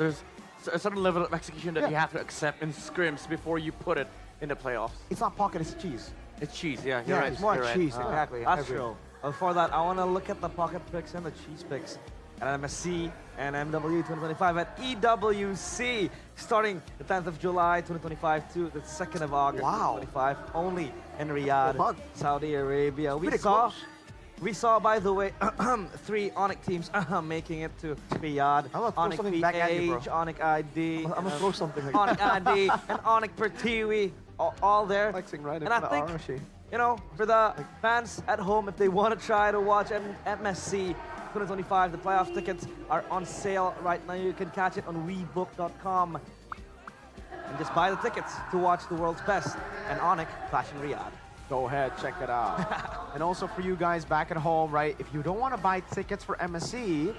a certain level of execution that you have to accept in scrims before you put it in the playoffs. It's not pocket, it's cheese. It's cheese, yeah. You're right. It's more you're cheese, right. exactly. That's true. Before that, I want to look at the pocket picks and the cheese picks at MSC and MW 2025 at EWC, starting the 10th of July 2025 to the 2nd of August 2025, only in Riyadh, Saudi Arabia. We saw, by the way, 3 Onic teams Making it to Riyadh. Onic PH, Onic ID, I'm gonna throw something like Onic ID, and Onic Pertiwi, all there. Flexing right and I think, you know, for the fans at home, if they want to try to watch MSC 2025, the playoff tickets are on sale right now. You can catch it on webook.com and just buy the tickets to watch the world's best and Onic clash in Riyadh. Go ahead, check it out. And also for you guys back at home, right? If you don't want to buy tickets for MSC,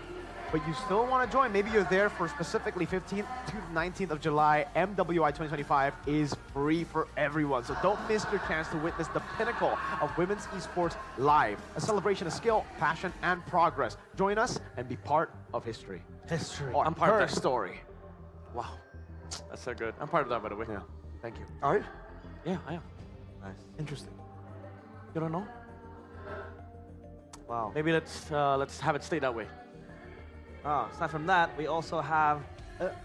but you still want to join, maybe you're there for specifically 15th to 19th of July, MWI 2025 is free for everyone. So don't miss your chance to witness the pinnacle of women's esports live. A celebration of skill, passion, and progress. Join us and be part of history. History. Or I'm part of her that. story. Wow. That's so good. I'm part of that, by the way. Yeah, thank you. All right. Yeah, I am. Nice. Interesting. You don't know? Wow. Maybe let's have it stay that way. Aside from that, we also have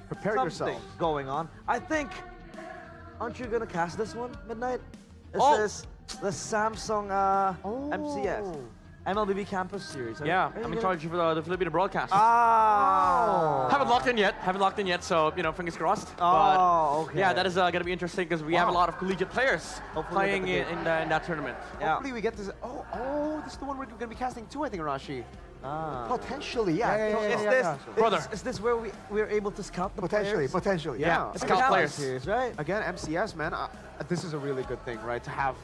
Prepare something yourself. going on. I think, aren't you gonna cast this one, Midnight? This is the Samsung MCS. MLBB Campus Series. Yeah, I'm in charge of the Filipino broadcast. Oh. Haven't locked in yet, so, you know, fingers crossed. Oh, okay. Yeah, that is going to be interesting because we have a lot of collegiate players playing in that tournament. Yeah. Hopefully we get this. Oh, this is the one we're going to be casting too, I think, Rashi. Potentially, yeah. Is this where we're able to scout the players? Potentially. Yeah. It's Scout a players. series, right? Again, MCS, man, this is a really good thing, right? To have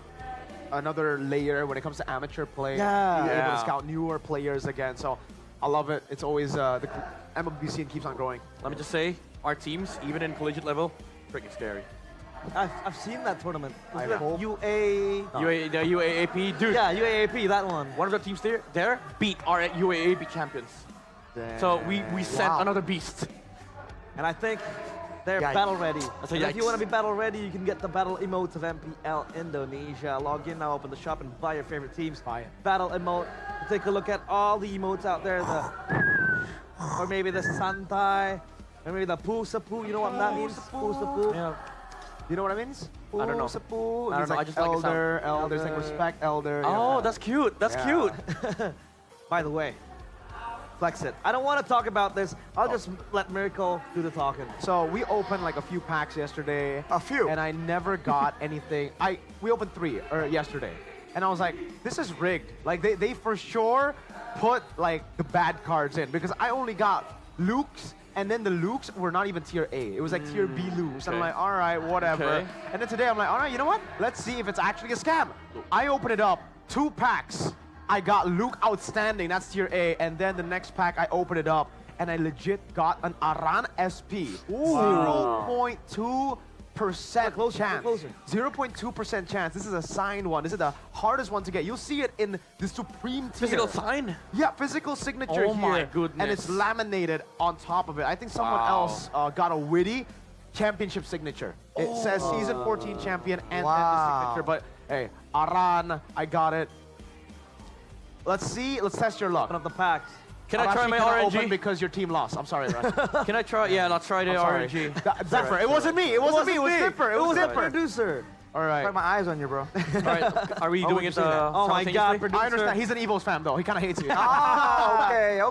another layer when it comes to amateur play. Be able to scout newer players again. So I love it. It's always the MLB scene keeps on growing. Let me just say, our teams, even in collegiate level, freaking scary. I've seen that tournament. I hope. The UAAP, dude. Yeah, UAAP, that one. One of the teams there beat our UAAP champions. Damn. So we sent another beast. And I think they're battle ready. That's a And if you yikes. want to be battle ready, you can get the battle emotes of MPL Indonesia. Log in now, open the shop, and buy your favorite teams. Buy it. Battle emote. Take a look at all the emotes out there. Or maybe the Santai. Or maybe the Pusapu. You know what that means? Pusapu. Yeah. You know what it means? I don't know. Pusapu. I don't It's know, I like just like the sound. elder, saying respect, elder. Oh, that's cute. That's cute. By the way, flex it. I don't want to talk about this. I'll just let Miracle do the talking. So we opened like a few packs yesterday. A few. And I never got anything. We opened 3 yesterday. And I was like, this is rigged. Like they for sure put like the bad cards in because I only got Luke's, and then the Luke's were not even tier A. It was like tier B Luke's. And I'm like, all right, whatever. Okay. And then today I'm like, all right, you know what? Let's see if it's actually a scam. I open it up, 2 packs. I got Luke Outstanding, that's tier A. And then the next pack, I open it up, and I legit got an Aran SP. 0.2% chance. 0.2% chance. This is a signed one. This is the hardest one to get. You'll see it in the Supreme tier. Physical sign? Yeah, physical signature Oh here. my goodness. And it's laminated on top of it. I think someone else got a witty championship signature. It says season 14 champion and then the signature. But hey, Aran, I got it. Let's see. Let's test your luck. Open up the packs. Can I try my open RNG? because your team lost. I'm sorry, Rashi. Can I try? Yeah, let's try the sorry. RNG. Dipper. It wasn't me. It wasn't me. It was Dipper. It was the Dipper. producer. All right. Like my eyes on you, bro. All right. Are we doing it? Oh my God, producer. I understand. He's an Evil's fan, though. He kind of hates you. Okay.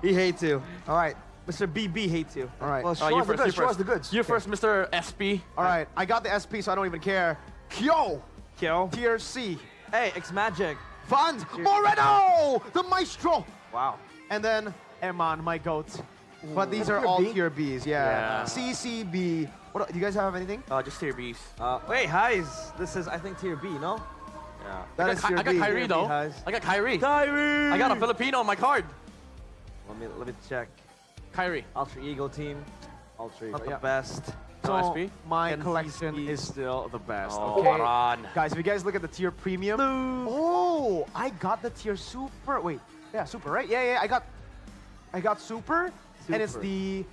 He hates you. All right. Mr. BB hates you. All right. Well, show you us the first, goods. you Show us first. the goods. You first, Mr. SP. All right. I got the SP, so I don't even care. Kyo. Kyo. Tier C. Hey, X-Magic. Fund. Moreno. The maestro. Wow. And then Eman, my goat. But these are tier all B? tier Bs. Yeah. CCB. What? Do you guys have anything? Just tier Bs. Wait, Highs. This is, I think, tier B, no? Yeah. That is tier I got B. Kyrie, Tier B though. highs. I got Kyrie. Kyrie! I got a Filipino on my card. Let me check. Kyrie. Alter Ego team. Ultra. Not the best. So SP? my And collection CCB. is still the best. Oh, Okay. Ron. Guys, if you guys look at the tier premium. Oh, Oh, I got the tier super. Wait, yeah, super, right? Yeah, I got super, and it's the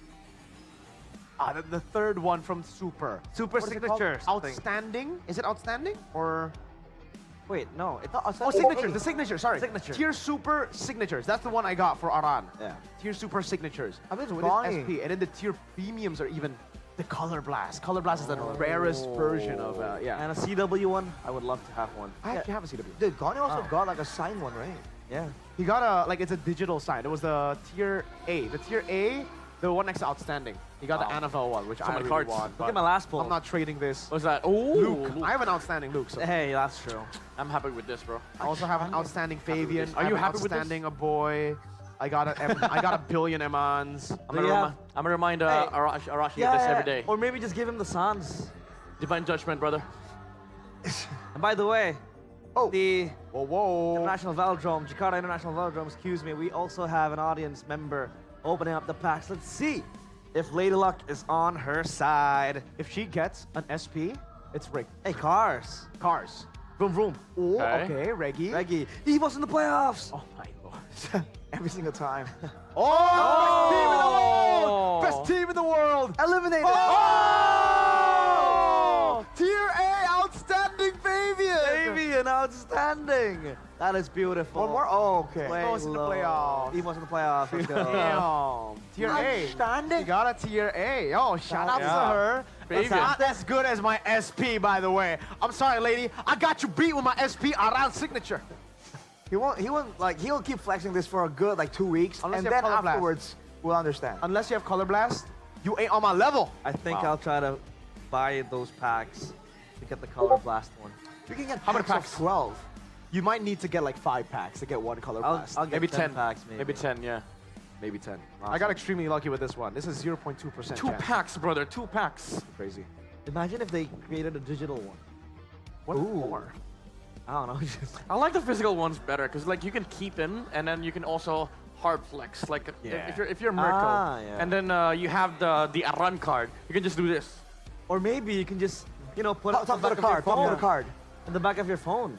third one from super. Super What is it signatures. called? Outstanding? Is it outstanding or? Wait, no. It's Oh, signatures. The signature. Sorry. Signature. Tier super signatures. That's the one I got for Aran. Yeah. Tier super signatures. I think it's With funny. SP, and then the tier premiums are even the color blast. Color blast is the rarest version of yeah. And a CW one, I would love to have one. I actually have a CW. Dude, Gani also got like a signed one, right? Yeah. He got a it's a digital sign. It was the tier A. The tier A, the one next to outstanding. He got the NFL one, which I many really cards. want. Look at my last pull. I'm not trading this. What's that? Oh, Luke. I have an outstanding Luke. So. Hey, that's true. I'm happy with this, bro. I also have an outstanding Fabian. Are you happy with this? Outstanding a boy. I got a billion Emons. I'm gonna remind Arashi of this every day. Or maybe just give him the Sans. Divine judgment, brother. And by the way, the whoa. International Velodrome, Jakarta International Velodrome, excuse me, we also have an audience member opening up the packs. Let's see if Lady Luck is on her side. If she gets an SP, it's rigged. Hey, cars. Vroom vroom. Oh, Okay. okay, Reggie. Reggie, he was in the playoffs. Oh my lord. Every single time. Oh! Best team in the world! Eliminated. Oh! Tier A, outstanding Fabian! Fabian, outstanding. That is beautiful. One more? Oh, okay. Way He was in the low. playoffs. He was in the playoffs. Let's go. Damn. Tier A. Outstanding. You got a tier A. Oh, shout out to Yeah. her. That's Fabian. not as good as my SP, by the way. I'm sorry, lady. I got you beat with my SP around signature. He won't he'll keep flexing this for a good 2 weeks, Unless and you then have Color Blast. afterwards we'll understand. Unless you have Color Blast, you ain't on my level. I think I'll try to buy those packs to get the Color Blast one. You can get How many packs of packs? 12. You might need to get 5 packs to get one Color Blast. I'll get Maybe 10 10 packs, maybe. 10, yeah. Maybe 10. I got extremely lucky with this one. This is 0.2% Two chance. packs, brother. 2 packs. Crazy. Imagine if they created a digital one. What more? I don't know. Just I like the physical ones better because you can keep in and then you can also hard flex. If you're Mirko yeah. and then you have the Aran card, you can just do this. or maybe you can just put it Top of the card. Top of the card. in the back of your phone.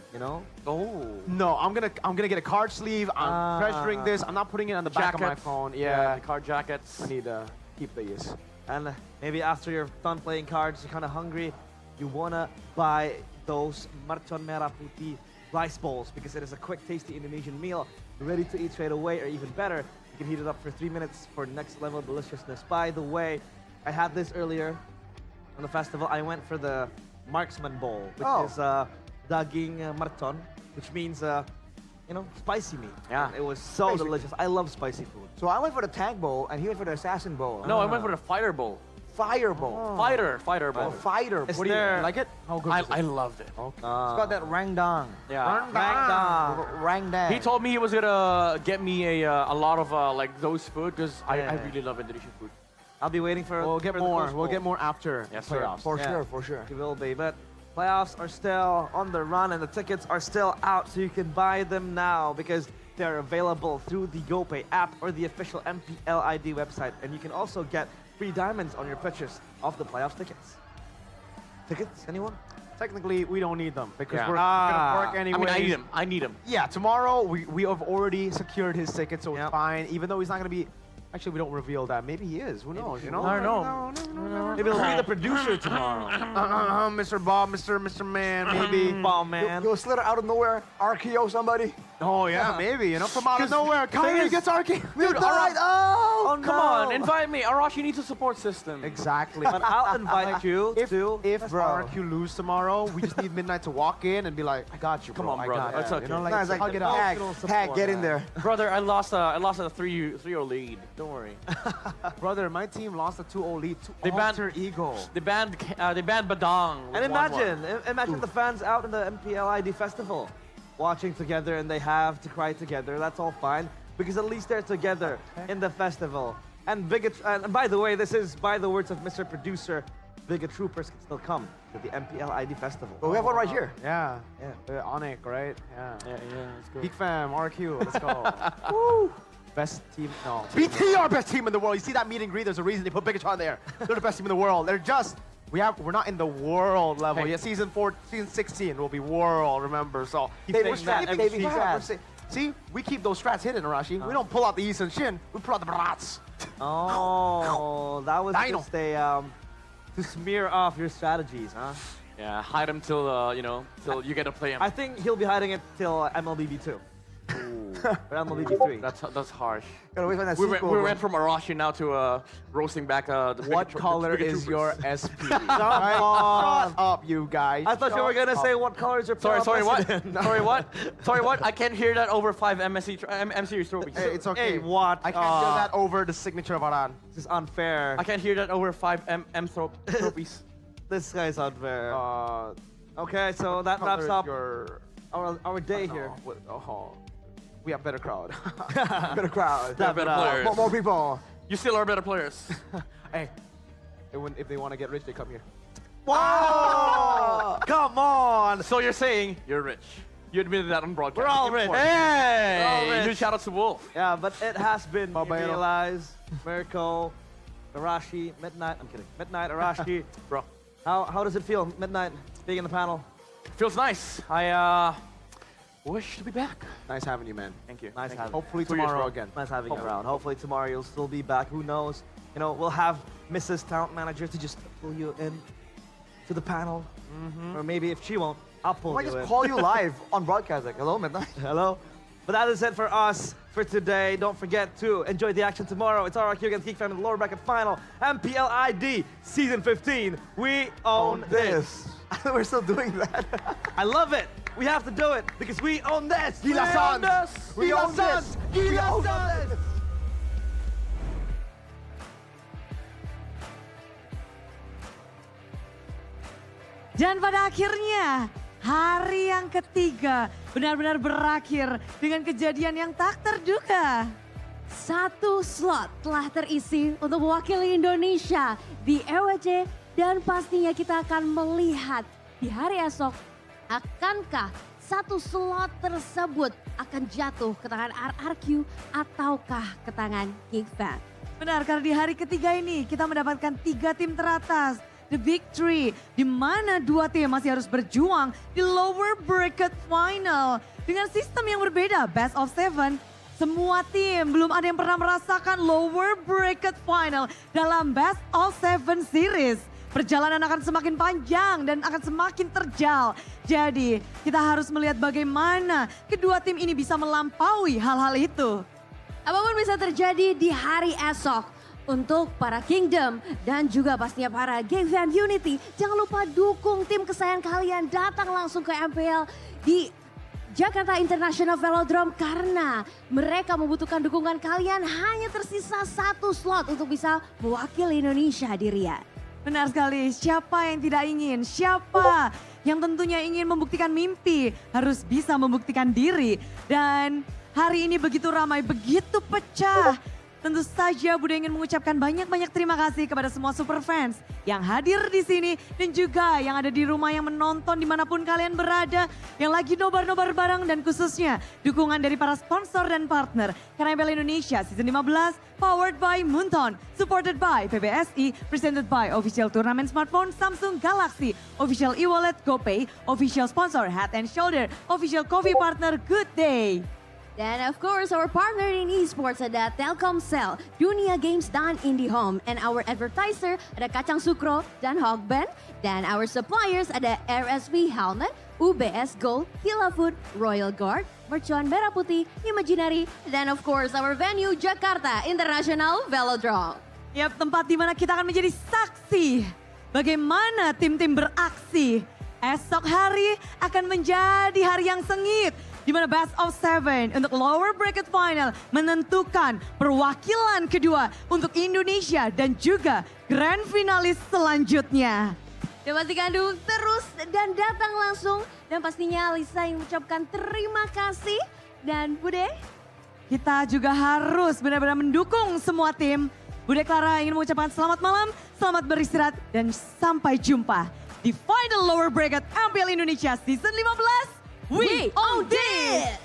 Oh. No, I'm gonna get a card sleeve. I'm treasuring this. I'm not putting it on the back of my Jackets. phone. Yeah, Yeah, the card jackets. I need to keep these. And maybe after you're done playing cards, you're kind of hungry, you wanna buy those mercon merah putih rice bowls because it is a quick, tasty Indonesian meal, ready to eat straight away, or even better, you can heat it up for 3 minutes for next level deliciousness. By the way, I had this earlier on the festival. I went for the marksman bowl, which is daging mercon, which means spicy meat. Yeah. And it was so Spicy. delicious. I love spicy food. So I went for the tank bowl, and he went for the assassin bowl. No, I went for the fighter bowl. Fire bowl. Fighter bowl. Oh, fighter. Is What do you there- Like it? How good is it? I loved it. It's got that rangdang. Yeah. Rangdang. He told me he was gonna get me a lot of those food because I really love Indonesian food. I'll be waiting for. We'll get for the more. Coast We'll Bowl. get more after Yes, sir. playoffs. For Yeah. sure, for sure. It will be, but playoffs are still on the run and the tickets are still out, so you can buy them now because they're available through the GoPay app or the official MPLID website, and you can also get free diamonds on your purchase of the playoffs tickets. Tickets? Anyone? Technically, we don't need them because Yeah. we're gonna work I anyway. mean, I need him. Yeah, tomorrow we have already secured his ticket, so Yep. it's fine. Even though he's not gonna be. Actually, we don't reveal that. Maybe he is. Who knows? You know. I don't know. Maybe it'll be the producer tomorrow. Mr. Bob, Mr. Man, maybe. Ball man. You'll slither out of nowhere, RKO somebody. Oh yeah, maybe. From out of nowhere, Kyrie gets RK. Dude, alright, oh! Come on, invite me. Arashi needs a support system. Exactly. But I'll invite you If to. RQ lose tomorrow, we just need Midnight to walk in and be like, I got you, bro. Come on, I brother. got you. That's okay. You know, Nah, it's like hug it out. Hack, get in there. Brother, I lost a 3-0 lead. Don't worry. Brother, my team lost a 2-0 lead to They banned- Alter Ego. They banned Badang. with And 1-1. imagine the fans out in the MPLID festival watching together and they have to cry together. That's all fine because at least they're together in the festival. And and by the way, this is by the words of Mr. Producer, bigger troopers can still come to the MPLID festival. But we have one right here. Yeah. Yeah. Onic, right? Yeah. Yeah, let's go. Big fam, RQ, let's go. Woo! Best team, no. BT are best team in the world. You see that meet and greet, there's a reason they put Bigatron there. They're the best team in the world. They're just we're not in the world level. Yeah, season 16 will be world, remember? So Saving strats. See, we keep those strats hidden, Arashi. We don't pull out the Eastern Shin, we pull out the brats. Oh, that was Dino. just a to smear off your strategies, huh? Yeah, hide him till till you get to play him. I think he'll be hiding it till MLBB 2. Or MLBB 3. That's harsh. Gotta wait for that We sequel. went from Arashi now to roasting back the What Pikachu- color Pikachu is troopers. your SP? Come on. Shut up, you guys. I thought you were gonna say what color is your Sorry, what? president? Sorry, what? Sorry, what? I can't hear that over 5 M series trophies. Hey, it's okay. Hey, what? I can't do that over the signature of Aran. This is unfair. I can't hear that over 5 M trophies. This guy's unfair. Okay, so that wraps up Your, our day here. we have better crowd. Better crowd. Better players. More people. You still are better players. Hey, if they want to get rich, they come here. Whoa! Come on! So you're saying you're rich. You admitted that on broadcast. We're all rich. Hey! We're all rich. Huge shout out to Wolf. Yeah, but it has been Babayero. realized. Mirko, Arashi, Midnight. I'm kidding. Midnight, Arashi. Bro. How does it feel, Midnight, being in the panel? Feels nice. I wish to be back. Nice having you, man. Thank you. Nice Thank having you. Hopefully 2 years, tomorrow bro. again. Nice having you around. Hopefully tomorrow you'll still be back. Who knows? You know, we'll have Mrs. Talent Manager to just pull you in to the panel. Or maybe if she won't, I'll pull I you just in. call you live on broadcast. Like, hello, Midnight. Hello. But that is it for us for today. Don't forget to enjoy the action tomorrow. It's RRQ against Geek Fam in the lower bracket final. MPLID Season 15. We own this. We're still doing that. I love it. We have to do it because we own this. Gila Sans. We own this. Gila Sans. Dan pada akhirnya, hari yang ketiga benar-benar berakhir dengan kejadian yang tak terduga. Satu slot telah terisi untuk mewakili Indonesia di EWC dan pastinya kita akan melihat di hari esok akankah satu slot tersebut akan jatuh ke tangan RRQ ataukah ke tangan Geek Fam. Benar, karena di hari ketiga ini kita mendapatkan 3 tim teratas. The Big Three, di mana 2 tim masih harus berjuang di lower bracket final. Dengan sistem yang berbeda, best of 7, semua tim belum ada yang pernah merasakan lower bracket final dalam best of 7 series. Perjalanan akan semakin panjang dan akan semakin terjal. Jadi kita harus melihat bagaimana kedua tim ini bisa melampaui hal-hal itu. Apapun bisa terjadi di hari esok. Untuk para Kingdom dan juga pastinya para Geek Fam Unity, jangan lupa dukung tim kesayangan kalian datang langsung ke MPL di Jakarta International Velodrome karena mereka membutuhkan dukungan kalian. Hanya tersisa 1 slot untuk bisa mewakili Indonesia di Riyadh. Benar sekali, siapa yang tidak ingin, siapa yang tentunya ingin membuktikan mimpi harus bisa membuktikan diri. Dan hari ini begitu ramai, begitu pecah. Tentu saja Budi ingin mengucapkan banyak-banyak terima kasih kepada semua super fans yang hadir di sini dan juga yang ada di rumah yang menonton dimanapun kalian berada, yang lagi nobar-nobar bareng dan khususnya dukungan dari para sponsor dan partner. Karena MPL Indonesia Season 15 powered by Menonton, supported by PBSI, presented by official turnamen smartphone Samsung Galaxy, official e-wallet GoPay, official sponsor Head and Shoulder, official coffee partner Good Day. Dan of course our partner in esports ada Telkomsel, Dunia Games dan IndiHome. And our advertiser ada Kacang Sukro dan Hogband. Dan our suppliers ada RSV Helmet, UBS Gold, Hila Food, Royal Guard, Mercuan Merah Putih, Imaginary. Dan of course our venue Jakarta International Velodrome. Yap, tempat di mana kita akan menjadi saksi bagaimana tim-tim beraksi. Esok hari akan menjadi hari yang sengit, di mana best of 7 untuk lower bracket final menentukan perwakilan kedua untuk Indonesia dan juga grand finalis selanjutnya. Dan pastikan dukung terus dan datang langsung. Dan pastinya Lisa yang mengucapkan terima kasih. Dan Bude, kita juga harus benar-benar mendukung semua tim. Bude Clara ingin mengucapkan selamat malam, selamat beristirahat, dan sampai jumpa di final lower bracket MPL Indonesia Season 15. We own this!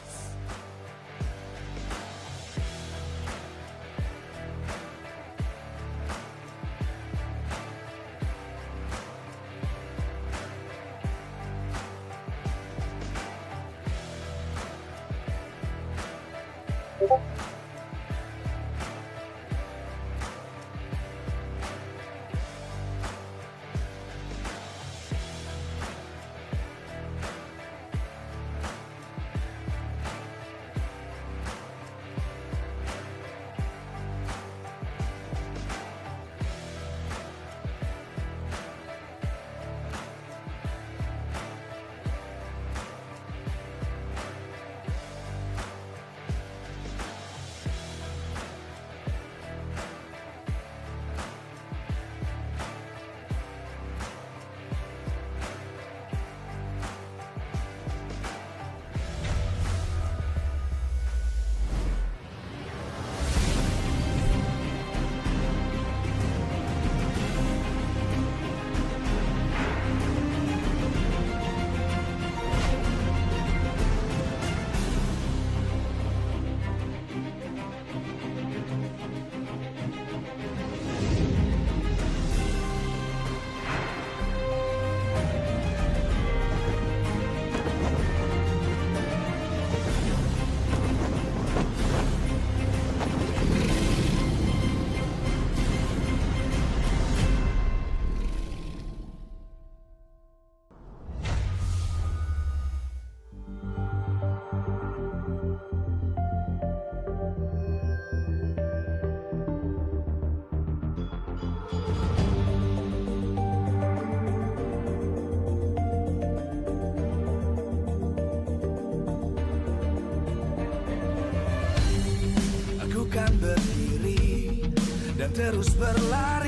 Aku kan berdiri dan terus berlari